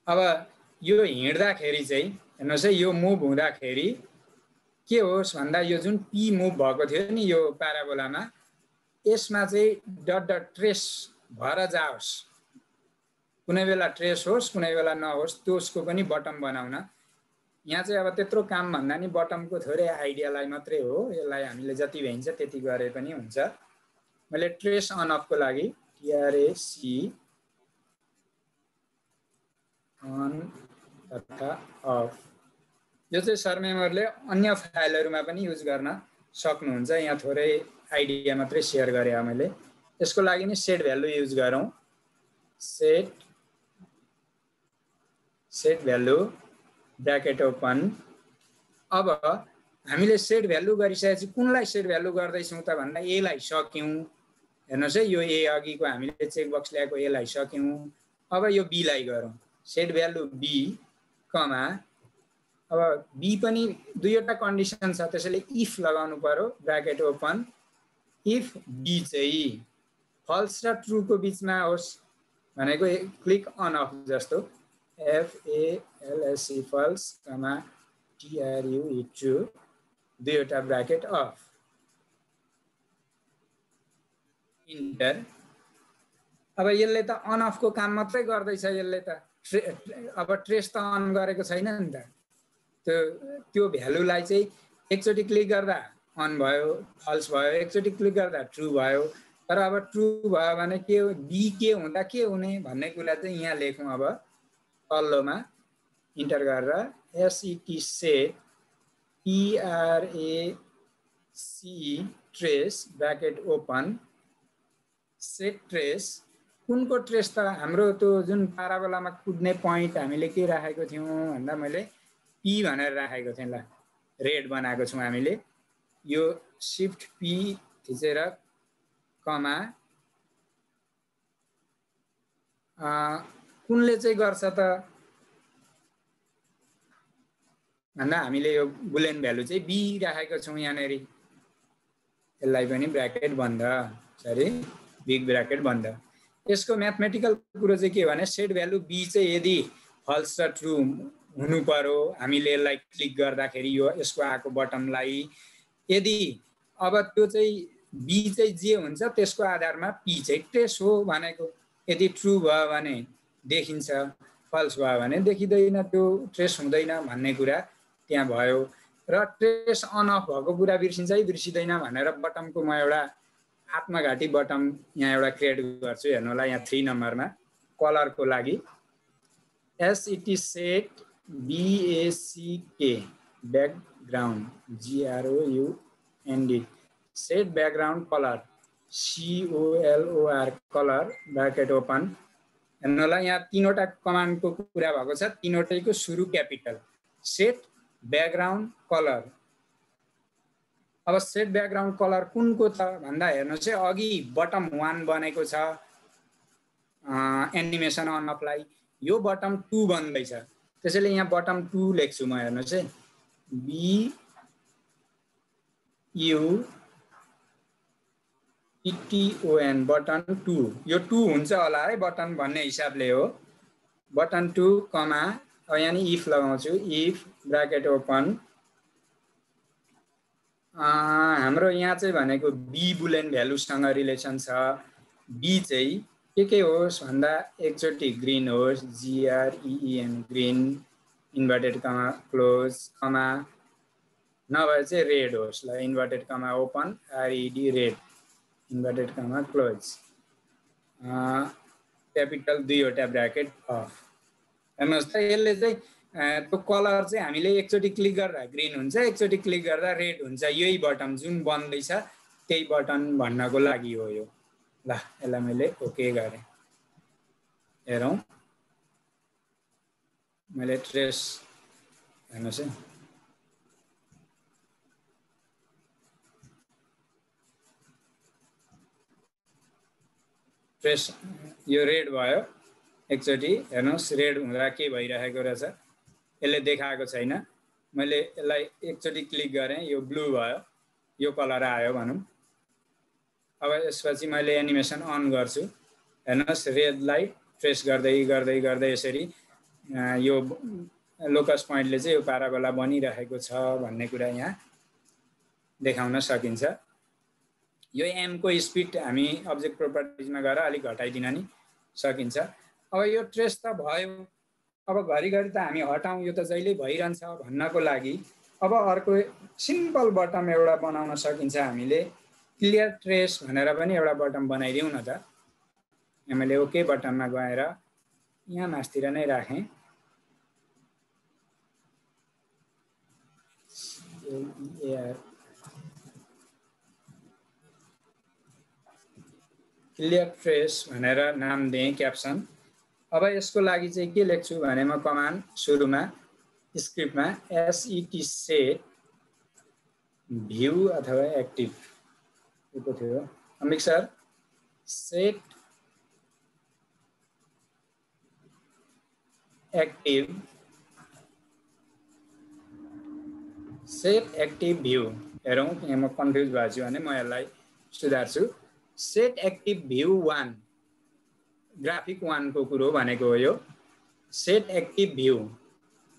अब यो हिँड्दाखेरि चाहिँ हेर्नुहोस् है, यो मुभ हुँदाखेरि के होस् भन्दा यो जुन पी मुभ भएको थियो नि यो प्याराबोलामा, यसमा चाहिँ डट डट ट्रेस भएर जाओस्। कुनै बेला ट्रेस होस्, कुनै बेला नहोस्, त्यसको पनि बटम बनाउन। यहाँ चाहिँ अब त्यत्रो काम भन्दा नि बटमको थोरै आइडियालाई मात्रै हो। यसलाई हामीले जति भ्याइन्छ त्यति गरे पनि हुन्छ। मैले ट्रेस अन अफको लागि टिआरएसी अन तथा अफ यो चाहिँ सरमेमरले अन्य फाइलहरुमा पनि युज गर्न सक्नुहुन्छ। यहाँ थोरै आइडिया मात्रै शेयर गरे मैले। यसको लागि नि सेट भ्यालु युज गरौँ। Set value bracket open. अब हामीले सेट भ्यालु गरिसकेपछि कुनलाई सेट भ्यालु गर्दैछौँ त भन्दा ए लाई सक्यौं। हेर्नुस् है, यो ए अघिको हामीले चेक बक्स ल्याएको ए लाई सक्यौं। अब यो बी लाई गरौँ। सेट भ्यालु बी कमा, अब बी पनि दुईवटा कन्डिसन छ, त्यसैले इफ लगाउनु पर्यो ब्र्याकेट ओपन। इफ बी चाहिँ फल्स र ट्रु को बीचमा होस् भनेको क्लिक अन अफ जस्तो। FALSE फल्स कमा TRUE ट्रु, दुईवटा ब्र्याकेट अफ, इन्टर। अब यसले त अन अफ को काम मात्रै गर्दैछ। यसले त अब ट्रेस त अन गरेको छैन नि त। त्यो भ्यालुलाई चाहिँ एकचोटि क्लिक गर्दा अन भयो, फल्स भयो, एकचोटि क्लिक गर्दा ट्रु भयो। तर अब ट्रु भयो भने के हो, बी के हुँदा के हुने भन्ने कुरा चाहिँ यहाँ लेखौँ। अब तल्लोमा इन्टर गरेर SET set TRACE trace bracket open. Set trace कुनको ट्रेस त हाम्रो त्यो जुन प्याराबोलामा कुद्ने पोइन्ट हामीले के राखेको थियौँ भन्दा मैले पी भनेर राखेको थिएँ। ल रेड बनाएको छौँ हामीले। यो शिफ्ट पी थिचेर कमा कुनले चाहिँ गर्छ त भन्दा हामीले यो बुलियन भ्यालु चाहिँ बी राखेको छौँ यहाँनेर। यसलाई पनि ब्र्याकेट बन्द, सरी बिग ब्र्याकेट बन्द। यसको म्याथमेटिकल कुरो चाहिँ के भने सेट भ्यालु बी चाहिँ यदि फल्स र ट्रु हुनु पर्यो हामीले यसलाई क्लिक गर्दाखेरि यो यसको आएको बटमलाई। यदि अब त्यो चाहिँ बी चाहिँ जे हुन्छ त्यसको आधारमा पी चाहिँ ट्रेस हो भनेको। यदि ट्रु भयो भने देखिन्छ, फल्स भयो भने देखिँदैन, त्यो ट्रेस हुँदैन भन्ने कुरा त्यहाँ भयो। र ट्रेस अन अफ भएको कुरा बिर्सिन्छ है बिर्सिँदैन भनेर बटमको म एउटा आत्मघाती बटम यहाँ एउटा क्रिएट गर्छु। हेर्नु होला यहाँ 3 नम्बरमा कलरको लागि SET set BACK background GROUND set background colour COLOR colour bracket open. हेर्नु होला यहाँ तीनवटा कमान्डको कुरा भएको छ, तीनवटैको सुरु क्यापिटल। Set background colour. अब सेट ब्याकग्राउन्ड कलर कुनको त भन्दा हेर्नुहोस् है, अघि बटम 1 बनेको छ एनिमेसन अन अफलाई, यो बटम 2 बन्दैछ। त्यसैले यहाँ बटम 2 लेख्छु म। हेर्नुहोस् है, BUTTON बटन 2। यो 2 हुन्छ होला है बटन भन्ने हिसाबले हो। बटन 2 कमा, अब यहाँ इफ लगाउँछु। If bracket open. हाम्रो यहाँ चाहिँ भनेको बी बुलियन भ्यालुसँग रिलेसन छ। बी चाहिँ के होस् भन्दा एकचोटि ग्रीन होस्, GREEN ग्रीन, इन्भर्टेड कमा क्लोज कमा नभए चाहिँ रेड होस् ल इन्भर्टेड कमा ओपन RED रेड इन्भर्टेड कमा क्लोज क्यापिटल दुईवटा ब्र्याकेट अफ हेर्नुहोस् त यसले चाहिँ त्यो कलर चाहिँ हामीले एकचोटि क्लिक गर्दा ग्रिन हुन्छ एकचोटि क्लिक गर्दा रेड हुन्छ यही बटन जुन बन्दैछ त्यही बटन भन्नको लागि हो यो ल यसलाई मैले ओके गरेँ हेरौँ मैले ट्रेस हेर्नुहोस् है ट्रेस यो रेड भयो एकचोटि हेर्नुहोस् रेड हुँदा के भइरहेको रहेछ यसले देखाएको छैन मैले यसलाई एकचोटि क्लिक गरेँ यो ब्लू भयो यो कलर आयो भनौँ अब यसपछि मैले एनिमेसन अन गर्छु हेर्नुहोस् रेडलाई ट्रेस गर्दै गर्दै गर्दै यसरी यो लोकस पोइन्टले चाहिँ यो प्याराबोला बनिरहेको छ भन्ने कुरा यहाँ देखाउन सकिन्छ यो m को स्पिड हामी अब्जेक्ट प्रोपर्टिजमा गएर अलिक घटाइदिन नि सकिन्छ अब यो ट्रेस त भयो अब घरिघरि त हामी हटाउँ यो त जहिले भइरहन्छ भन्नको लागि अब अर्को सिम्पल बटन एउटा बनाउन सकिन्छ हामीले क्लियर ट्रेस भनेर पनि एउटा बटन बनाइदिउँ न त यहाँ मैले ओके बटनमा गएर यहाँ मास्तिर नै राखेँ क्लियर ट्रेस भनेर नाम दिएँ क्याप्सन अब यसको लागि चाहिँ के लेख्छु भने म कमान्ड सुरुमा स्क्रिप्टमा SET सेट भ्यू अथवा एक्टिभ को थियो Amik sir set active view हेरौँ यहाँ म कन्फ्युज भएको छु भने म यसलाई सुधार्छु सेट एक्टिभ भ्यू 1 ग्राफिक 1 को कुरो भनेको हो यो सेट एक्टिभ भ्यू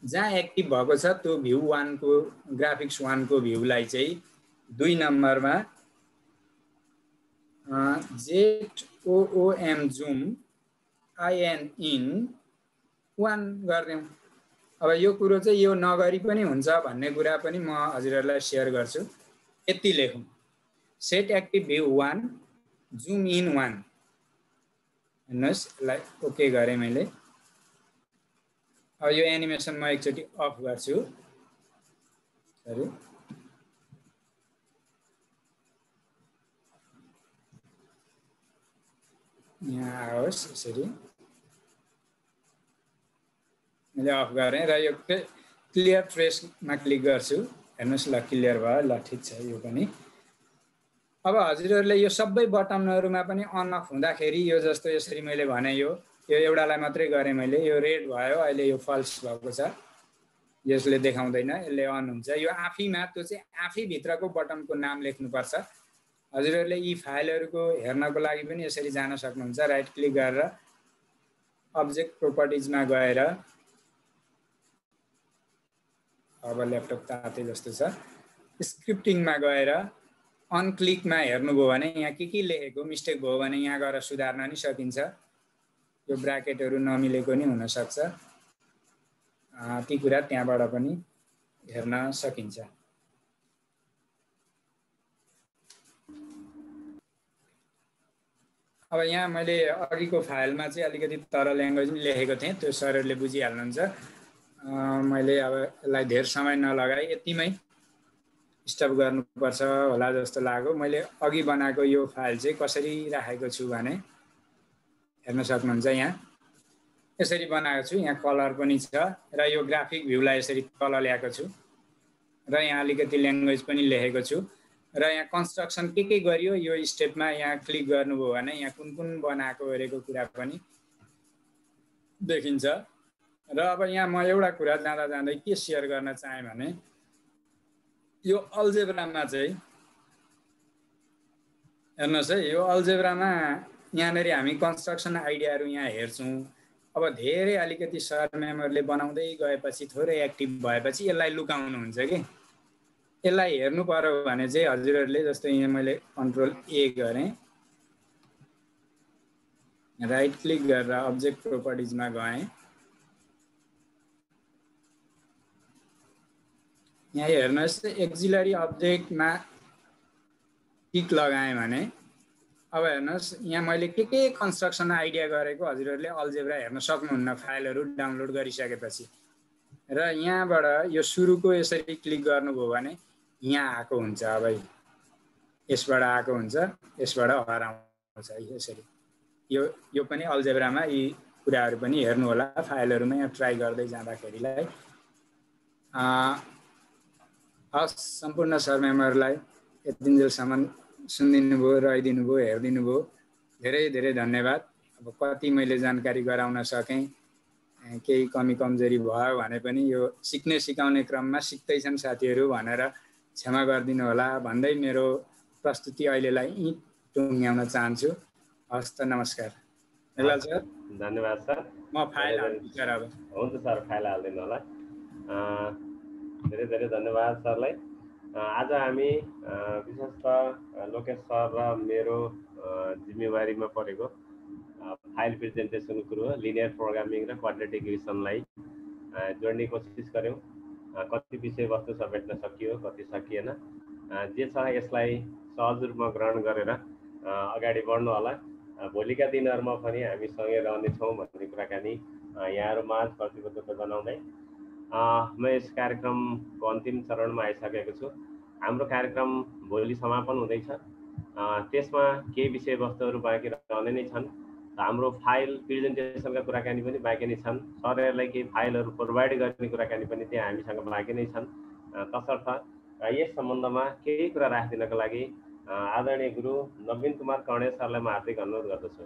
जहाँ एक्टिभ भएको छ त्यो भ्यू 1 को ग्राफिक्स 1 को भ्यूलाई चाहिँ 2 नम्बरमा ZOOM जुम IN 1 गरिदिउँ अब यो कुरो चाहिँ यो नगरी पनि हुन्छ भन्ने कुरा पनि म हजुरहरूलाई सेयर गर्छु यति लेखौँ set active view 1 zoom in 1 हेर्नुहोस् यसलाई ओके गरेँ मैले अब यो एनिमेसन म एकचोटि अफ गर्छु सरी यहाँ आओस् यसरी मैले अफ गरेँ र यो क्लियर ट्रेसमा क्लिक गर्छु हेर्नुहोस् ल क्लियर भयो ल ठिक छ यो पनि अब हजुरहरूले यो सबै बटनहरुमा पनि अन अफ हुँदाखेरि यो जस्तो यसरी मैले भने यो एउटालाई मात्रै गरेँ मैले यो रेड भयो अहिले यो फल्स भएको छ यसले देखाउँदैन यसले अन हुन्छ यो आफैमा त्यो चाहिँ आफै भित्रको बटनको नाम लेख्नुपर्छ हजुरहरूले यी फाइलहरुको हेर्नको लागि पनि यसरी जान सक्नुहुन्छ राइट क्लिक गरेर अब्जेक्ट प्रोपर्टिजमा गएर अब ल्यापटप ताते जस्तो छ स्क्रिप्टिङमा गएर अन क्लिकमा हेर्नुभयो भने यहाँ के लेखेको मिस्टेक भयो भने यहाँ गएर सुधार्न नि सकिन्छ यो ब्र्याकेटहरु नमिलेको नि हुन सक्छ ती कुरा त्यहाँबाट पनि हेर्न सकिन्छ अब यहाँ मैले अघिको फाइलमा चाहिँ अलिकति तरल ल्याङ्ग्वेज पनि लेखेको थिएँ त्यो सरहरूले बुझिहाल्नुहुन्छ मैले अब यसलाई धेर समय नलगाई यतिमै स्टप गर्नुपर्छ होला जस्तो लाग्यो मैले अघि बनाएको यो फाइल चाहिँ कसरी राखेको छु भने हेर्न सक्नुहुन्छ यहाँ यसरी बनाएको छु यहाँ कलर पनि छ र यो ग्राफिक भ्यूलाई यसरी तल ल्याएको छु र यहाँ अलिकति ल्याङ्ग्वेज पनि लेखेको छु र यहाँ कन्स्ट्रक्सन के गरियो यो स्टेपमा यहाँ क्लिक गर्नुभयो भने यहाँ कुन बनाएको गरेको कुरा पनि देखिन्छ र अब यहाँ म एउटा कुरा जाँदै के शेयर गर्न चाहे भने यो अल्जेब्रामा चाहिँ हेर्नुहोस् है यो अल्जेब्रामा यहाँनेरि हामी कन्स्ट्रक्सन आइडियाहरु यहाँ हेर्छौं अब धेरै अलिकति सर मेमोरीले बनाउँदै गएपछि थोरै एक्टिभ भएपछि यसलाई लुकाउनु हुन्छ के यसलाई हेर्नु पर्यो भने चाहिँ हजुरहरूले जस्तो यहाँ मैले कन्ट्रोल ए गरेँ राइट क्लिक गरेर अब्जेक्ट प्रोपर्टिजमा गएँ यहाँ हेर्नुहोस् एक्जिलरी अब्जेक्टमा टिक लगाएँ भने अब हेर्नुहोस् यहाँ मैले के कन्स्ट्रक्सन आइडिया गरेको हजुरहरूले अल्जेब्रा हेर्न सक्नुहुन्न फाइलहरू डाउनलोड गरिसकेपछि। र यहाँबाट यो सुरुको यसरी क्लिक गर्नुभयो भने यहाँ आएको हुन्छ। अब यसबाट आएको हुन्छ, यसबाट हराउँछ यसरी। यो पनि अल्जेब्रामा यी कुराहरू पनि हेर्नु होला फाइलहरूमा यहाँ ट्राई गर्दै जाँदाखेरिलाई। हस्, सम्पूर्ण सर्मेमहरूलाई यतिन्जेलसम्म सुनिदिनु भयो, रहिदिनु भयो, हेरिदिनु भयो, धेरै धेरै धन्यवाद। अब कति मैले जानकारी गराउन सकेँ, केही कमी कमजोरी भयो भने पनि यो सिक्ने सिकाउने क्रममा सिक्दैछन् साथीहरू भनेर क्षमा गरिदिनु होला भन्दै मेरो प्रस्तुति अहिलेलाई यहीँ टुङ्ग्याउन चाहन्छु। हस् त, नमस्कार। सर धन्यवाद सर। म फाइल हाल्छु सर। अब हुन्छ सर, फाइल हालिदिनु होला। धेरै धेरै धन्यवाद सरलाई। आज हामी विशेषतः लोकेश सर र मेरो जिम्मेवारीमा परेको फाइल प्रेजेन्टेसन कुरो लिनियर प्रोग्रामिङ र क्वाड्रेटिक इक्वेसनलाई जोड्ने कोसिस गऱ्यौँ। कति विषयवस्तु समेट्न सकियो, कति सकिएन। जे छ यसलाई सहज रूपमा ग्रहण गरेर अगाडि बढ्नु होला। भोलिका दिनहरूमा पनि हामी सँगै रहनेछौँ भन्ने कुराकानी यहाँहरूमाझ प्रतिबद्धता जनाउँदै म यस कार्यक्रमको अन्तिम चरणमा आइसकेको छु। हाम्रो कार्यक्रम भोलि समापन हुँदैछ। त्यसमा केही विषयवस्तुहरू बाँकी रहने नै छन्। हाम्रो फाइल प्रेजेन्टेसनका कुराकानी पनि बाँकी नै छन्। सरहरूलाई केही फाइलहरू प्रोभाइड गर्ने कुराकानी पनि त्यहाँ हामीसँग बाँकी नै छन्। तसर्थ यस सम्बन्धमा केही कुरा राखिदिनको लागि आदरणीय गुरु नवीन कुमार कर्णे सरलाई म हार्दिक अनुरोध गर्दछु।